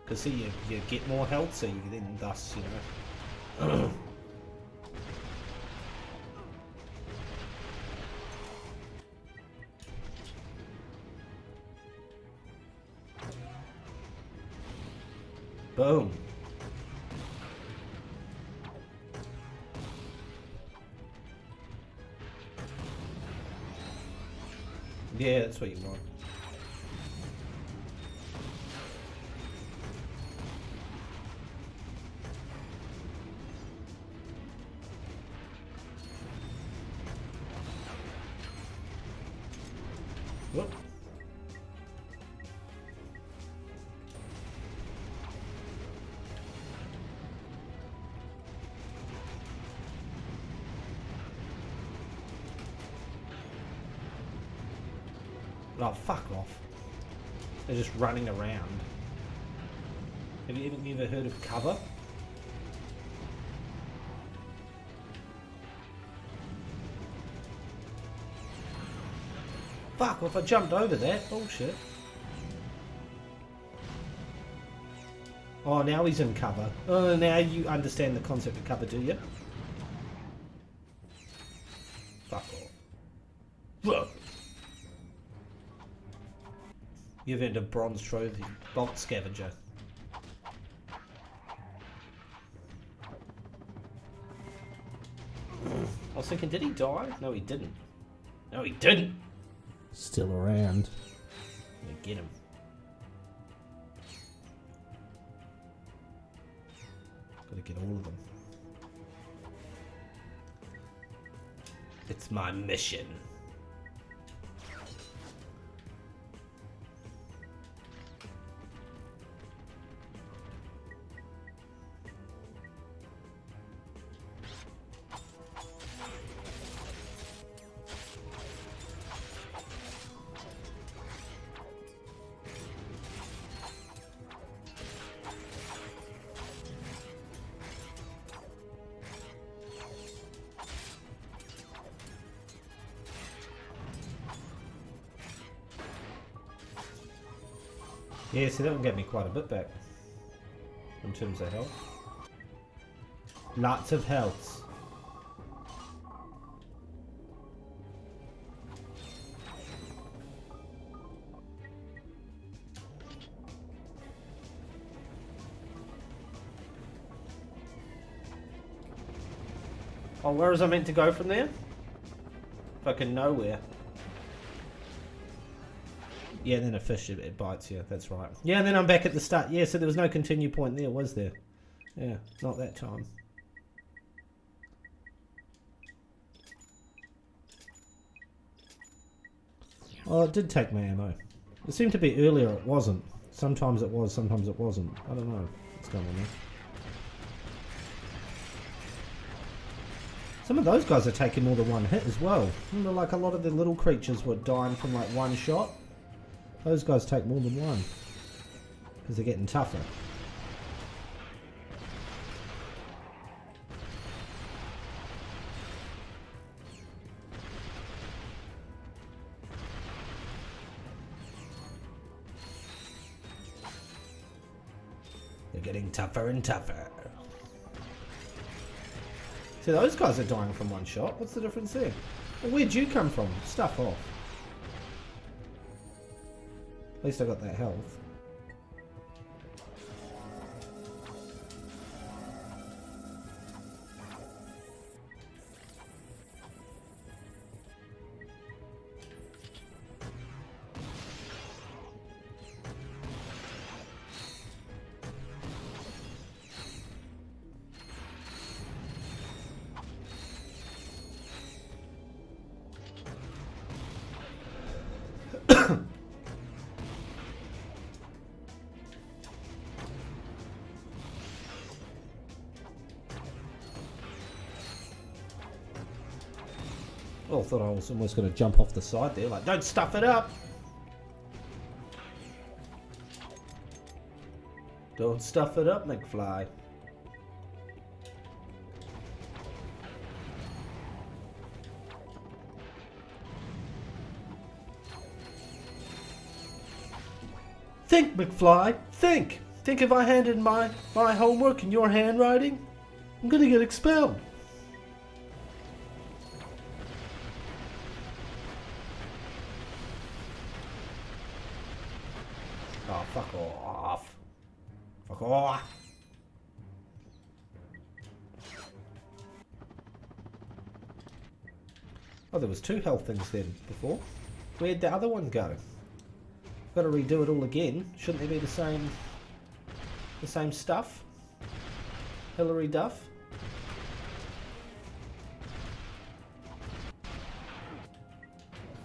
Because see, you get more health, so you then thus, you know. Boom. Yeah, that's what you want. Whoop. Oh, fuck off. They're just running around. Have you ever heard of cover? Fuck, if I jumped over that, bullshit. Oh, now he's in cover. Oh, now you understand the concept of cover, do you? Fuck off. Whoa. You've earned a bronze trophy. Bolt scavenger. I was thinking, did he die? No, he didn't. No, he didn't. Still around. Yeah, get him. Gotta get all of them. It's my mission. Yeah, so that will get me quite a bit back. In terms of health. Lots of health. Oh, where was I meant to go from there? Fucking nowhere. Yeah, and then a fish, it bites you, that's right. Yeah, and then I'm back at the start. Yeah, so there was no continue point there, was there? Yeah, not that time. Oh, it did take my ammo. It seemed to be earlier, it wasn't. Sometimes it was, sometimes it wasn't. I don't know what's going on there. Some of those guys are taking more than one hit as well. Remember, like a lot of the little creatures were dying from like one shot. Those guys take more than one. Because they're getting tougher. They're getting tougher and tougher. See, those guys are dying from one shot. What's the difference there? Well, where'd you come from? Stuff off. At least I got that health. Oh, I thought I was almost going to jump off the side there, like, don't stuff it up! Don't stuff it up, McFly. Think, McFly, think! Think if I handed my homework in your handwriting, I'm going to get expelled. Oh, fuck off. Fuck off. Oh, there was 2 health things then before. Where'd the other one go? Got to redo it all again. Shouldn't there be the same stuff? Hillary Duff?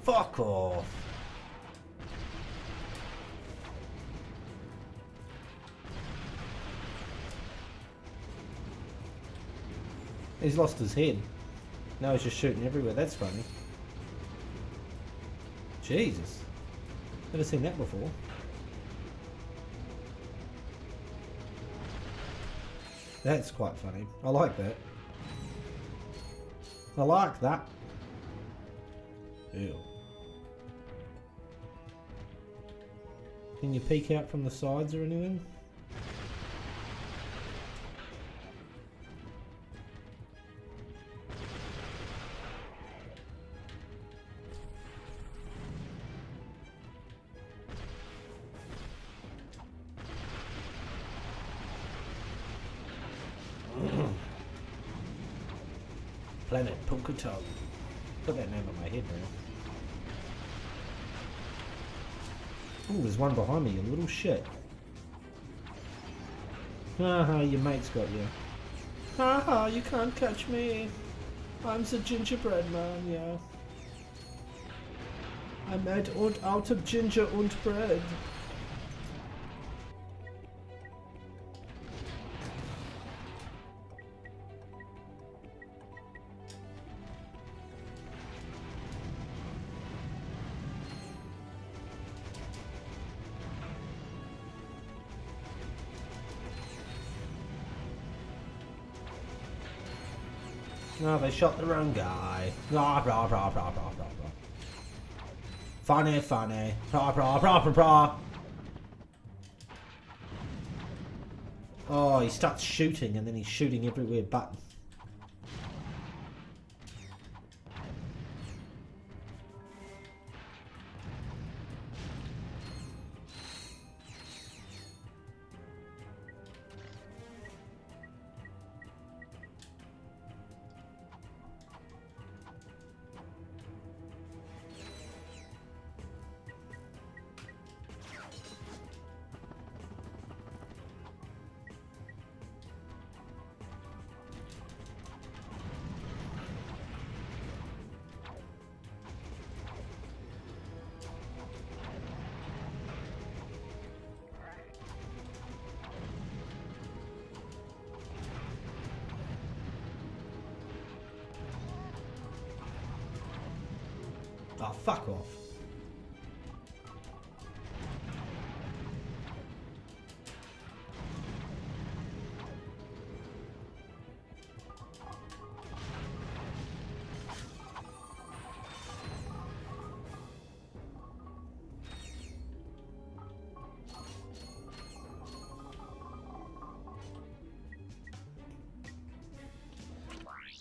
Fuck off. He's lost his head. Now he's just shooting everywhere. That's funny. Jesus. Never seen that before. That's quite funny. I like that. I like that. Ew. Can you peek out from the sides or anything? Planet Punkaton. Put that name on my head now. Ooh, there's one behind me, you little shit. Haha, your mate's got you. Haha, you can't catch me. I'm the gingerbread man, yeah. I'm made out of ginger and bread. No, they shot the wrong guy. Blah, blah, blah, blah, blah, blah, blah. Funny, funny. Blah, blah, blah, blah, blah. Oh, he starts shooting and then he's shooting everywhere but... Oh, fuck off.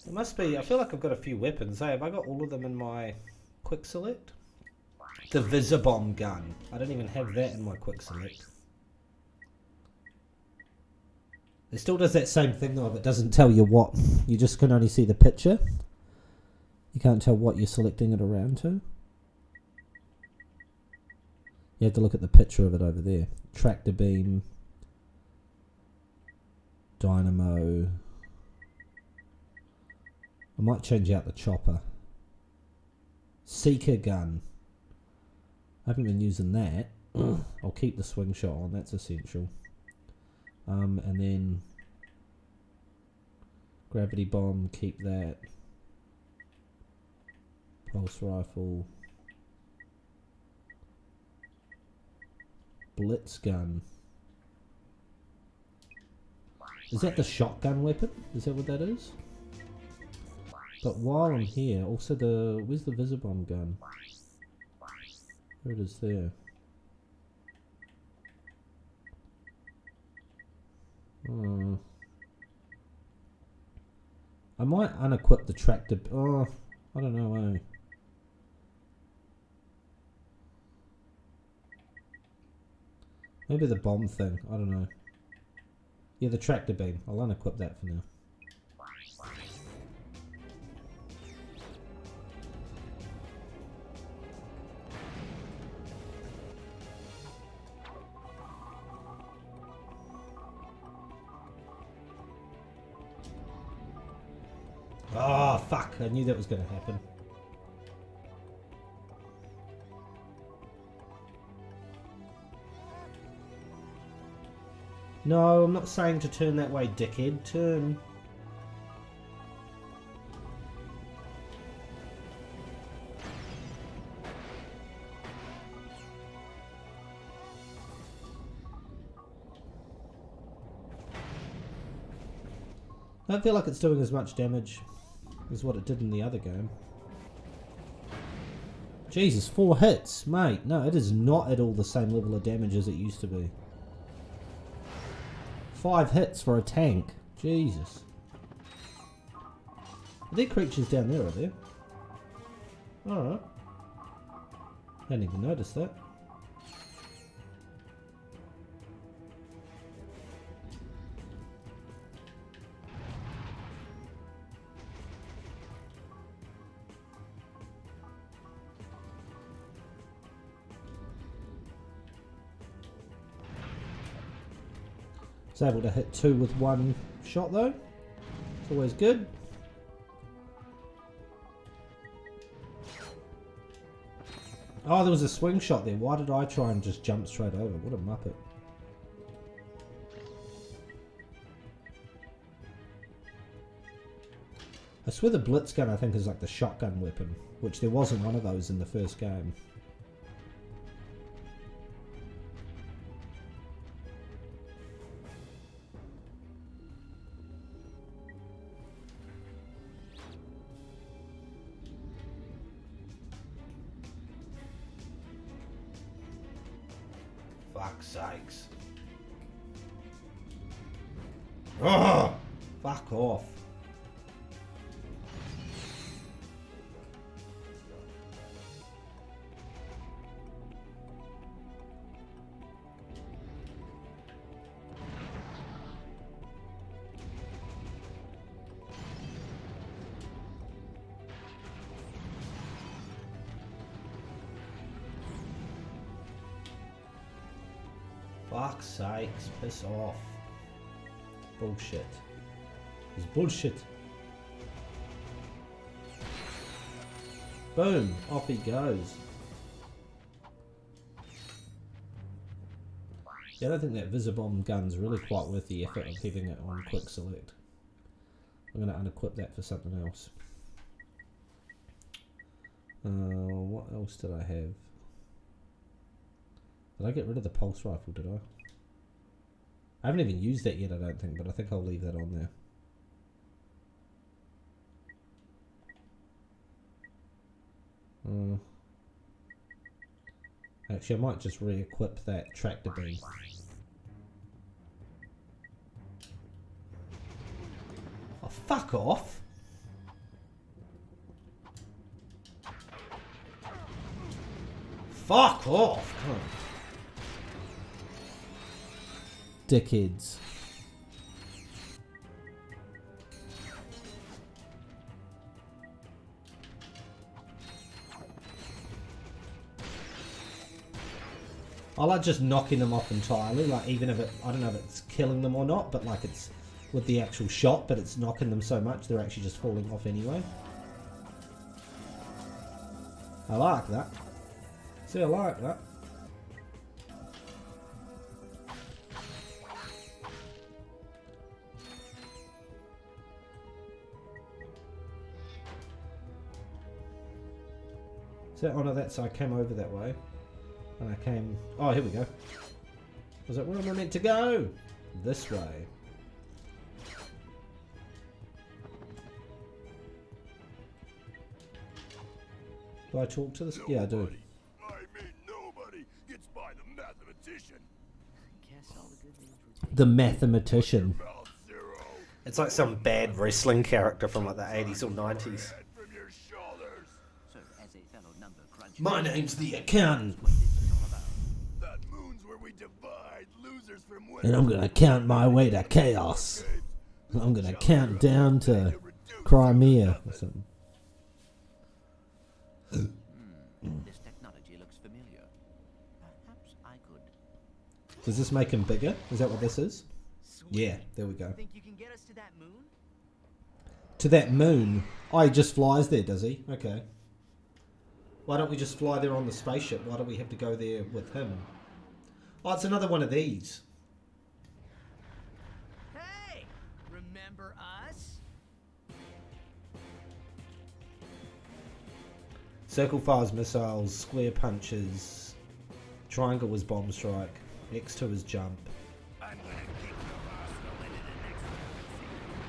It must be, I feel like I've got a few weapons, eh? Have I got all of them in my quick select? The Visibomb gun. I don't even have that in my quick select. It still does that same thing though, if it doesn't tell you what. You just can only see the picture. You can't tell what you're selecting it around to. You have to look at the picture of it over there. Tractor beam. Dynamo. I might change out the chopper. Seeker gun. I haven't been using that. I'll keep the swing shot on, that's essential. And then gravity bomb, keep that. Pulse rifle. Blitz gun. Is that the shotgun weapon? Is that what that is? But while I'm here, also where's the Visibomb gun? There it is there. I might unequip the tractor. Oh, I don't know. Maybe the bomb thing. I don't know. Yeah, the tractor beam. I'll unequip that for now. Oh, fuck. I knew that was going to happen. No, I'm not saying to turn that way, dickhead. Turn. I don't feel like it's doing as much damage as what it did in the other game. Jesus, 4 hits, mate. No, it is not at all the same level of damage as it used to be. 5 hits for a tank. Jesus. Are there creatures down there, are there? Alright. I didn't even notice that. It's able to hit 2 with 1 shot though. It's always good. Oh, there was a swing shot there. Why did I try and just jump straight over? What a muppet. I swear the blitz gun I think is like the shotgun weapon, which there wasn't one of those in the first game. Fuck's sakes. Oh, fuck off. Fuck's sakes, piss off. Bullshit. It's bullshit. Boom, off he goes. Yeah, I don't think that Visibomb gun's really quite worth the effort of having it on quick select. I'm going to unequip that for something else. What else did I have? Did I get rid of the pulse rifle, did I? I haven't even used that yet, I don't think, but I think I'll leave that on there. Actually, I might just re-equip that tractor beam. Oh, fuck off! Fuck off! Come on. Dickheads. I like just knocking them off entirely, like even if it, I don't know if it's killing them or not, but like it's with the actual shot, but it's knocking them so much they're actually just falling off anyway. I like that. See, I like that. So, oh no, that's, I came over that way. And I came, oh here we go. Was it where am I meant to go? This way. Do I talk to this? Yeah, I do. I mean, nobody gets by the mathematician. The mathematician. It's like some bad wrestling character from like the 80s or 90s. My name's the accountant. That moon's where we divide losers from winners. And I'm gonna count my way to chaos. I'm gonna count down to Crimea or something. This technology looks familiar. Perhaps I could. Does this make him bigger? Is that what this is? Sweet. Yeah, there we go. Think you can get us to that moon? To that moon? Oh, he just flies there, does he? Okay. Why don't we just fly there on the spaceship? Why do we have to go there with him? Oh, it's another one of these. Hey! Remember us? Circle fires missiles, square punches, triangle was bomb strike, X2 is jump. I'm gonna kick your arsenal into the next galaxy.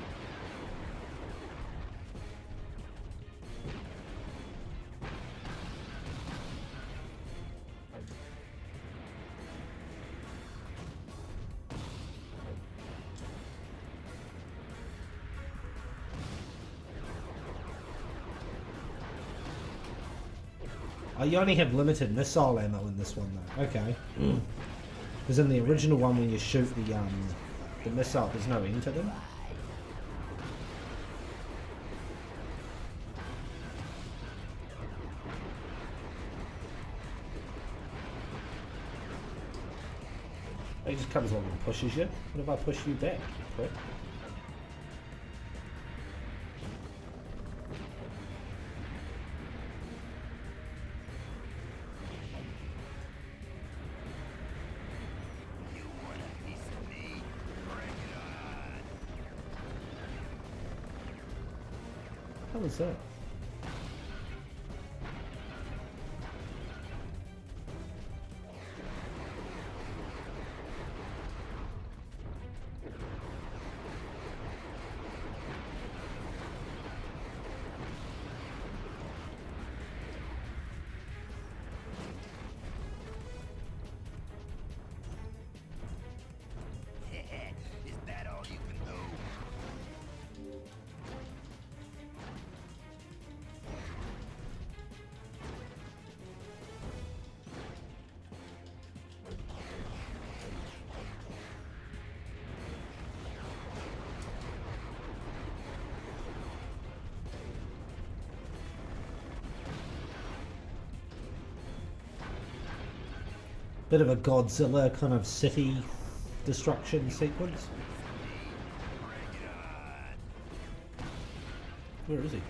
Oh, you only have limited missile ammo in this one though. Okay. Because in the original one when you shoot the missile, there's no end to them. He just comes along and pushes you. What if I push you back? Prick? You want a piece of me? Bring it on. How was that? Is that all you can do? Bit of a Godzilla kind of city destruction sequence. Where is he?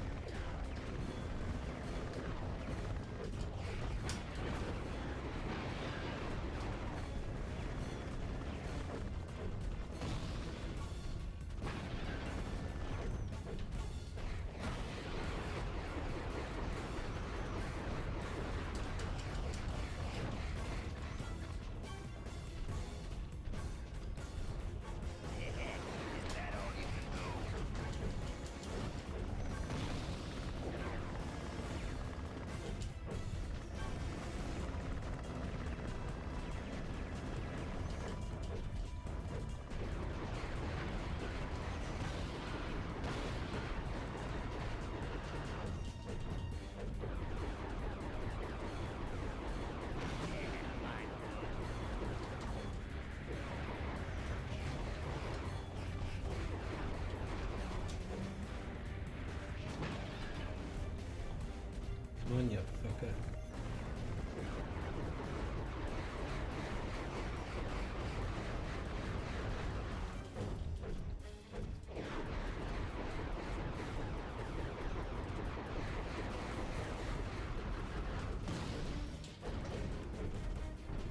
Come on, you fucker.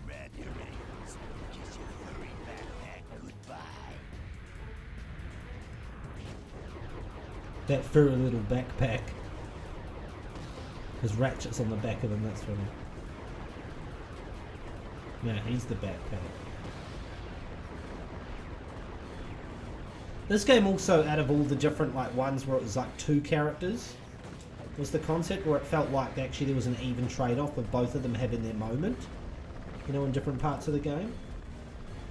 Grab your ankles, kiss your furry backpack goodbye. That furry little backpack. Because Ratchet's on the back of him, that's funny. No, he's the backpack. This game also, out of all the different like ones where it was like 2 characters, was the concept where it felt like actually there was an even trade-off with both of them having their moment, you know, in different parts of the game.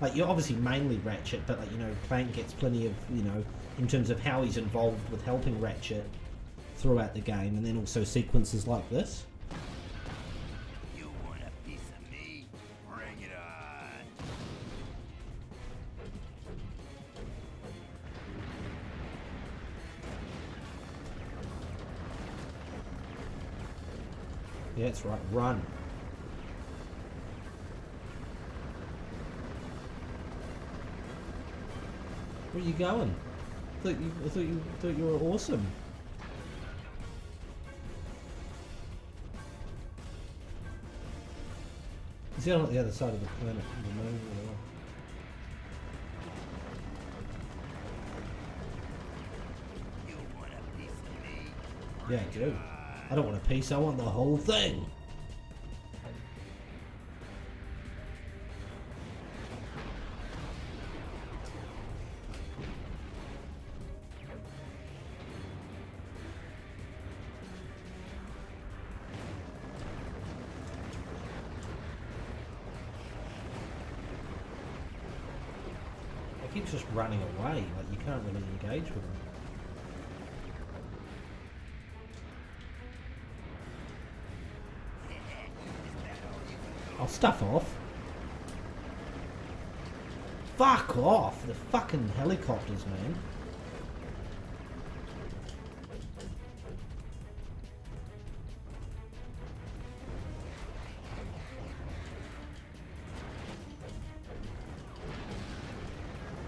Like, you're obviously mainly Ratchet, but like, you know, Clank gets plenty of, you know, in terms of how he's involved with helping Ratchet throughout the game, and then also sequences like this. You want a piece of me? Bring it on. Yeah, that's right. Run. Where are you going? I thought you were awesome. Is he on the other side of the planet? You want a piece of me? Yeah, I do. I don't want a piece, I want the whole thing. He keeps just running away, like you can't really engage with him. Oh, stuff off. Fuck off! The fucking helicopters, man.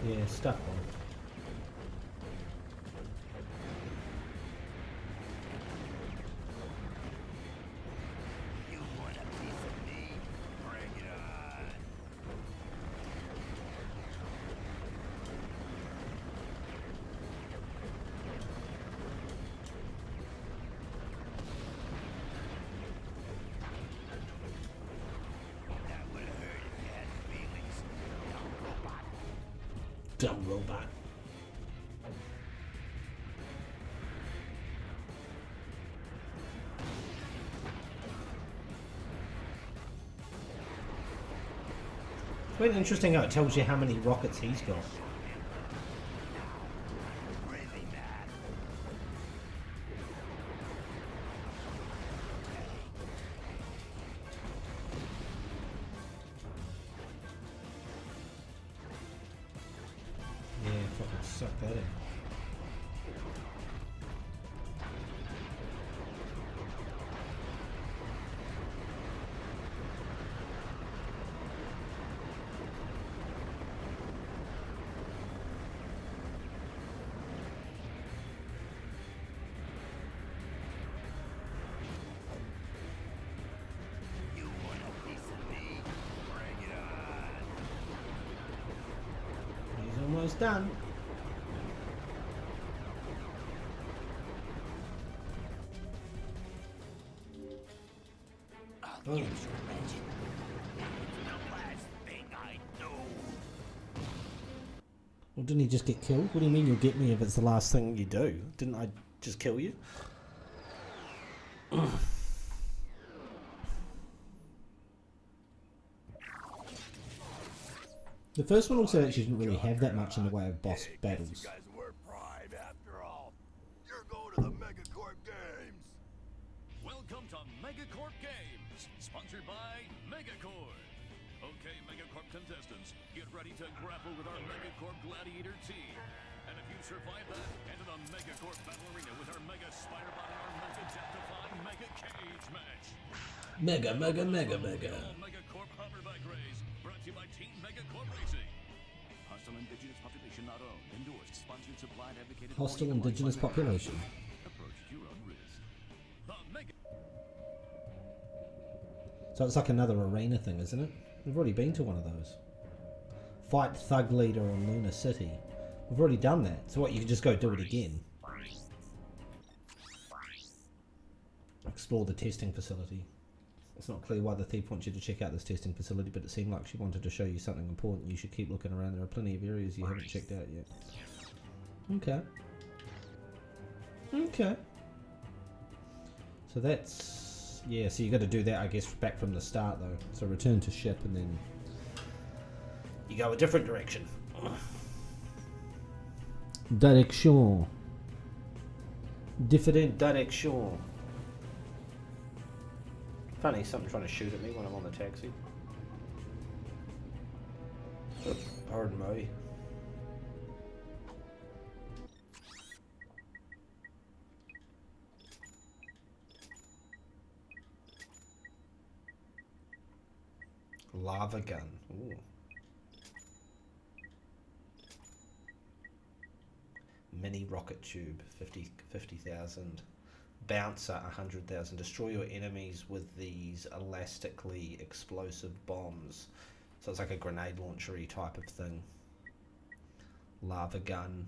Yeah, stuff on. You want a piece of me? Bring it on. That would have hurt if you had feelings. Dumb robot. It's really interesting how it tells you how many rockets he's got. Yeah, fucking suck that in. Almost done. I'll get you, Ratchet. It's the last thing I do. Well, didn't he just get killed? What do you mean you'll get me if it's the last thing you do? Didn't I just kill you? The first one also actually didn't really have that much in the way of boss battles. You guys were prime after all. You're going to the Megacorp Games. Welcome to Megacorp Games, sponsored by Megacorp. Okay, Megacorp contestants, get ready to grapple with our Megacorp Gladiator team. And if you survive that, enter the Megacorp Battle Arena with our Mega Spider-Bot and our Mega Death-defying Mega Cage match. Mega. Megacorp hoverback race, brought to you by Team Megacorp Racing. Hostile indigenous population not owned, endorsed, sponsored, supplied, advocated. Hostile indigenous population. Approach at your own risk. The Mega. So it's like another arena thing, isn't it? We've already been to one of those. Fight Thug Leader on Luna City. We've already done that. So what, you can just go do it again. Explore the testing facility. It's not clear why the thief wants you to check out this testing facility, but it seemed like she wanted to show you something important. You should keep looking around. There are plenty of areas you haven't checked out yet. Okay. Okay. So that's... yeah, so you got to do that, I guess, back from the start, though. So return to ship, and then you go a different direction. Direction. Different direction. Funny, something trying to shoot at me when I'm on the taxi. Pardon me. Lava gun. Ooh. Mini rocket tube, 50,000. Bouncer, 100,000. Destroy your enemies with these elastically explosive bombs. So it's like a grenade launchery type of thing. Lava gun.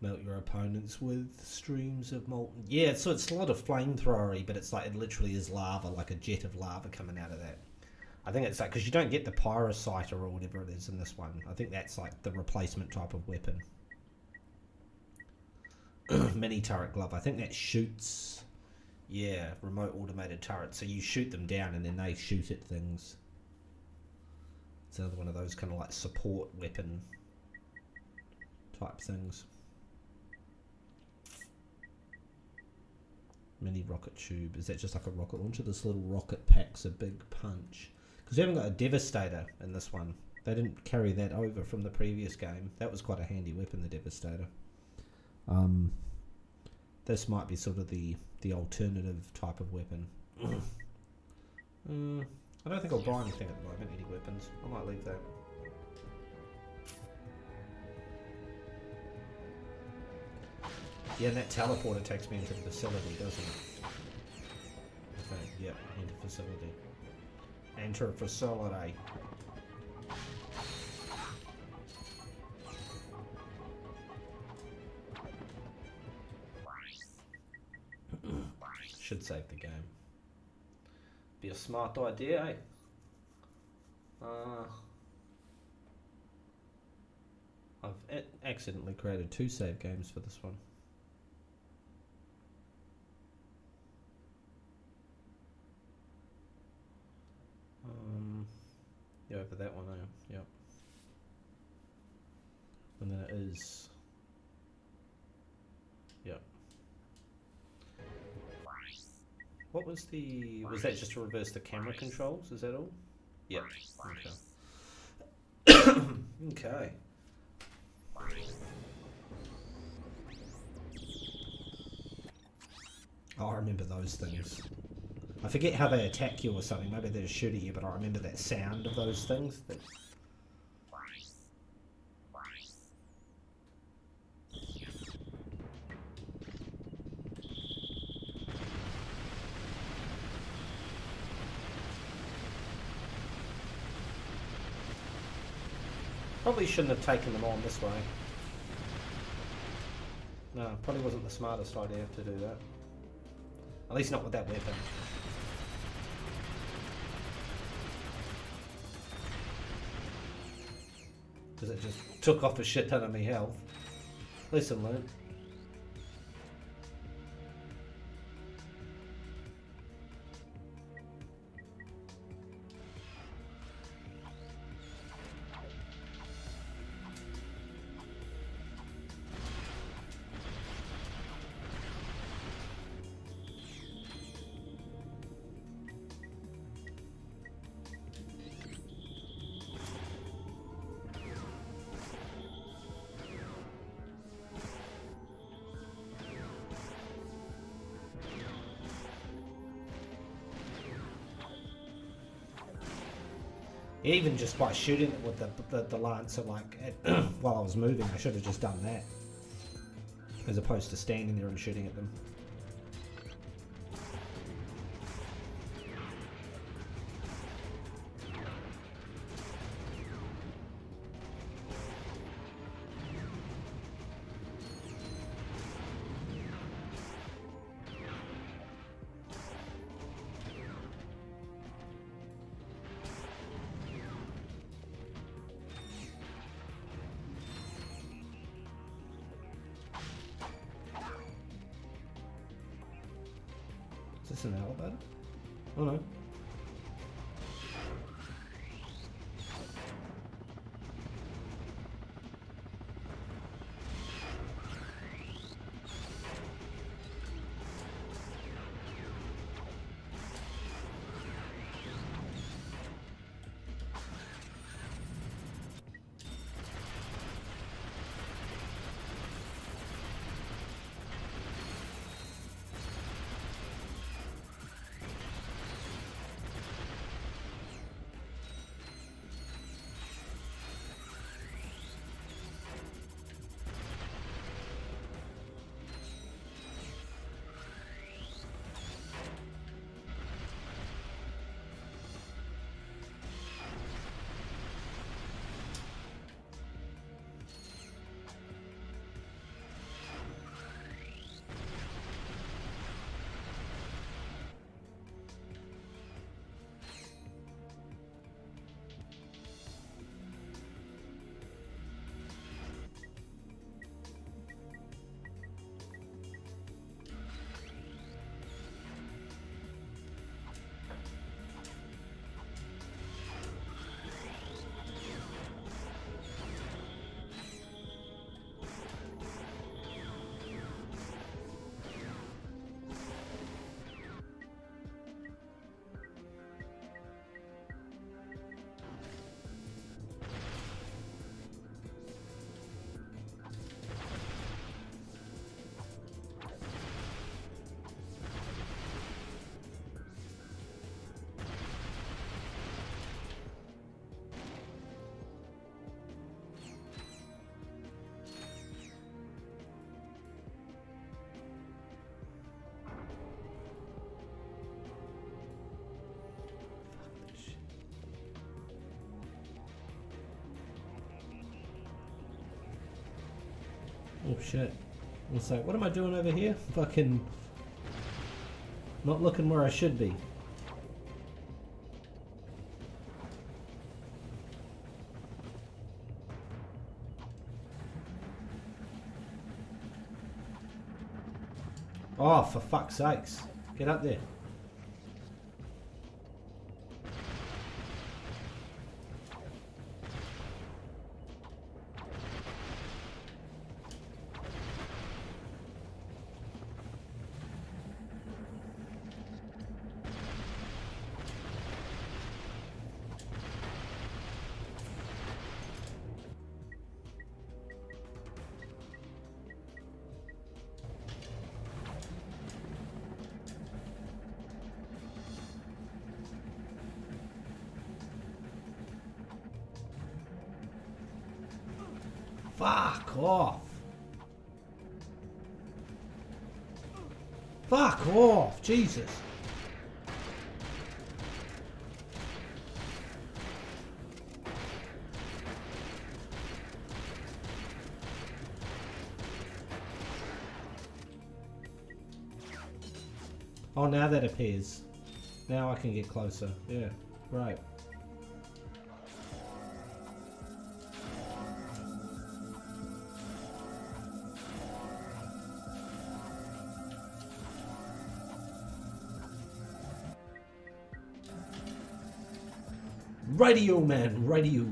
Melt your opponents with streams of molten... yeah, so it's a lot of flamethrowery, but it's like it literally is lava, like a jet of lava coming out of that. I think it's like, because you don't get the pyrocyter or whatever it is in this one. I think that's like the replacement type of weapon. Mini turret glove. I think that shoots... yeah, remote automated turrets. So you shoot them down and then they shoot at things. It's another one of those kind of like support weapon type things. Mini rocket tube. Is that just like a rocket launcher? This little rocket packs a big punch. Because we haven't got a Devastator in this one. They didn't carry that over from the previous game. That was quite a handy weapon, the Devastator. This might be sort of the alternative type of weapon. I don't think I'll buy anything at the moment, any weapons. I might leave that. Yeah, and that teleporter takes me into the facility, doesn't it? I think, yep, into facility. Enter facility. Should save the game. Be a smart idea, eh? I've accidentally created 2 save games for this one. Yeah, over that one, yep. And then it is... yep. What was the... was that just to reverse the camera controls? Is that all? Yep. Okay. Okay. Oh, I remember those things. I forget how they attack you or something. Maybe they just shoot at you, but I remember that sound of those things. That... Probably shouldn't have taken them on this way. No, probably wasn't the smartest idea to do that. At least not with that weapon. Because it just took off a shit ton of me health. Lesson learned. Even just by shooting it with the lancer, like while I was moving, I should have just done that, as opposed to standing there and shooting at them. Is this an elevator? Oh no. Oh shit. It's like, what am I doing over here? Fucking not looking where I should be. Oh, for fuck's sakes. Get up there. Fuck off. Fuck off, Jesus. Oh, now that appears. Now I can get closer. Yeah, right. Radio man, radio.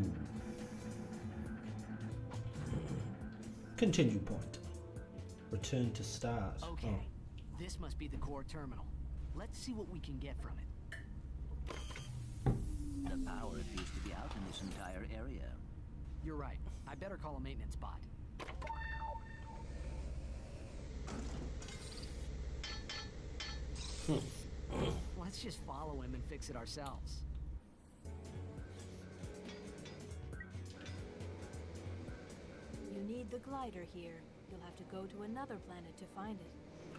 Continue point. Return to start. Okay, this must be the core terminal. Let's see what we can get from it. The power appears to be out in this entire area. You're right. I better call a maintenance bot. Let's just follow him and fix it ourselves. You need the glider here. You'll have to go to another planet to find it.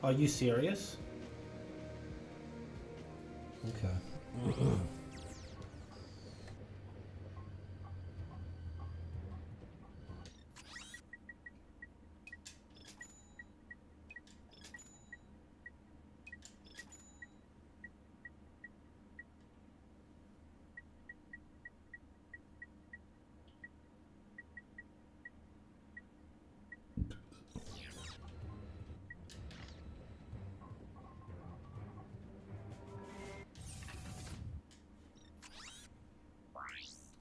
Are you serious? Okay.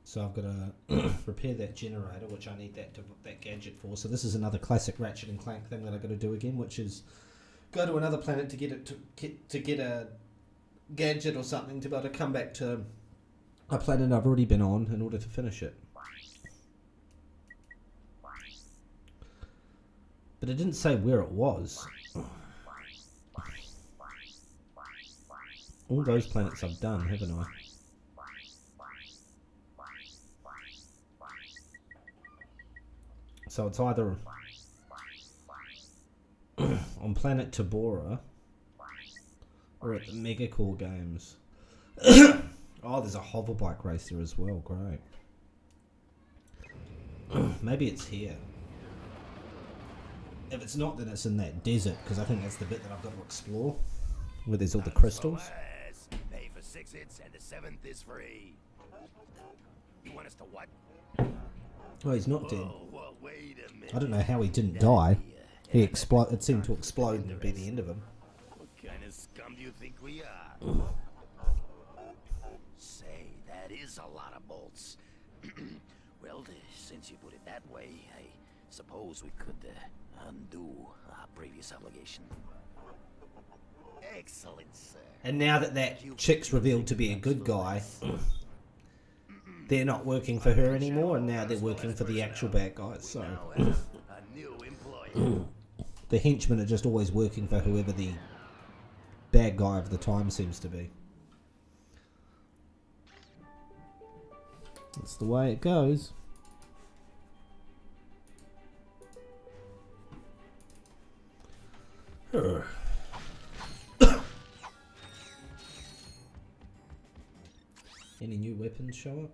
So I've got to repair that generator, which I need that gadget for. So this is another classic Ratchet and Clank thing that I've got to do again, which is go to another planet to get a gadget or something to be able to come back to a planet I've already been on in order to finish it. But it didn't say where it was. All those planets I've done, haven't I? So it's either on planet Tabora or at the Megacore games. Oh, there's a hoverbike race there as well. Great. Maybe it's here. If it's not, then it's in that desert, because I think that's the bit that I've got to explore, where there's all the crystals. Pay for 6 hits and the 7th is free. You want us to what? Oh, he's not dead. Well, wait a minute. I don't know how he didn't die. He exploded. It seemed to explode and be the end of him. What kind of scum do you think we are? Say, that is a lot of bolts. Well, since you put it that way, I suppose we could undo our previous obligation. Excellent, sir. And now that chick's revealed to be a good guy, they're not working for her anymore, and now they're working for the actual bad guys. So the henchmen are just always working for whoever the bad guy of the time seems to be. That's the way it goes. Any new weapons show up?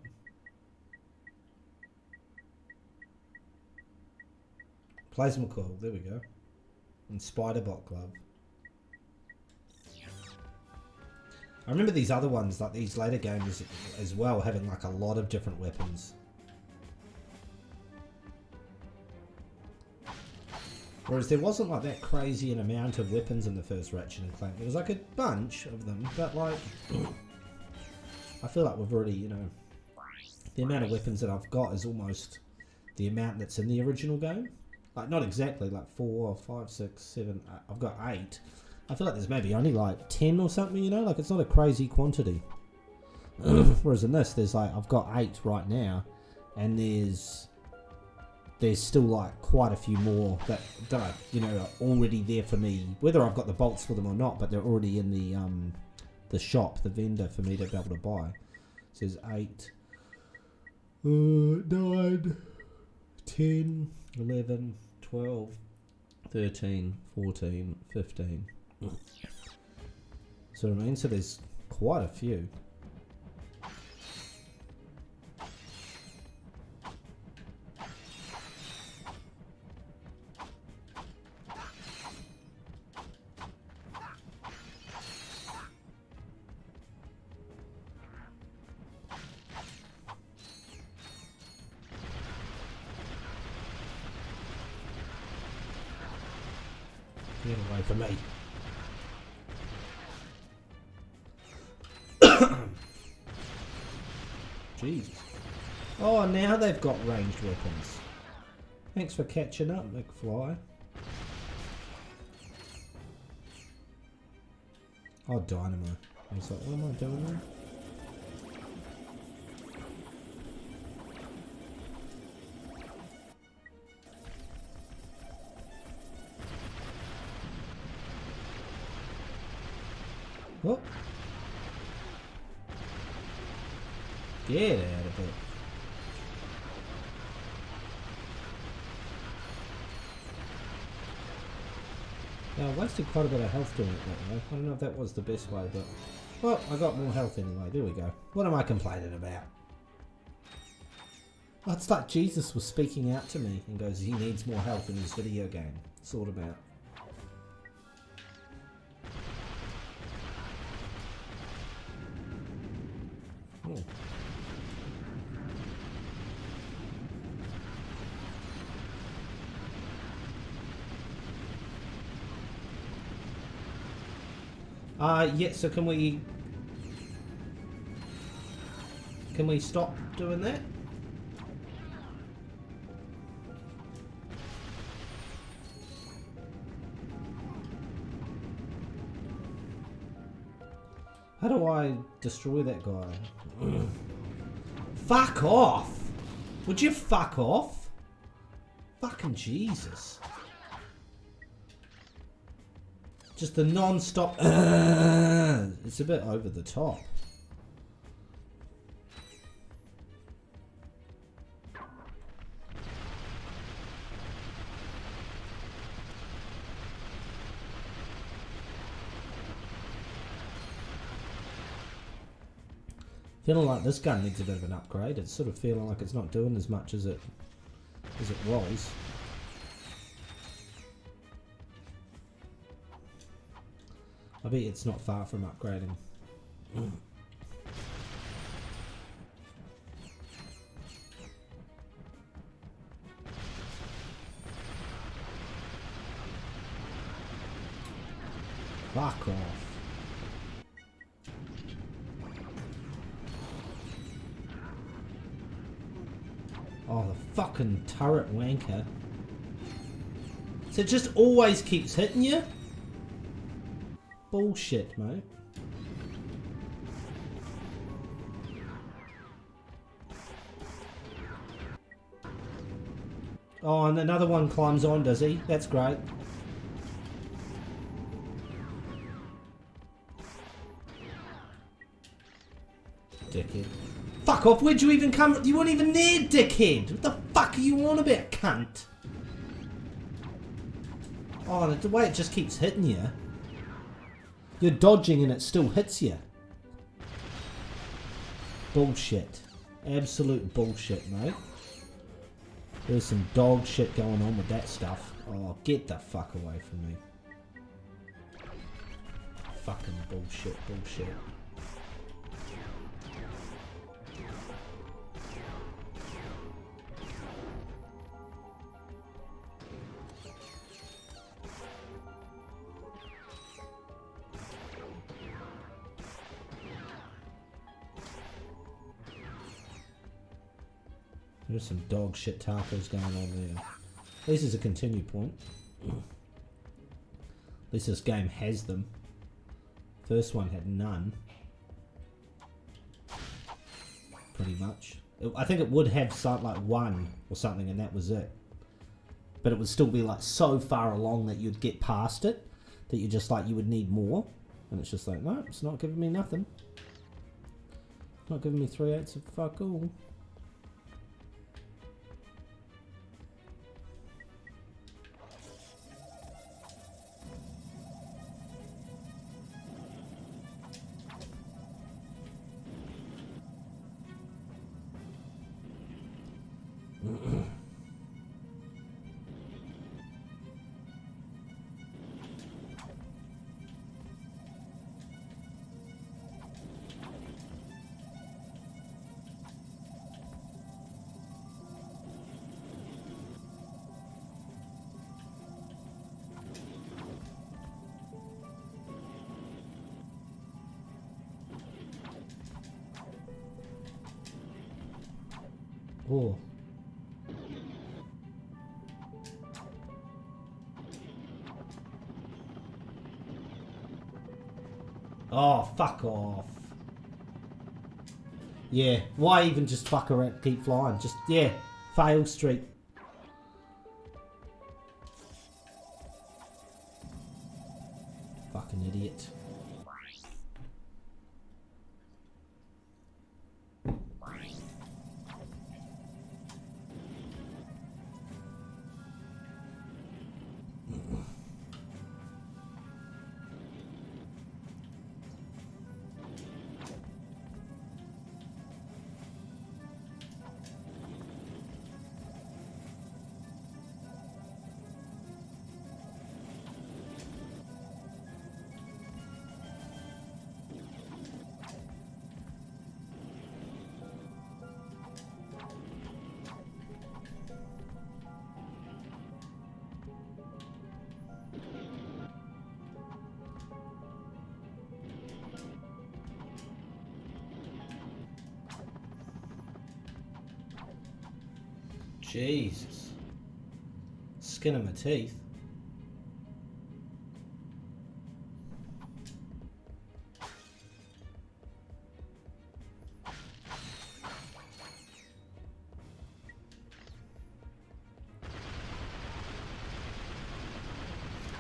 Plasma coil, there we go. And spider-bot glove. I remember these other ones, like these later games as well, having like a lot of different weapons. Whereas there wasn't like that crazy an amount of weapons in the first Ratchet and Clank. There was like a bunch of them, but like I feel like we've already, you know, the amount of weapons that I've got is almost the amount that's in the original game. Like, not exactly, like 4, 5, 6, 7, I've got 8. I feel like there's maybe only like 10 or something, you know, like it's not a crazy quantity. Whereas in this, there's like, I've got 8 right now, and there's still like quite a few more that are, you know, are already there for me, whether I've got the bolts for them or not, but they're already in the shop, the vendor, for me to be able to buy. It says 8, 9, 10, 11, 12, 13, 14, 15. So I mean, so there's quite a few. Get away from me. Jeez. Oh, now they've got ranged weapons. Thanks for catching up, McFly. Oh, dynamo. I was like, what am I doing there? Oh. Get out of it. Now, I wasted quite a bit of health doing it that way. I don't know if that was the best way, but... Well, I got more health anyway. There we go. What am I complaining about? Oh, it's like Jesus was speaking out to me and goes, he needs more health in his video game. Sort about. Oh. Yeah, so can we stop doing that? How do I destroy that guy? Fuck off! Would you fuck off? Fucking Jesus. Just the non-stop... it's a bit over the top. Feeling like this gun needs a bit of an upgrade. It's sort of feeling like it's not doing as much as it was. I bet it's not far from upgrading. Fuck off. Oh, the fucking turret wanker. So it just always keeps hitting you? Bullshit, mate. Oh, and another one climbs on, does he? That's great. Dickhead. Fuck off, where'd you even come? You weren't even there, dickhead! What the fuck are you on about, cunt? Oh, the way it just keeps hitting you. You're dodging and it still hits you. Bullshit. Absolute bullshit, mate. There's some dog shit going on with that stuff. Oh, get the fuck away from me. Fucking bullshit, bullshit. There's some dog shit tacos going on there. At least there's a continue point. At least this game has them. First one had none. Pretty much. I think it would have something like one or something and that was it. But it would still be like so far along that you'd get past it. That you're just like, you would need more. And it's just like, no, it's not giving me nothing. It's not giving me 3/8 of fuck all. Oh. Oh, fuck off. Yeah, why even just fuck around, keep flying? Just, yeah, fail street. Fucking idiot. Jesus. Skin of my teeth.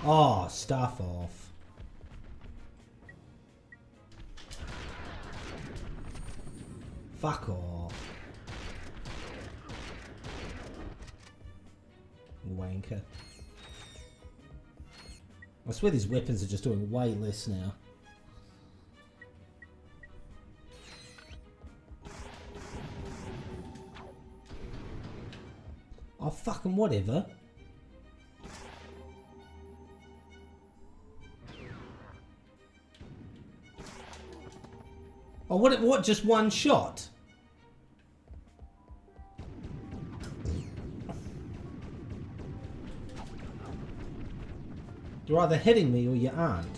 Oh, stuff off. Fuck off. Wanker. I swear these weapons are just doing way less now. Oh, fucking whatever. Oh, what, just one shot? You're either hitting me or you aren't.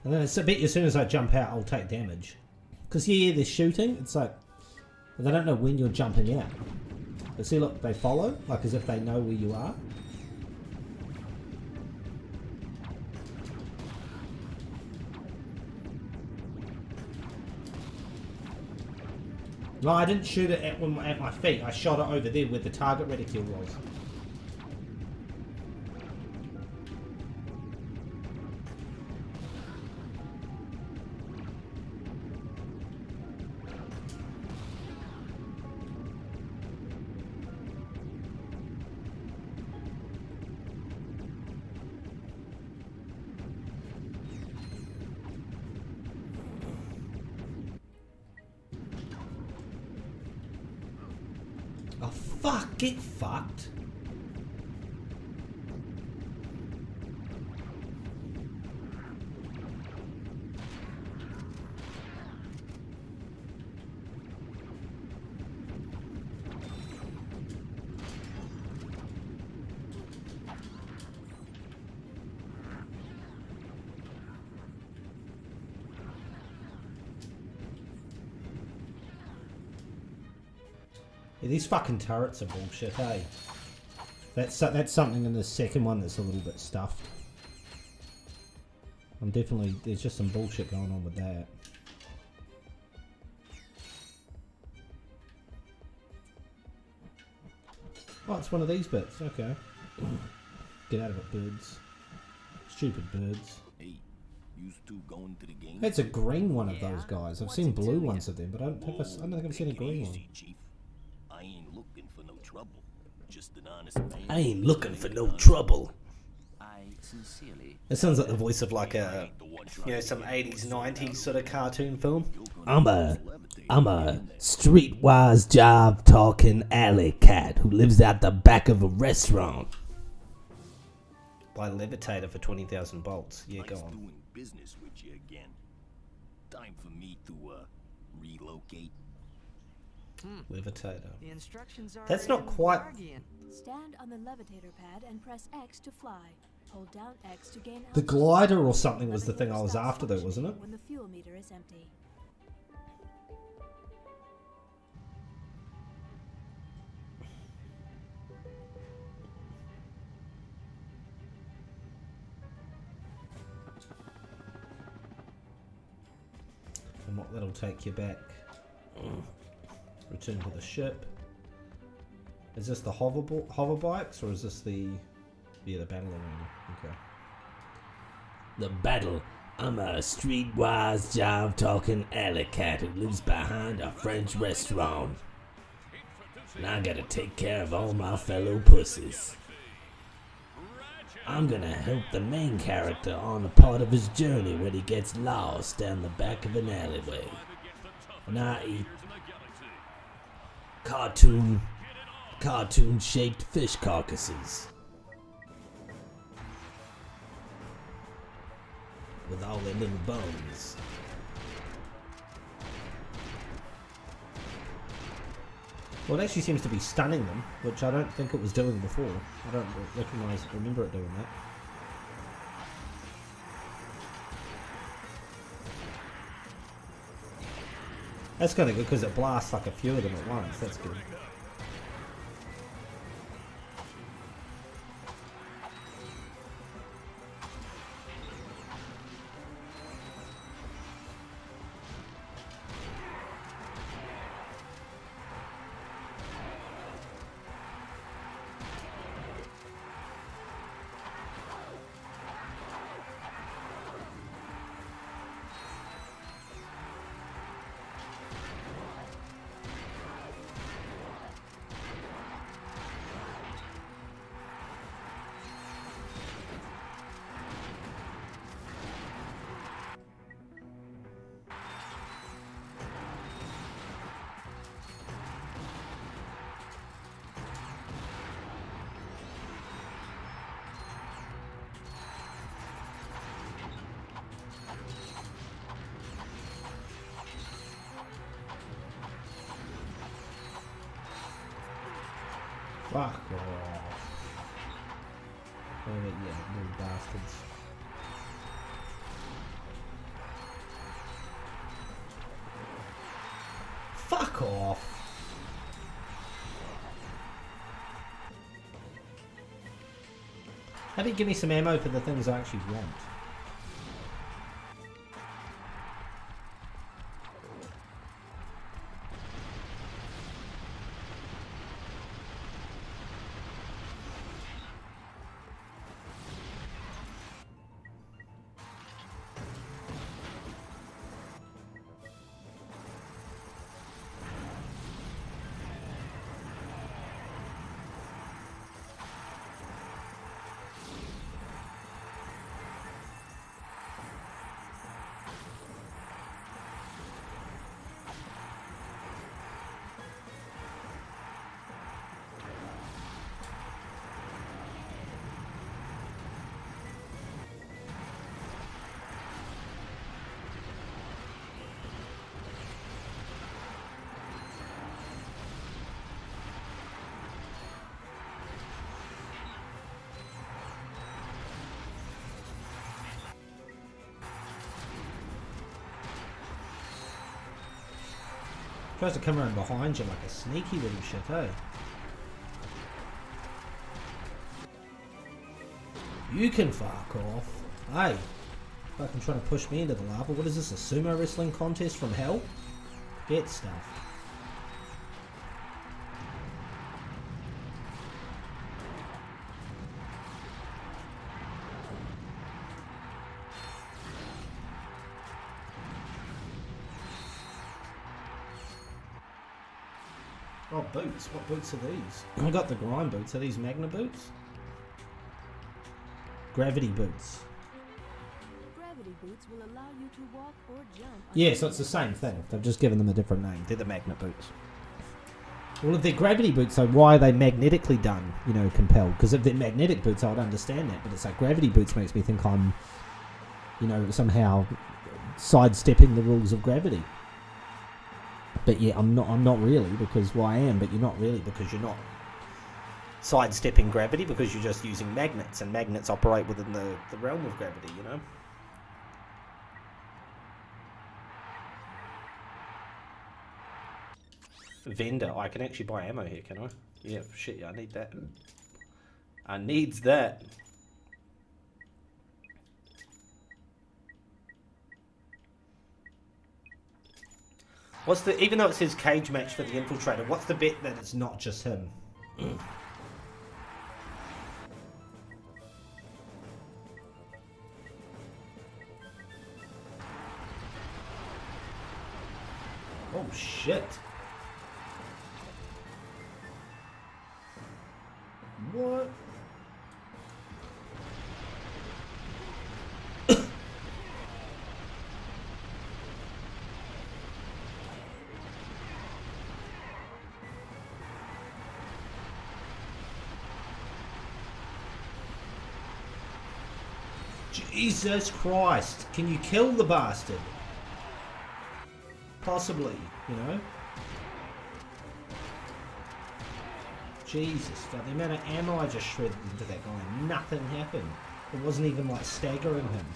And then it's a bit, as soon as I jump out, I'll take damage. Because yeah, they're shooting. It's like, they don't know when you're jumping out. But see, look, they follow, like as if they know where you are. No, I didn't shoot it at my feet. I shot it over there where the target reticule was. Get fucked. Yeah, these fucking turrets are bullshit, hey? That's something in the second one that's a little bit stuffed. I'm definitely, there's just some bullshit going on with that. Oh, it's one of these bits, okay. Get out of it, birds. Stupid birds. Hey, you two going to the game? It's a green one of those guys. I've seen blue ones of them, but I don't think I've seen a green one. I ain't looking for no trouble. Just an honest man. I ain't looking for no trouble. I sincerely. It sounds like the voice of like a, you know, some 80s, 90s sort of cartoon film. I'm a streetwise job talking alley cat who lives out the back of a restaurant. Buy levitator for 20,000 bolts. Yeah, go on. Doing business with you again. Time for me to, relocate. Levitator. The instructions are That's not quite... Stand on the levitator pad and press X to fly. Hold down X to gain The altitude. glider or something was the Levitator thing I was stops after though, wasn't it? functioning when the fuel meter is empty. And what that'll take you back. Return to the ship. Is this the hover bikes or is this the... Yeah, the battle arena. Okay. The battle. I'm a streetwise, jive-talking alley cat who lives behind a French restaurant. And I gotta take care of all my fellow pussies. I'm gonna help the main character on a part of his journey when he gets lost down the back of an alleyway. And I eat cartoon-shaped fish carcasses. With all their little bones. Well, it actually seems to be stunning them, which I don't think it was doing before. I don't remember it doing that. That's kind of good because it blasts like a few of them at once. That's good. Fuck off. Oh, yeah, little bastards. Fuck off. How do you give me some ammo for the things I actually want? Tries to come around behind you like a sneaky little shit, eh? You can fuck off. Hey, fucking trying to push me into the lava. What is this, a sumo wrestling contest from hell? Get stuff. Oh, boots. What boots are these? I got the grind boots. Are these Magna boots? Gravity boots. Gravity boots will allow you to walk or jump. Yeah, so it's the same thing. They've just given them a different name. They're the Magna boots. Well, if they're gravity boots, so why are they magnetically done, you know, compelled? Because if they're magnetic boots, I would understand that. But it's like gravity boots makes me think I'm, you know, somehow sidestepping the rules of gravity. But yeah, I'm not really, because well, I am, but you're not really, because you're not sidestepping gravity, because you're just using magnets, and magnets operate within the realm of gravity, you know? Vendor. I can actually buy ammo here, can I? Yeah, shit, yeah, I need that. I needs that. What's the, even though it says cage match for the infiltrator, what's the bet that it's not just him? Oh shit. What? Jesus Christ. Can you kill the bastard? Possibly, you know? Jesus, like the amount of ammo I just shredded into that guy, nothing happened. It wasn't even like staggering him.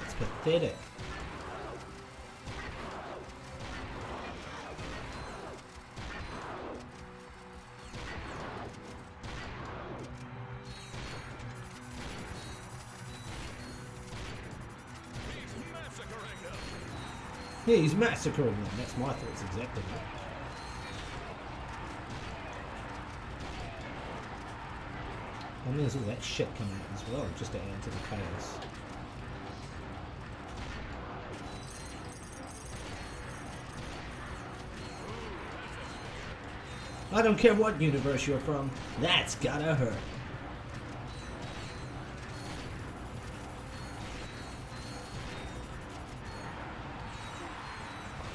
It's pathetic. Yeah, he's massacring them. That's my thoughts exactly. And there's all that shit coming out as well, just to add to the chaos. I don't care what universe you're from, that's gotta hurt.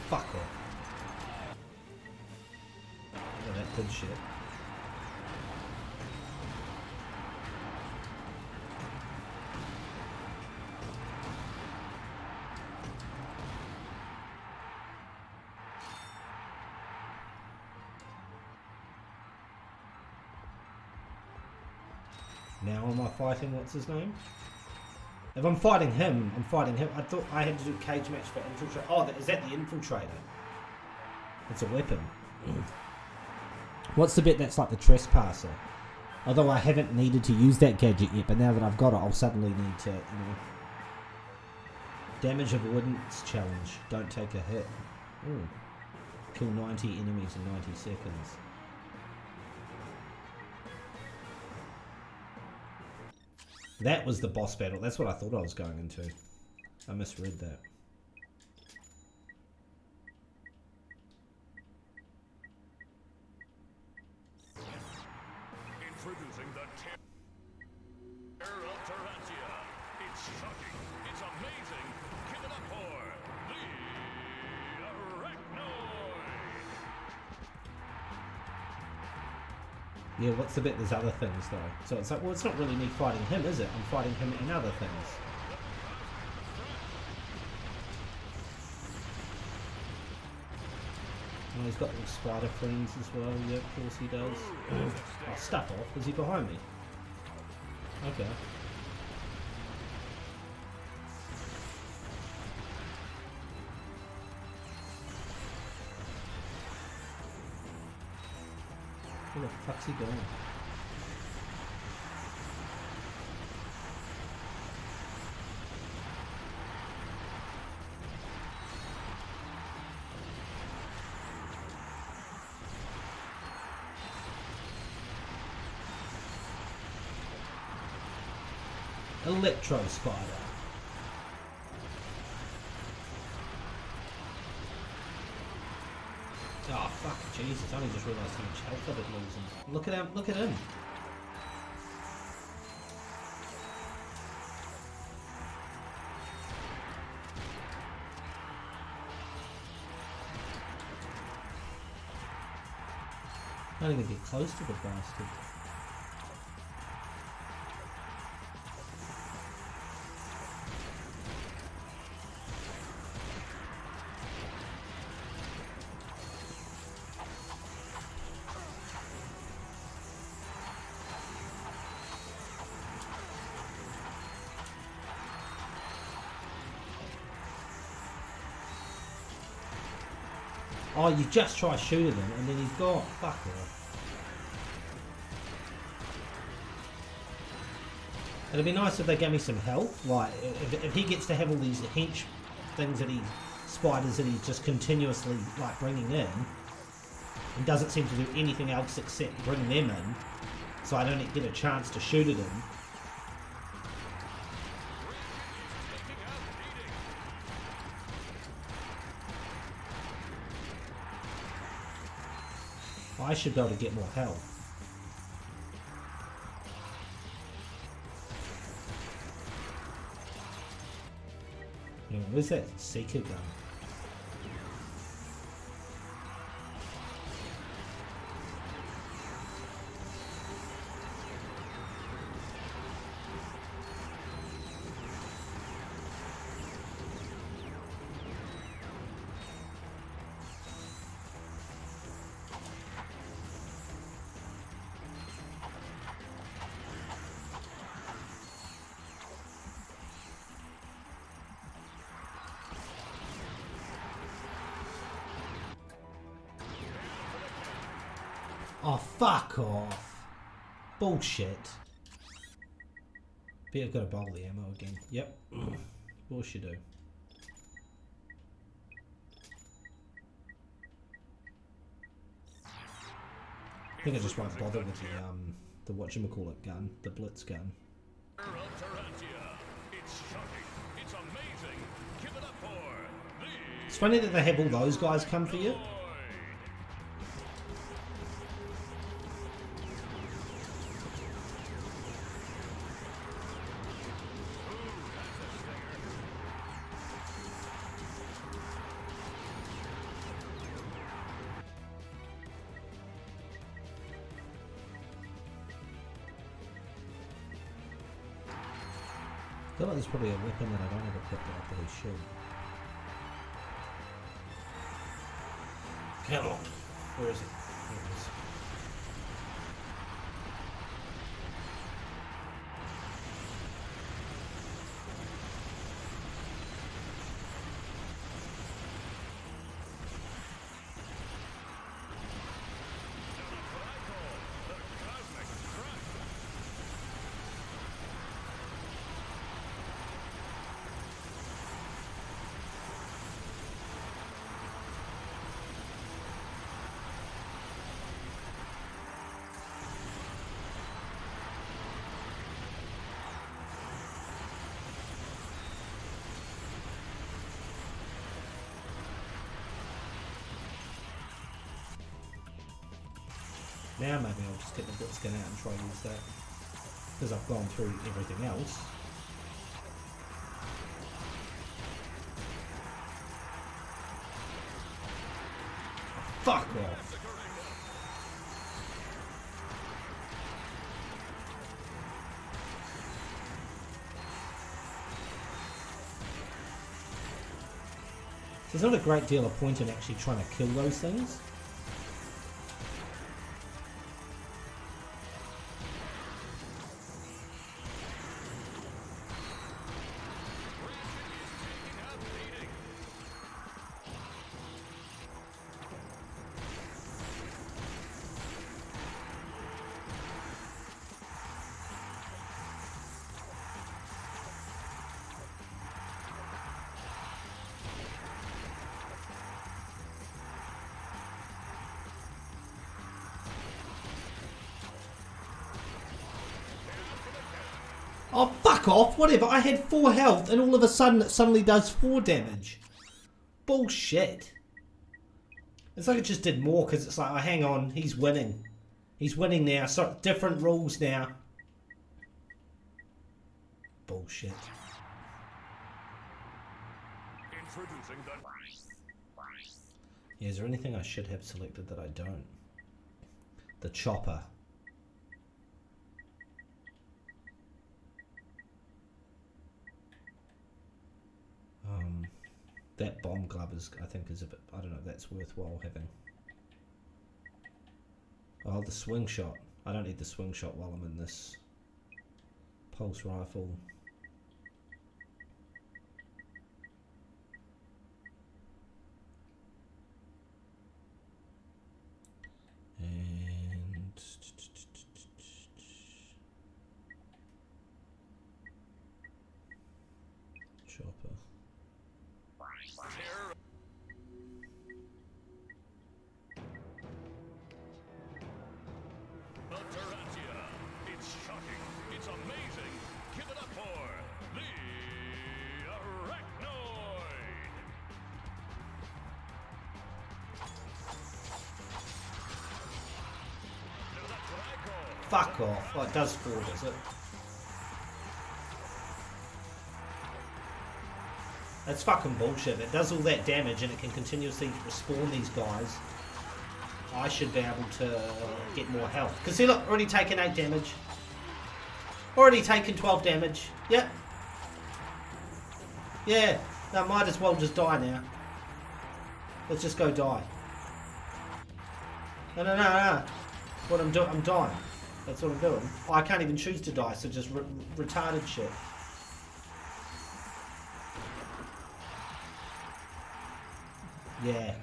Fuck off. Oh, that good shit. Now am I fighting what's his name? If I'm fighting him, I'm fighting him. I thought I had to do cage match for infiltrator. Oh, is that the infiltrator? It's a weapon. What's the bit that's like the trespasser? Although I haven't needed to use that gadget yet, but now that I've got it, I'll suddenly need to, you know. Damage avoidance challenge. Don't take a hit. Ooh. Kill 90 enemies in 90 seconds. That was the boss battle. That's what I thought I was going into. I misread that. Introducing the terror of Terrantia. It's shocking. It's amazing. Give it up for the Arachnoid. Yeah, what's the bit? There's other things though. So it's like, well, it's not really me fighting him, is it? I'm fighting him and other things. Oh, he's got little spider friends as well. Yeah, of course he does. Oh, stuff off. Is he behind me? Okay. Where the fuck's he going? Electro Spider. Oh fuck, Jesus, I only just realised how much health I've been losing. Look at him, look at him. I don't even get close to the bastard. Oh, you just try shooting him and then he's gone. Fuck off. It'd be nice if they gave me some health. Like, if he gets to have all these hench things that he... spiders that he's just continuously, like, bringing in. And doesn't seem to do anything else except bring them in. So I don't get a chance to shoot at him. I should be able to get more health. Yeah, where's that Seeker gun? Oh, fuck off. Bullshit. Bet I've got to bowl the ammo again. Yep. Of course you do. I think I just won't bother with the whatchamacallit gun, the Blitz gun. It's funny that they have all those guys come for you. I feel like there's probably a weapon that I don't have equipped that I probably should. Come on. Where is it? There it is. Now maybe I'll just get the Blitz gun out and try to use that. Because I've gone through everything else. Fuck off! There's not a great deal of point in actually trying to kill those things. Oh, fuck off. Whatever. I had 4 health and all of a sudden it suddenly does 4 damage. Bullshit. It's like it just did more because it's like, oh, hang on. He's winning. He's winning now. So different rules now. Bullshit. Yeah, is there anything I should have selected that I don't? The chopper. That bomb glove is, I think, is a bit, I don't know if that's worthwhile having. Oh, the swing shot. I don't need the swing shot while I'm in this. Pulse rifle. chopper. It's shocking. It's amazing. Give it up for the Arachnoid. Now that's what I call. Fuck off. Oh, it does fall, does it? That's fucking bullshit. It does all that damage and it can continuously respawn these guys. I should be able to get more health. Because see, look, already taken 8 damage. Already taken 12 damage. Yep. Yeah. No, might as well just die now. Let's just go die. No. What I'm doing, I'm dying. That's what I'm doing. Oh, I can't even choose to die, so just retarded shit. Yeah.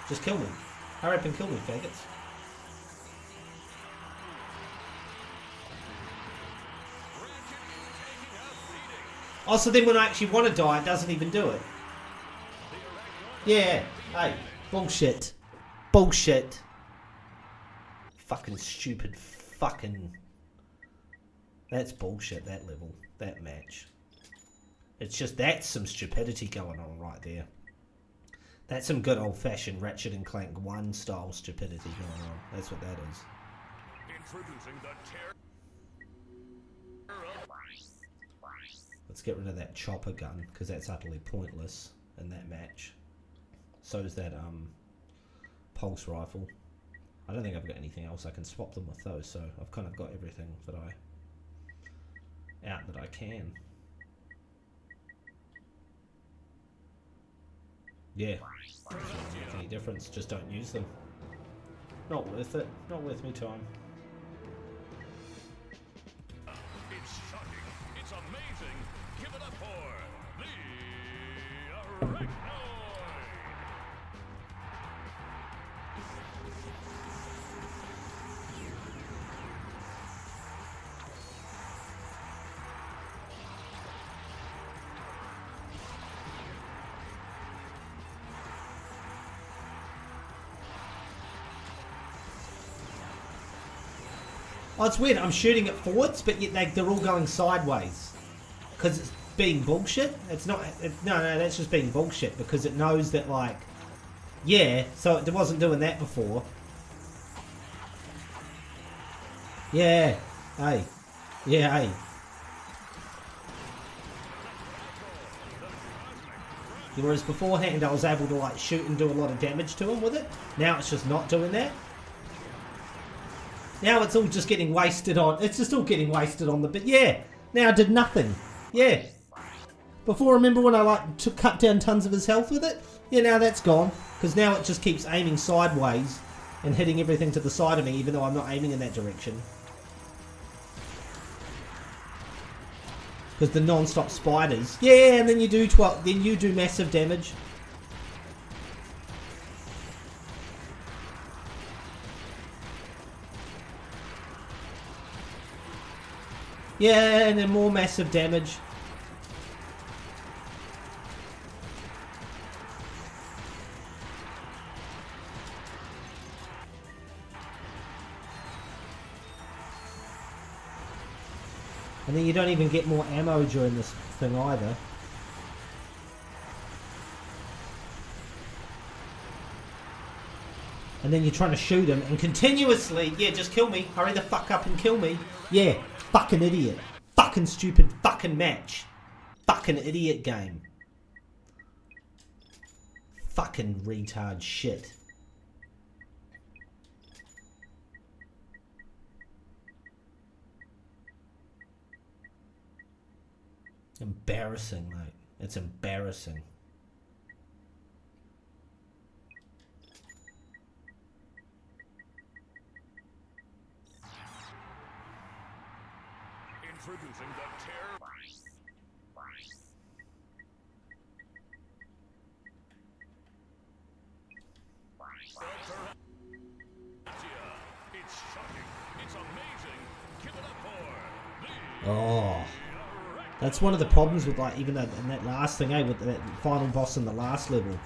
Just kill me. Hurry up and kill me, faggots. Oh, so then when I actually want to die, it doesn't even do it. Yeah. Hey. Bullshit. Bullshit. Fucking stupid. Fucking. That's bullshit, that level. That match. It's just, that's some stupidity going on right there. That's some good old-fashioned Ratchet and Clank 1 style stupidity going on. That's what that is. Introducing the Let's get rid of that chopper gun, because that's utterly pointless in that match. So is that pulse rifle. I don't think I've got anything else I can swap them with those, so I've kind of got everything that I can. Yeah, doesn't make any difference, just don't use them. Not worth it, not worth me time. It's shocking. It's amazing. Give it up for the Arachnoid. Oh, it's weird. I'm shooting it forwards, but yet they're all going sideways. Because it's being bullshit. It's not... no, that's just being bullshit. Because it knows that, like... Yeah, so it wasn't doing that before. Yeah. Hey. Yeah, hey. Whereas beforehand, I was able to, like, shoot and do a lot of damage to him with it. Now it's just not doing that. Now it's all just getting wasted on... It's just all getting wasted on the bit. Yeah. Now I did nothing. Yeah. Before, remember when I like cut down tons of his health with it? Yeah, now that's gone. Because now it just keeps aiming sideways and hitting everything to the side of me, even though I'm not aiming in that direction. Because the non-stop spiders. Yeah, and then you do massive damage. Yeah, and then more massive damage. And then you don't even get more ammo during this thing either. And then you're trying to shoot him and continuously, yeah, just kill me. Hurry the fuck up and kill me. Yeah, fucking idiot. Fucking stupid fucking match. Fucking idiot game. Fucking retard shit. Embarrassing, mate. It's embarrassing. Introducing the terror. It's shocking. It's amazing. Give it up for the... Oh. That's one of the problems with, like, even in that last thing, with that final boss in the last level.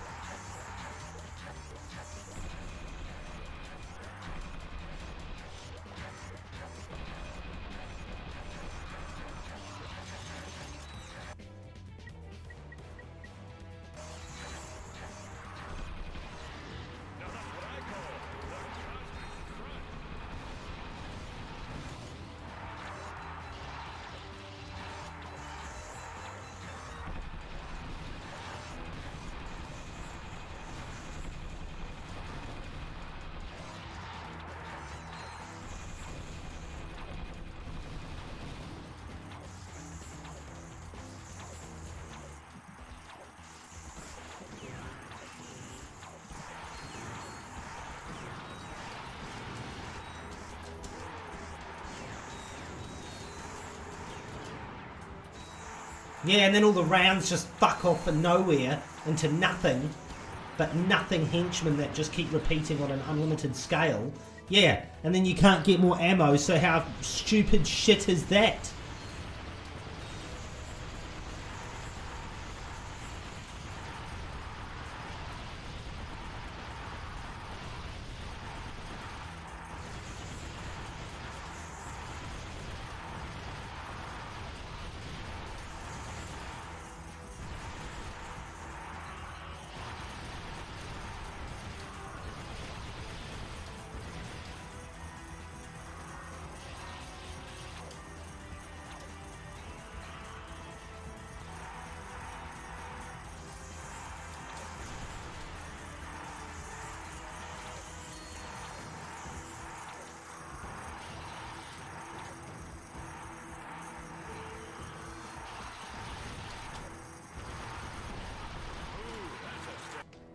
Yeah, and then all the rounds just fuck off for nowhere into nothing, but nothing henchmen that just keep repeating on an unlimited scale. Yeah, and then you can't get more ammo, so how stupid shit is that?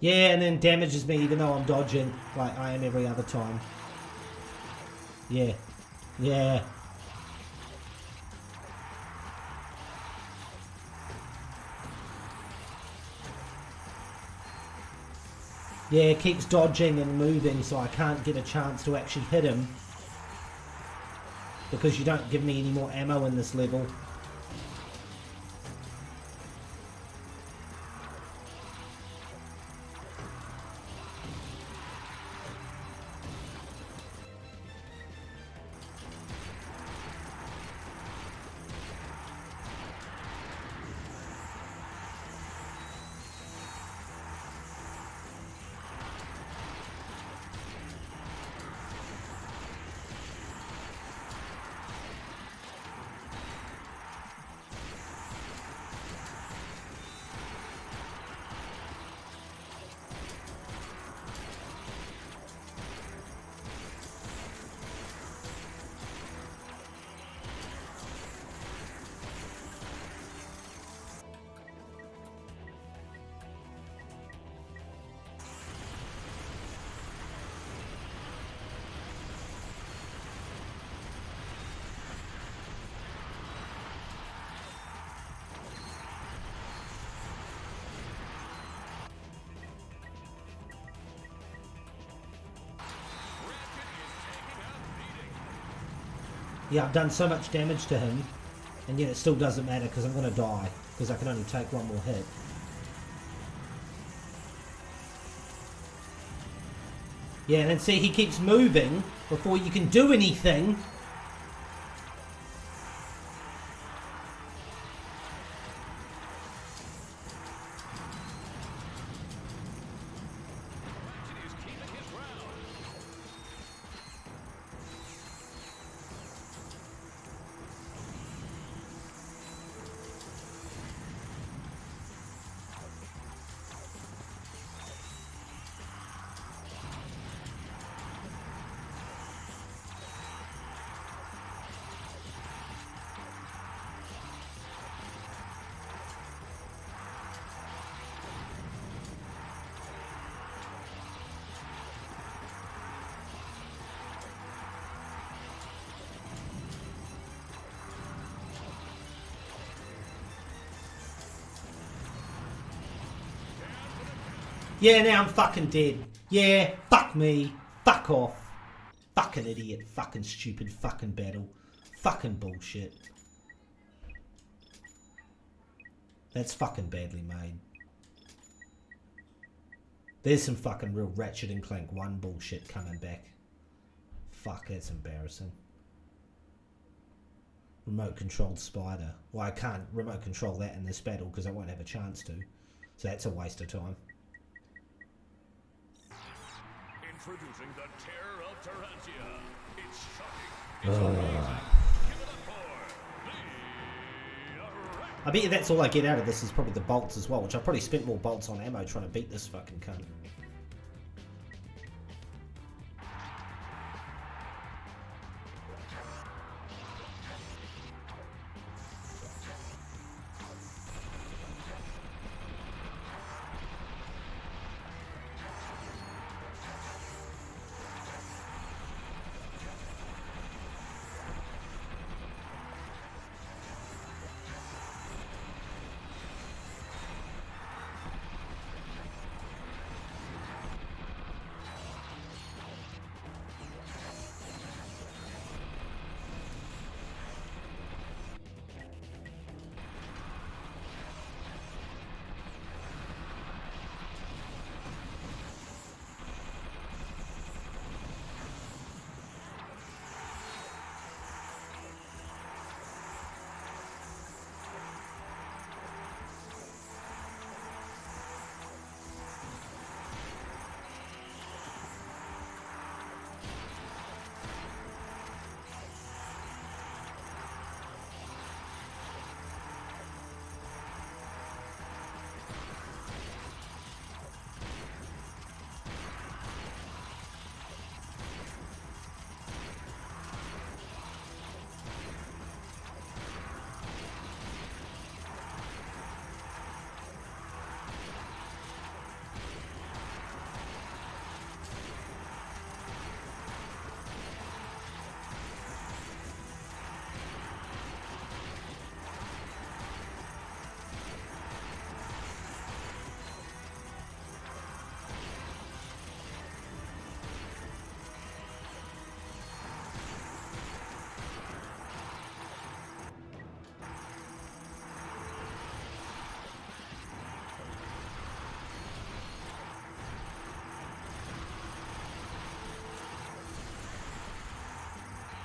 Yeah, and then damages me even though I'm dodging, like I am every other time. Yeah. Yeah. Yeah, it keeps dodging and moving, so I can't get a chance to actually hit him. Because you don't give me any more ammo in this level. Yeah, I've done so much damage to him, and yet it still doesn't matter because I'm going to die, because I can only take one more hit. Yeah, and then see, he keeps moving before you can do anything. Yeah, now I'm fucking dead. Yeah, fuck me. Fuck off. Fucking idiot. Fucking stupid fucking battle. Fucking bullshit. That's fucking badly made. There's some fucking real Ratchet and Clank 1 bullshit coming back. Fuck, that's embarrassing. Remote controlled spider. Well, I can't remote control that in this battle because I won't have a chance to. So that's a waste of time. Introducing the terror of Terrantia. It's shocking. It's amazing. Give it up for I bet you that's all I get out of this is probably the bolts as well, which I probably spent more bolts on ammo trying to beat this fucking cunt.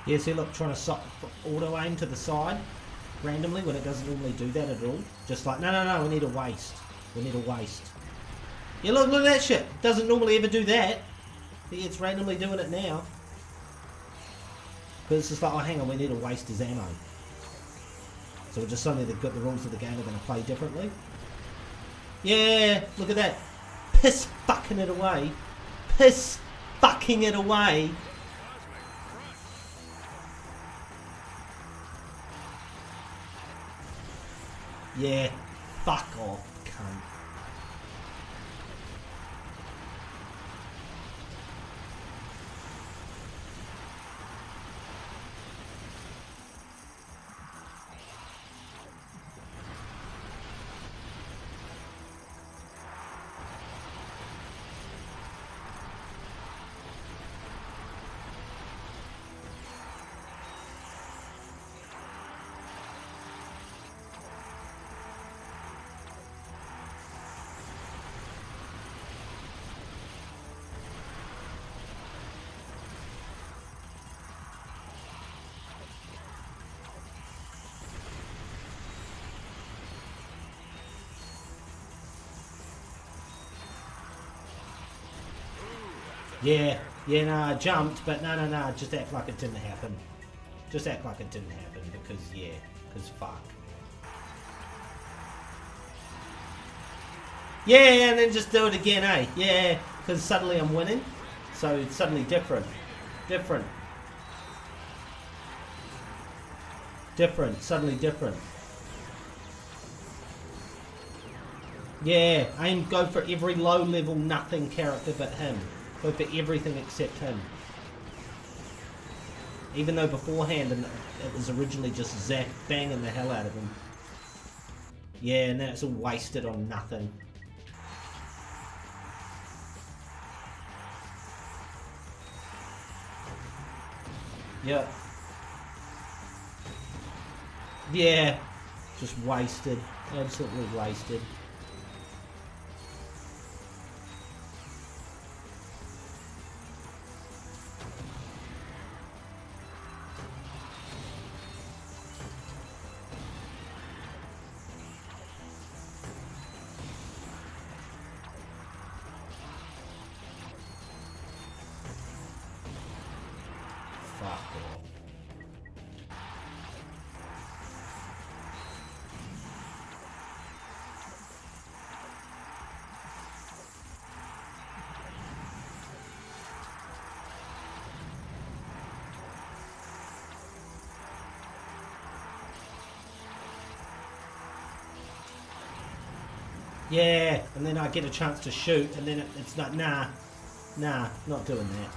Yeah, see, look, trying to auto aim to the side randomly when it doesn't normally do that at all. Just like, no, we need a waste. We need a waste. Yeah, look at that shit. Doesn't normally ever do that. Yeah, it's randomly doing it now. But it's just like, oh, hang on, we need to waste his ammo. So just suddenly they've got the rules of the game are going to play differently. Yeah, look at that. Piss fucking it away. Piss fucking it away. Yeah, fuck off, cunt. Yeah, no, I jumped, but no, just act like it didn't happen. Just act like it didn't happen, because fuck. Yeah, and then just do it again, eh? Yeah, because suddenly I'm winning, so it's suddenly different, suddenly different. Yeah, go for every low level nothing character but him. Go for everything except him. Even though beforehand it was originally just Zack banging the hell out of him. Yeah, and then it's all wasted on nothing. Yep. Yeah, just wasted. Absolutely wasted. Fuck off. Yeah, and then I get a chance to shoot, and then it's like, nah, not doing that.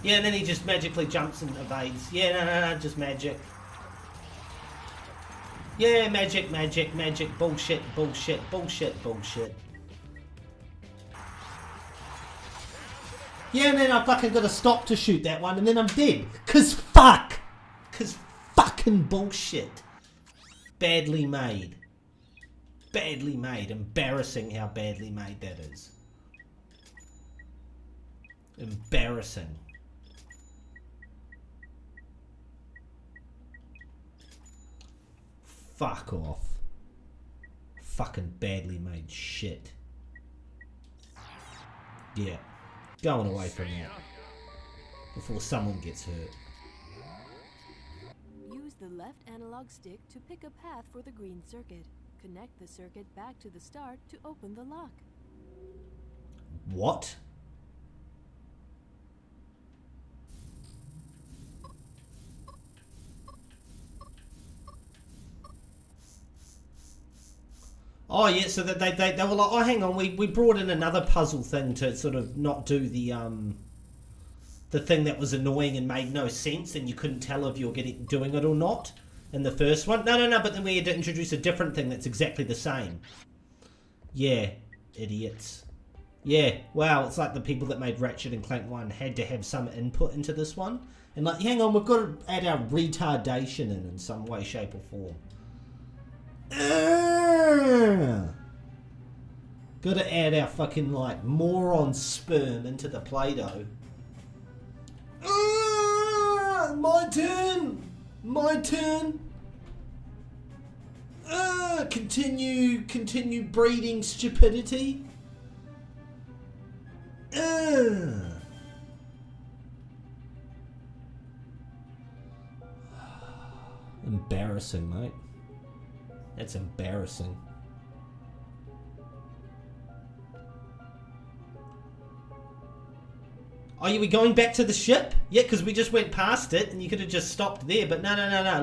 Yeah, and then he just magically jumps and evades. Yeah, no, just magic. Yeah, magic, bullshit. Yeah, and then I fucking gotta stop to shoot that one, and then I'm dead. Cause fucking bullshit. Badly made. Embarrassing how badly made that is. Embarrassing. Fuck off. Fucking badly made shit. Yeah. Going away from that. Before someone gets hurt. Use the left analog stick to pick a path for the green circuit. Connect the circuit back to the start to open the lock. What? Oh yeah, so that they were like, oh hang on, we brought in another puzzle thing to sort of not do the thing that was annoying and made no sense, and you couldn't tell if you were doing it or not in the first one. No, but then we had to introduce a different thing that's exactly the same. Yeah, idiots. Yeah, wow, it's like the people that made Ratchet and Clank 1 had to have some input into this one. And like, hang on, we've got to add our retardation in some way, shape or form. Gotta add our fucking, like, moron sperm into the Play-Doh. My turn! Continue breeding stupidity. Embarrassing, mate. That's embarrassing. Oh, are we going back to the ship? Yeah, because we just went past it, and you could have just stopped there. But no.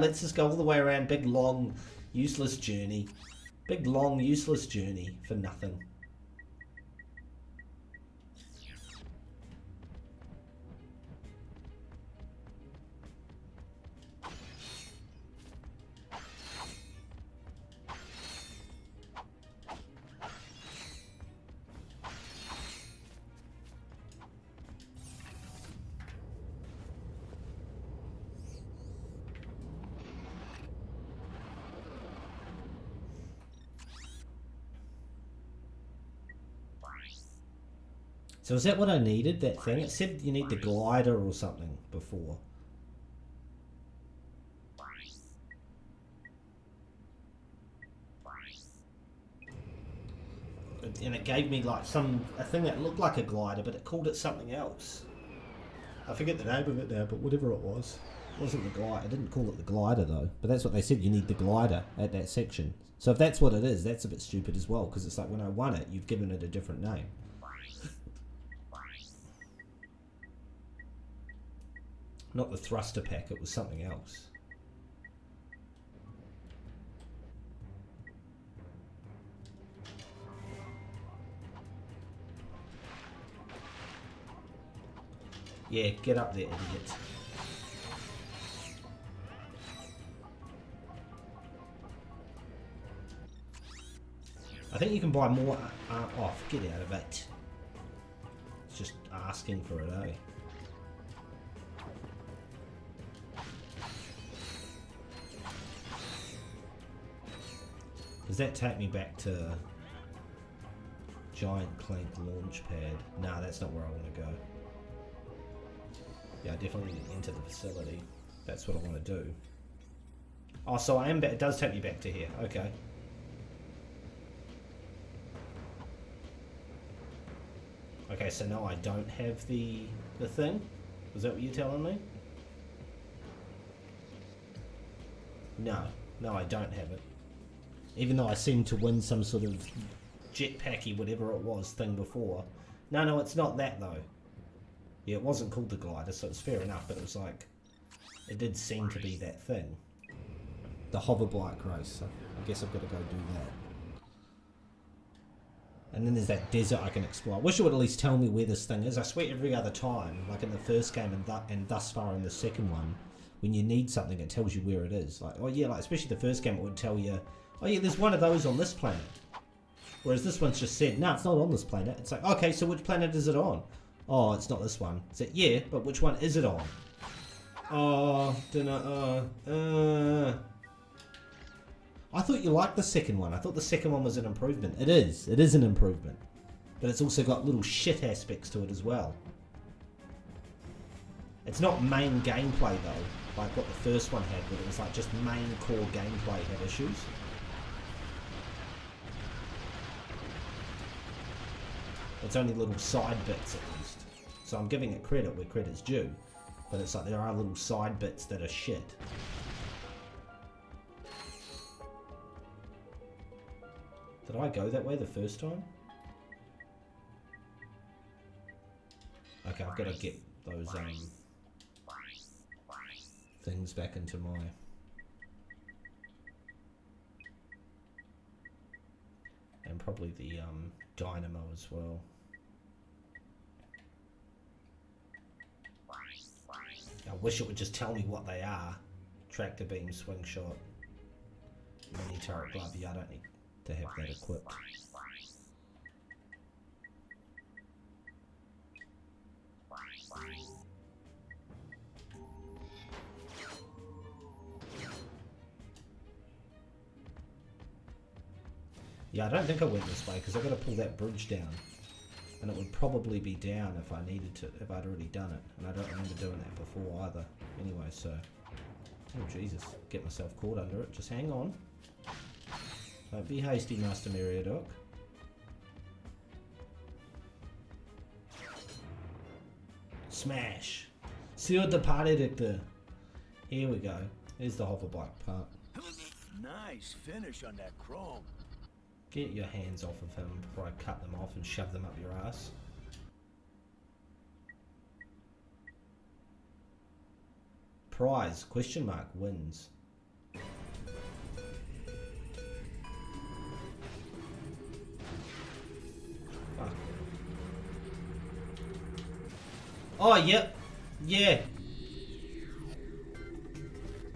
Let's just go all the way around. Big, long, useless journey. Big, long, useless journey for nothing. So is that what I needed, that thing? It said you need the glider or something before. and it gave me like a thing that looked like a glider, but it called it something else. I forget the name of it now, but whatever it was. It wasn't the glider. It didn't call it the glider though. But that's what they said, you need the glider at that section. So if that's what it is, that's a bit stupid as well, because it's like when I won it, you've given it a different name. Not the thruster pack, it was something else. Yeah, get up there, idiot. I think you can buy more. Oh, get out of it. It's just asking for it, eh? Does that take me back to Giant Clank launch pad? Nah, that's not where I want to go. Yeah, I definitely need to enter the facility. That's what I want to do. Oh, so I am back. It does take me back to here. Okay. Okay, so now I don't have the thing? Is that what you're telling me? No. No, I don't have it. Even though I seemed to win some sort of jetpacky, whatever it was, thing before. No, it's not that though. Yeah, it wasn't called the glider, so it's fair enough, but it was like, it did seem to be that thing. The hover bike race, so I guess I've got to go do that. And then there's that desert I can explore. I wish it would at least tell me where this thing is. I swear every other time, like in the first game and thus far in the second one, when you need something, it tells you where it is. Like, oh yeah, like especially the first game, it would tell you, oh yeah, there's one of those on this planet. Whereas this one's just said, no, it's not on this planet. It's like, okay, so which planet is it on? Oh, it's not this one. It's like, yeah, but which one is it on? Oh, I thought you liked the second one. I thought the second one was an improvement. It is. It is an improvement. But it's also got little shit aspects to it as well. It's not main gameplay though, like what the first one had, where it was like just main core gameplay had issues. It's only little side bits at least. So I'm giving it credit where credit's due. But it's like there are little side bits that are shit. Did I go that way the first time? Okay, I've got to get those things back into my... And probably the dynamo as well. I wish it would just tell me what they are. Tractor beam, swing shot, mini turret glove. Yeah, I don't need to have that equipped. Yeah, I don't think I went this way because I've got to pull that bridge down. And it would probably be down if I needed to, if I'd already done it. And I don't remember doing that before either. Anyway, so... Oh, Jesus. Get myself caught under it. Just hang on. Don't be hasty, Master Meriadoc. Smash! Seal the party detector. Here we go. Here's the hoverbike part. Nice finish on that chrome. Get your hands off of him before I cut them off and shove them up your ass. Prize, question mark, wins. Fuck. Oh, yep. Yeah.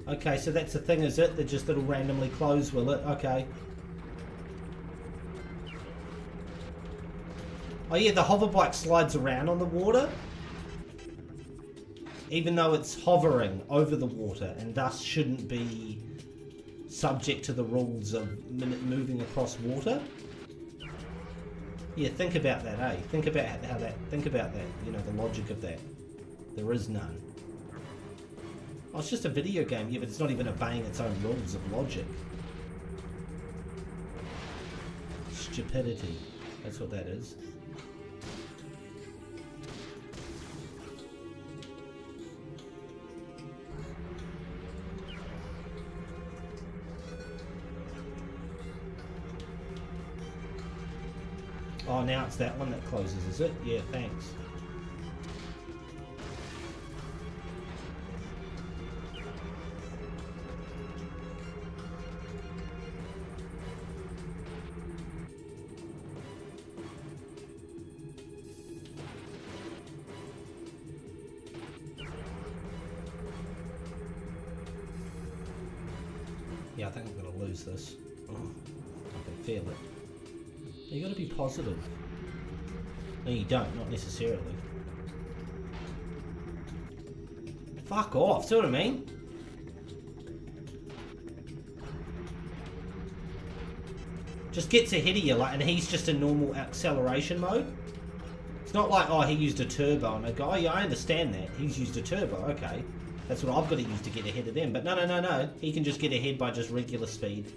Okay, so that's the thing, is it? They just it'll randomly close, will it? Okay. Oh yeah, the hoverbike slides around on the water, even though it's hovering over the water and thus shouldn't be subject to the rules of moving across water. Yeah, think about that, eh? Think about how that, you know, the logic of that. There is none. Oh, it's just a video game, yeah, but it's not even obeying its own rules of logic. Stupidity. That's what that is. Oh, now it's that one that closes, is it? Yeah, thanks. Yeah, I think I'm going to lose this. Oh, I can feel it. You got to be positive. No, you don't. Not necessarily. Fuck off. See what I mean? Just gets ahead of you, like, and he's just in normal acceleration mode. It's not like, oh, he used a turbo, and they go, oh yeah, I understand that. He's used a turbo. Okay, that's what I've got to use to get ahead of them. But no, no, no, no. He can just get ahead by just regular speed.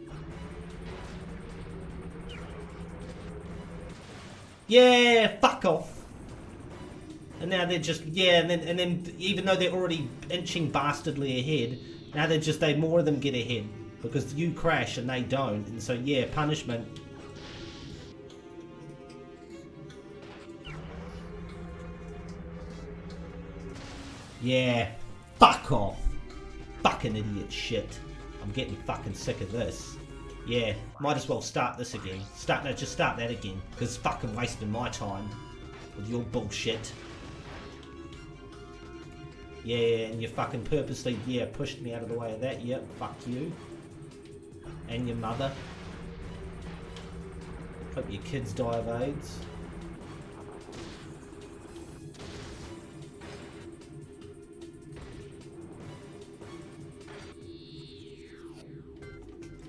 Yeah, fuck off. And now they're just, yeah, and then even though they're already inching bastardly ahead, now more of them get ahead because you crash and they don't, and so yeah, punishment. Yeah, fuck off. Fucking idiot shit. I'm getting fucking sick of this. Yeah, might as well start this again. Just start that again, because it's fucking wasting my time with your bullshit. Yeah, and you fucking purposely, yeah, pushed me out of the way of that. Yep, fuck you. And your mother. Hope your kids die of AIDS.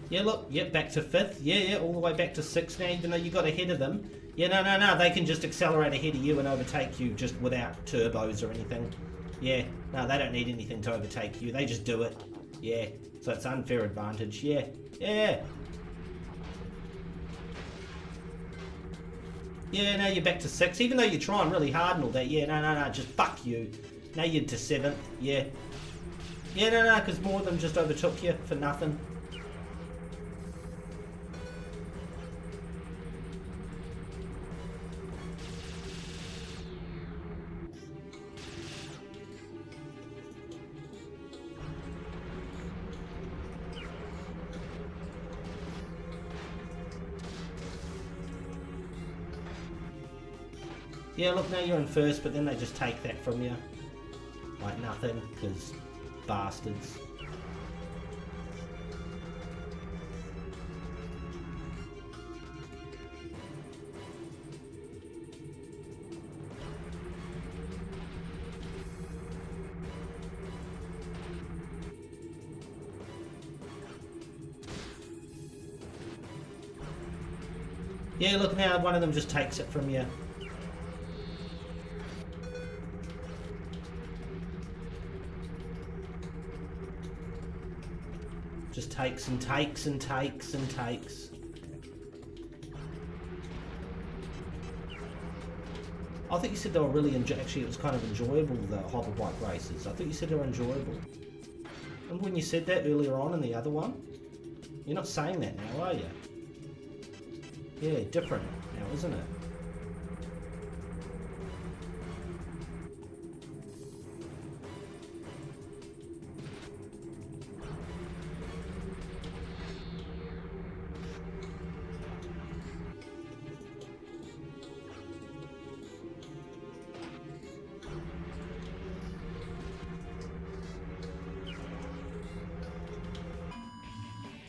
Yeah, look, yep, back to 5th. Yeah, all the way back to 6th now, even though you got ahead of them. Yeah, no, they can just accelerate ahead of you and overtake you just without turbos or anything. Yeah, no, they don't need anything to overtake you. They just do it. Yeah, so it's unfair advantage. Yeah. Yeah, now you're back to 6th, even though you're trying really hard and all that. Yeah, no, just fuck you. Now you're to 7th. Yeah. Yeah, no, because more of them just overtook you for nothing. Yeah, look, now you're in 1st, but then they just take that from you. Like nothing, because bastards. Yeah, look, now one of them just takes it from you. Just takes and takes and takes and takes. I think you said they were really actually it was kind of enjoyable, the hover bike races. I think you said they were enjoyable. Remember when you said that earlier on in the other one? You're not saying that now, are you? Yeah, different now, isn't it?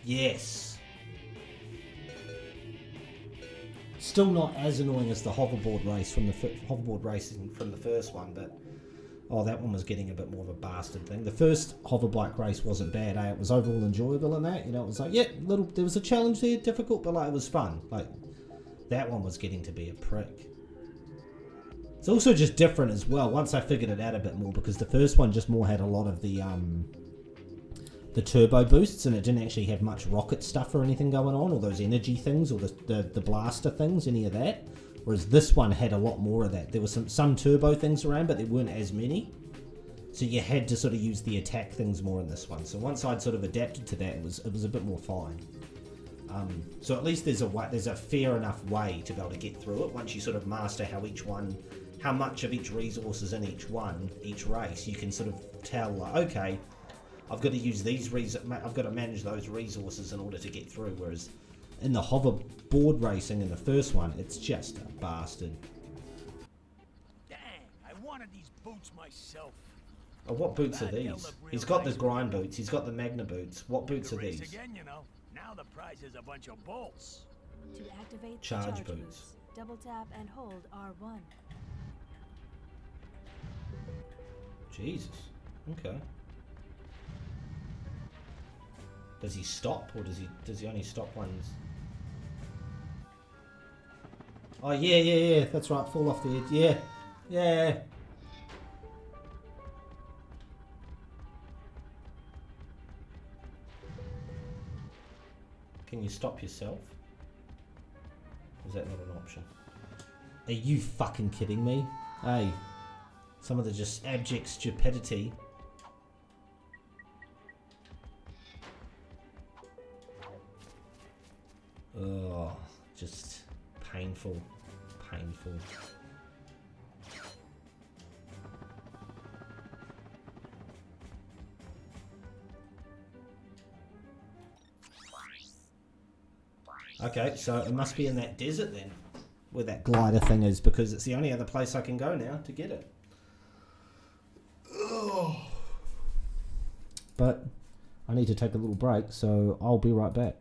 Yes. Still not as annoying as the hoverboard race from the hoverboard racing from the first one, but oh, that one was getting a bit more of a bastard thing. The first hoverbike race wasn't bad, eh? It was overall enjoyable in that. You know, it was like, yeah, there was a challenge there, difficult, but like it was fun. Like that one was getting to be a prick. It's also just different as well. Once I figured it out a bit more, because the first one just more had a lot of the the turbo boosts, and it didn't actually have much rocket stuff or anything going on, or those energy things, or the blaster things, any of that. Whereas this one had a lot more of that. There were some turbo things around, but there weren't as many. So you had to sort of use the attack things more in this one. So once I'd sort of adapted to that, it was a bit more fine. So at least there's a fair enough way to be able to get through it. Once you sort of master how much of each resource is in each race, you can sort of tell, like, okay, I've got to use I've got to manage those resources in order to get through. Whereas in the hoverboard racing in the first one, it's just a bastard. Dang, I wanted these boots myself. Oh, what boots are these? He's got the grind boots. He's got the Magna boots. What boots are these? Again, you know. Now the prize is a bunch of bolts. To activate Charge the charge boots. double tap and hold R1. Jesus. Okay. Does he stop, or does he only stop ones? Oh yeah. That's right. Fall off the edge. Yeah. Can you stop yourself? Is that not an option? Are you fucking kidding me? Hey, some of the just abject stupidity. Oh, just painful. Okay, so it must be in that desert then, where that glider thing is, because it's the only other place I can go now to get it. Ugh. But I need to take a little break, so I'll be right back.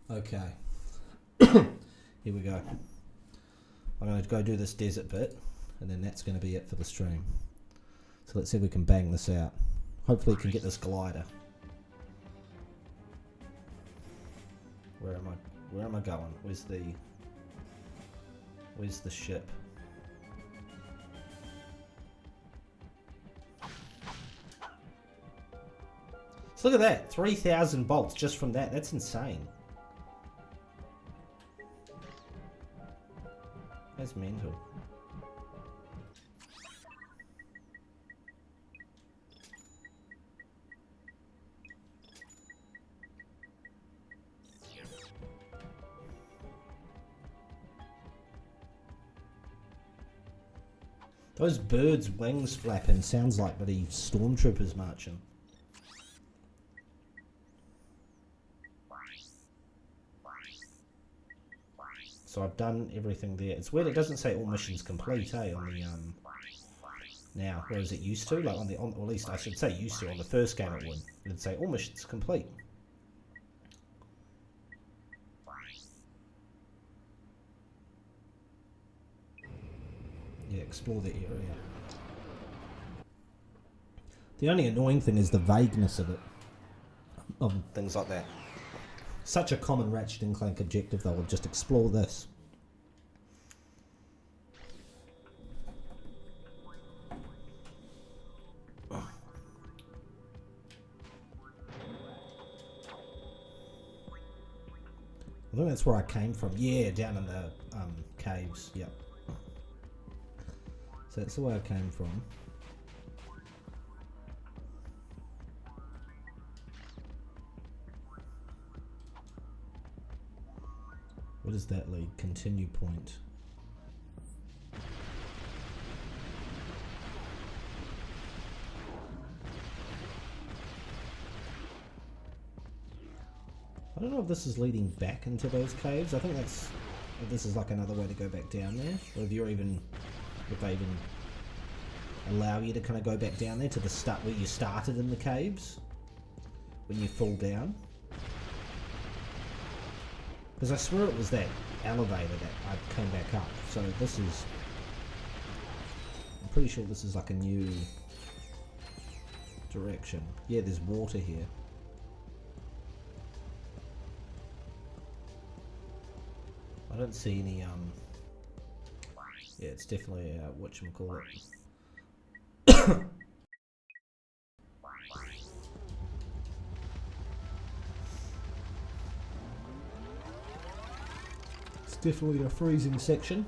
Okay. Here we go. I'm going to go do this desert bit, and then that's going to be it for the stream. So let's see if we can bang this out. Hopefully we can get this glider. Where am I going? Where's the ship? So look at that, 3,000 bolts just from that. That's insane. That's mental. Those birds' wings flapping sounds like bloody stormtroopers marching. So I've done everything there. It's weird it doesn't say all missions complete, eh, on the now, whereas it used to, like or at least I should say used to, on the first game it would. It'd say all missions complete. Yeah, explore the area. The only annoying thing is the vagueness of it. Of things like that. Such a common Ratchet and Clank objective though, of just explore this. I think that's where I came from. Yeah, down in the caves. Yep. So that's the way I came from. What does that lead? Continue point. I don't know if this is leading back into those caves. I think that's... this is like another way to go back down there. Or if they even allow you to kind of go back down there to the start where you started in the caves. When you fall down. Because I swear it was that elevator that I came back up. So this is... I'm pretty sure this is like a new direction. Yeah, there's water here. I don't see any, yeah, it's definitely, whatchamacallit. It's definitely a freezing section.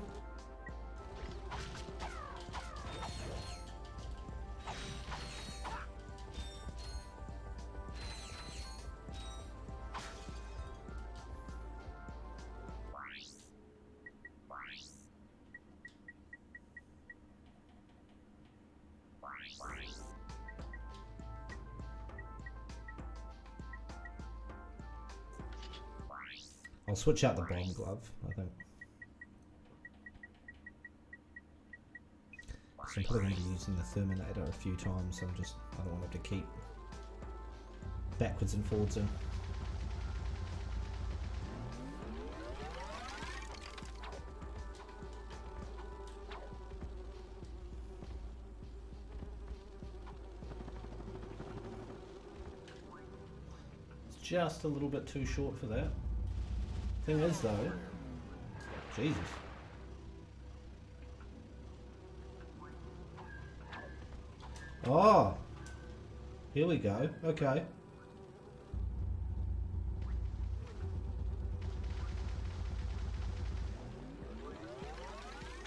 I'll switch out the bomb glove, I think. So I'm probably going to be using the Terminator a few times, so I don't want to have to keep backwards and forwards in. It's just a little bit too short for that. Thing is though, Jesus. Oh, here we go. Okay.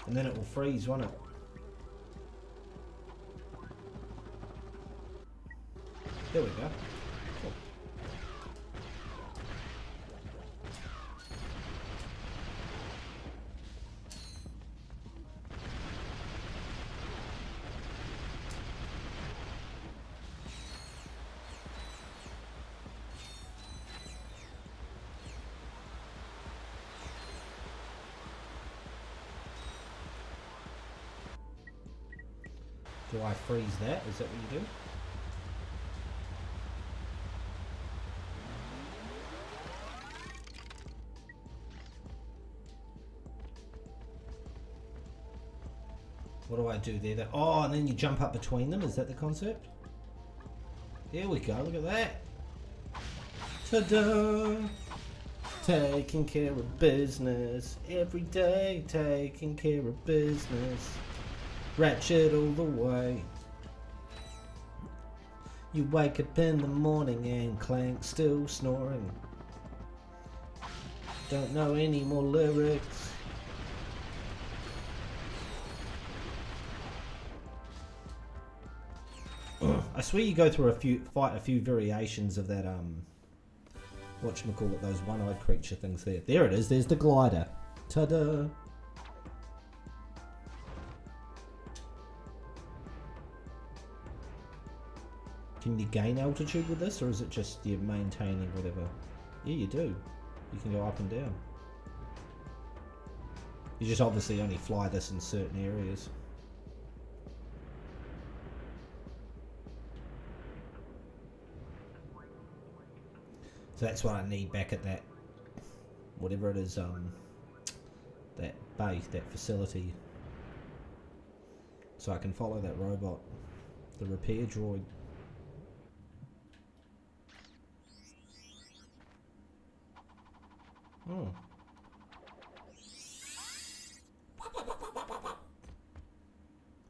And then it will freeze, won't it? There we go. Cool. Do I freeze that? Is that what you do? What do I do there? Oh, and then you jump up between them. Is that the concept? There we go. Look at that. Ta-da! Taking care of business. Every day taking care of business. Ratchet all the way. You wake up in the morning and Clank still snoring. Don't know any more lyrics. I swear you go through fight a few variations of that whatchamacallit, those one-eyed creature things there. There it is, there's the glider. Ta-da! Can you gain altitude with this, or is it just you're maintaining whatever? Yeah, you do. You can go up and down. You just obviously only fly this in certain areas. So that's what I need back at that, whatever it is, that base, that facility. So I can follow that robot, the repair droid. Oh.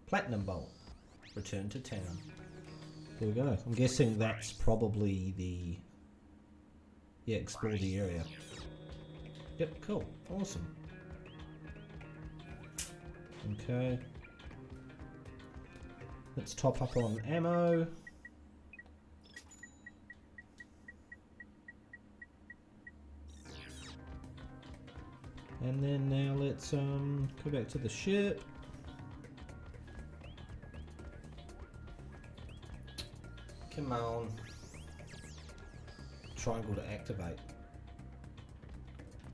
Platinum bolt. Return to town. There we go. I'm guessing that's probably the... Yeah, explore the area. Yep, cool. Awesome. Okay. Let's top up on ammo. And then now let's go back to the ship. Come on. Triangle to activate.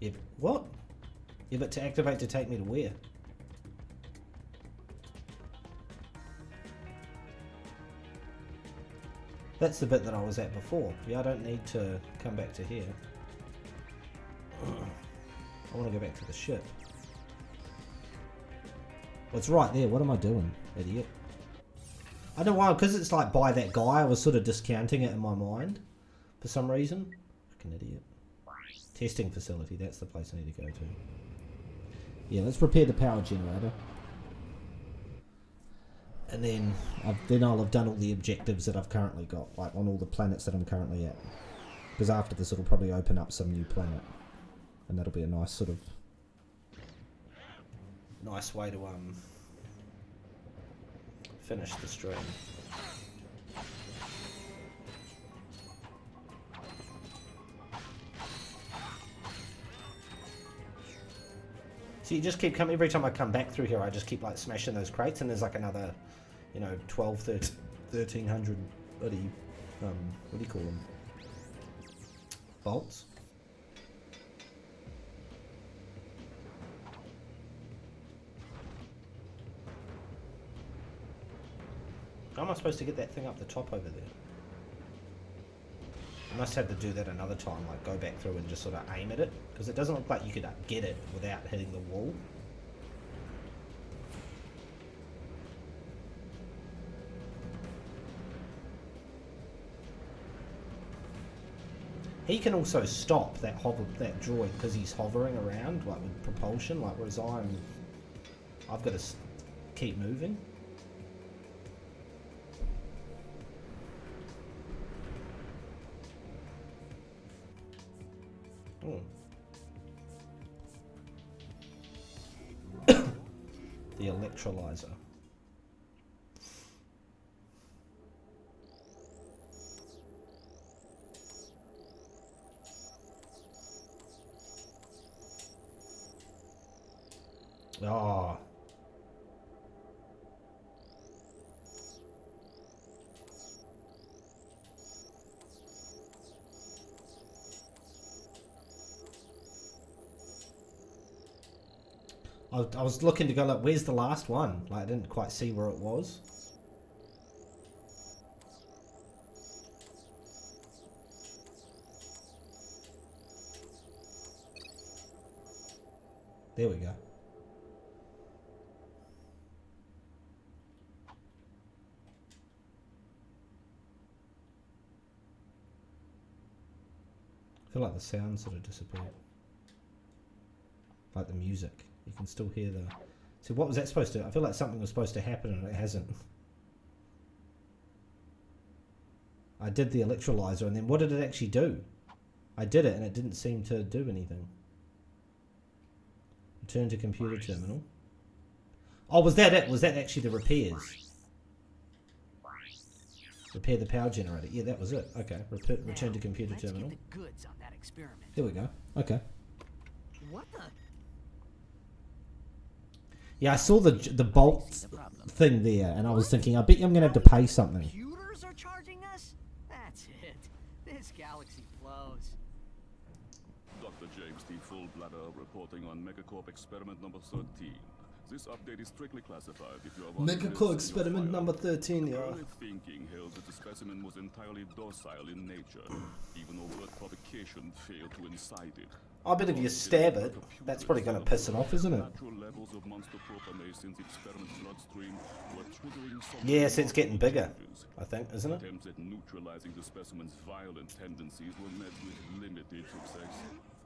Yeah, what? Yeah, but to activate to take me to where? That's the bit that I was at before. Yeah, I don't need to come back to here. I want to go back to the ship. Well, it's right there. What am I doing, idiot? I don't know why, because it's like by that guy, I was sort of discounting it in my mind. For some reason. Fucking idiot. Testing facility, that's the place I need to go to. Yeah, let's prepare the power generator. And then I'll have done all the objectives that I've currently got, like on all the planets that I'm currently at. Because after this it'll probably open up some new planet. And that'll be a nice sort of... nice way to finish the stream. So you just keep coming, every time I come back through here, I just keep like smashing those crates, and there's like another, you know, 1300 bloody, what do you call them? Bolts? How am I supposed to get that thing up the top over there? I must have to do that another time, like go back through and just sort of aim at it, because it doesn't look like you could get it without hitting the wall. He can also stop that that droid because he's hovering around, like with propulsion, like whereas I've got to keep moving. Oh. The electrolyzer. Oh. I was looking to go like, where's the last one? Like, I didn't quite see where it was. There we go. feel like the sound sort of disappeared. Like the music. You can still hear the... So what was that supposed to... I feel like something was supposed to happen and it hasn't. I did the electrolyzer and then what did it actually do? I did it and it didn't seem to do anything. Return to computer terminal. Oh, was that it? Was that actually the repairs? Repair the power generator. Yeah, that was it. Okay. Return to computer terminal. Get the goods on that experiment. There we go. Okay. What the? Yeah, I saw the bolt thing there, and I was thinking, I bet you I'm gonna have to pay something. Computers are charging us? That's it. This galaxy flows. Dr. James T. Fullbladder reporting on Megacorp experiment number 13. This update is strictly classified if you are Megacorp experiment number 13, yeah. Early thinking held that the specimen was entirely docile in nature. Even overt provocation failed to incite it. I bet if you stab it, that's probably going to piss it off, isn't it? Yes, it's getting bigger, I think, isn't it? Attempts at neutralizing the specimen's violent tendencies were met with limited success.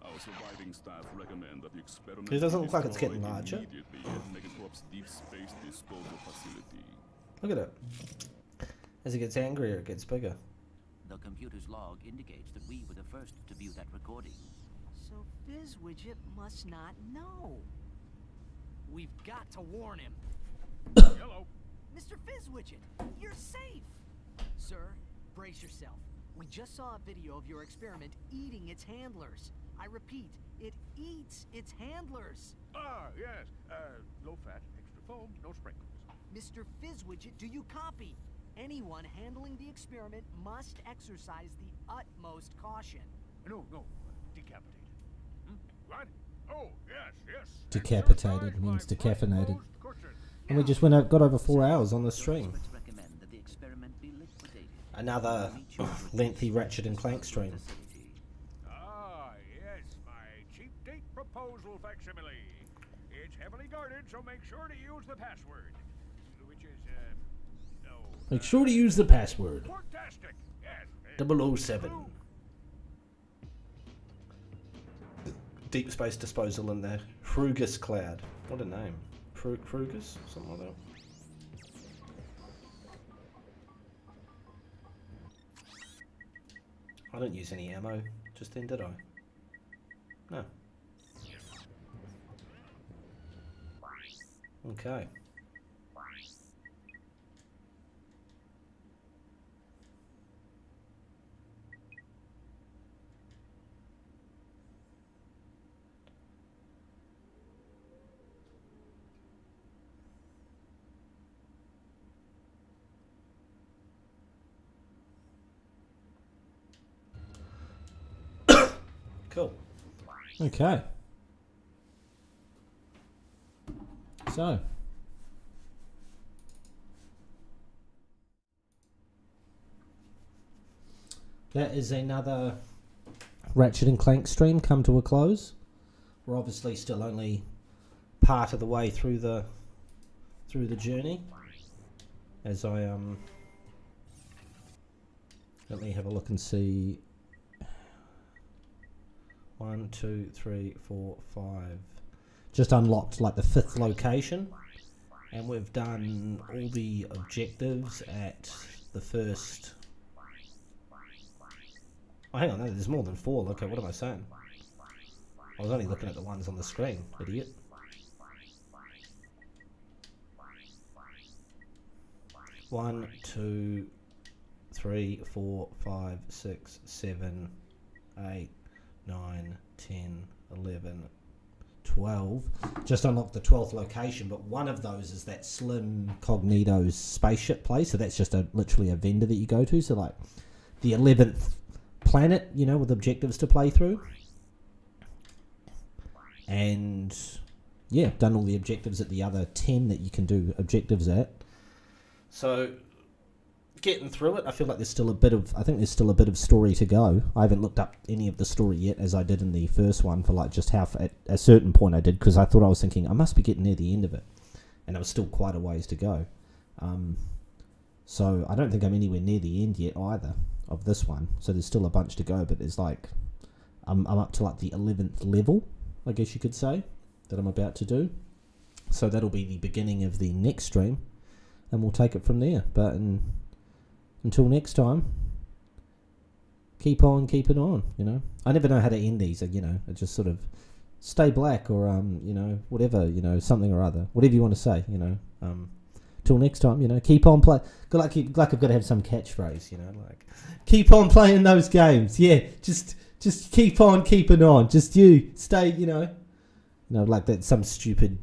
Our surviving staff recommend that the experiment It doesn't look like it's getting destroyed larger. immediately at Megacorp's deep space disposal facility. Look at it. As it gets angrier, it gets bigger. The computer's log indicates that we were the first to view that recording. So Fizzwidget must not know. We've got to warn him. Hello. Mr. Fizzwidget, you're safe. Sir, brace yourself. We just saw a video of your experiment eating its handlers. I repeat, it eats its handlers. Ah, yes. Low fat, extra foam, no sprinkles. Mr. Fizzwidget, do you copy? Anyone handling the experiment must exercise the utmost caution. No, decapitated. What? Oh, yes. Decapitated means decaffeinated. And we just got over 4 hours on the stream. Recommend that the experiment be liquidated. Another lengthy Ratchet and Clank stream. Ah, yes, my cheap date proposal facsimile. It's heavily guarded, so make sure to use the password. Which is, Make sure to use the password. Fantastic. Yes. 007. Deep space disposal in the Frugus cloud. What a name. Frugus? Something like that. I didn't use any ammo just then, did I? No. Okay. Cool. Okay. So. That is another Ratchet and Clank stream come to a close. We're obviously still only part of the way through the journey. As I let me have a look and see. 1, 2, 3, 4, 5. Just unlocked like the 5th location, and we've done all the objectives at the first. Oh, hang on, no, there's more than 4. Okay, what am I saying? I was only looking at the ones on the screen, idiot. One, 2, 3, 4, 5, 6, 7, 8, 9, 10, 11, 12. Just unlocked the 12th location, but one of those is that Slim Cognito's spaceship place. So that's just literally a vendor that you go to. So like the 11th planet, you know, with objectives to play through. And yeah, done all the objectives at the other 10 that you can do objectives at. So getting through it, I feel like there's still a bit of story to go. I haven't looked up any of the story yet, as I did in the first one, for like just how at a certain point I did, because I was thinking I must be getting near the end of it, and there was still quite a ways to go. So I don't think I'm anywhere near the end yet either of this one. So there's still a bunch to go, but there's like I'm up to like the 11th level, I guess you could say, that I'm about to do. So that'll be the beginning of the next stream, and we'll take it from there. But until next time, keep on keeping on, you know. I never know how to end these, you know. I just sort of stay black or, you know, whatever, you know, something or other. Whatever you want to say, you know. Till next time, you know, keep on play. Like I've got to have some catchphrase, you know, like keep on playing those games. Yeah, just keep on keeping on. Just you stay, you know, like that some stupid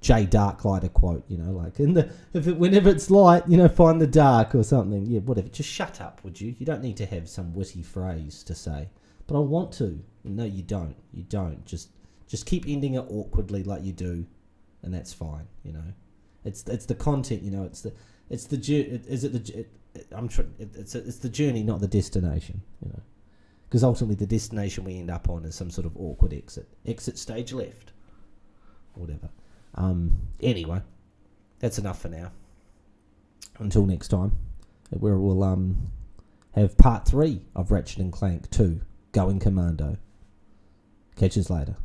J Darklighter quote, you know, like whenever it's light, you know, find the dark or something. Yeah, whatever. Just shut up, would you? You don't need to have some witty phrase to say. But I want to. No, you don't. You don't. Just keep ending it awkwardly like you do, and that's fine, you know. It's the content, you know. It's the journey, not the destination, you know. Because ultimately, the destination we end up on is some sort of awkward exit. Exit stage left, whatever. Anyway, that's enough for now. Until next time, where we'll have part 3 of Ratchet and Clank 2, Going Commando. Catch us later.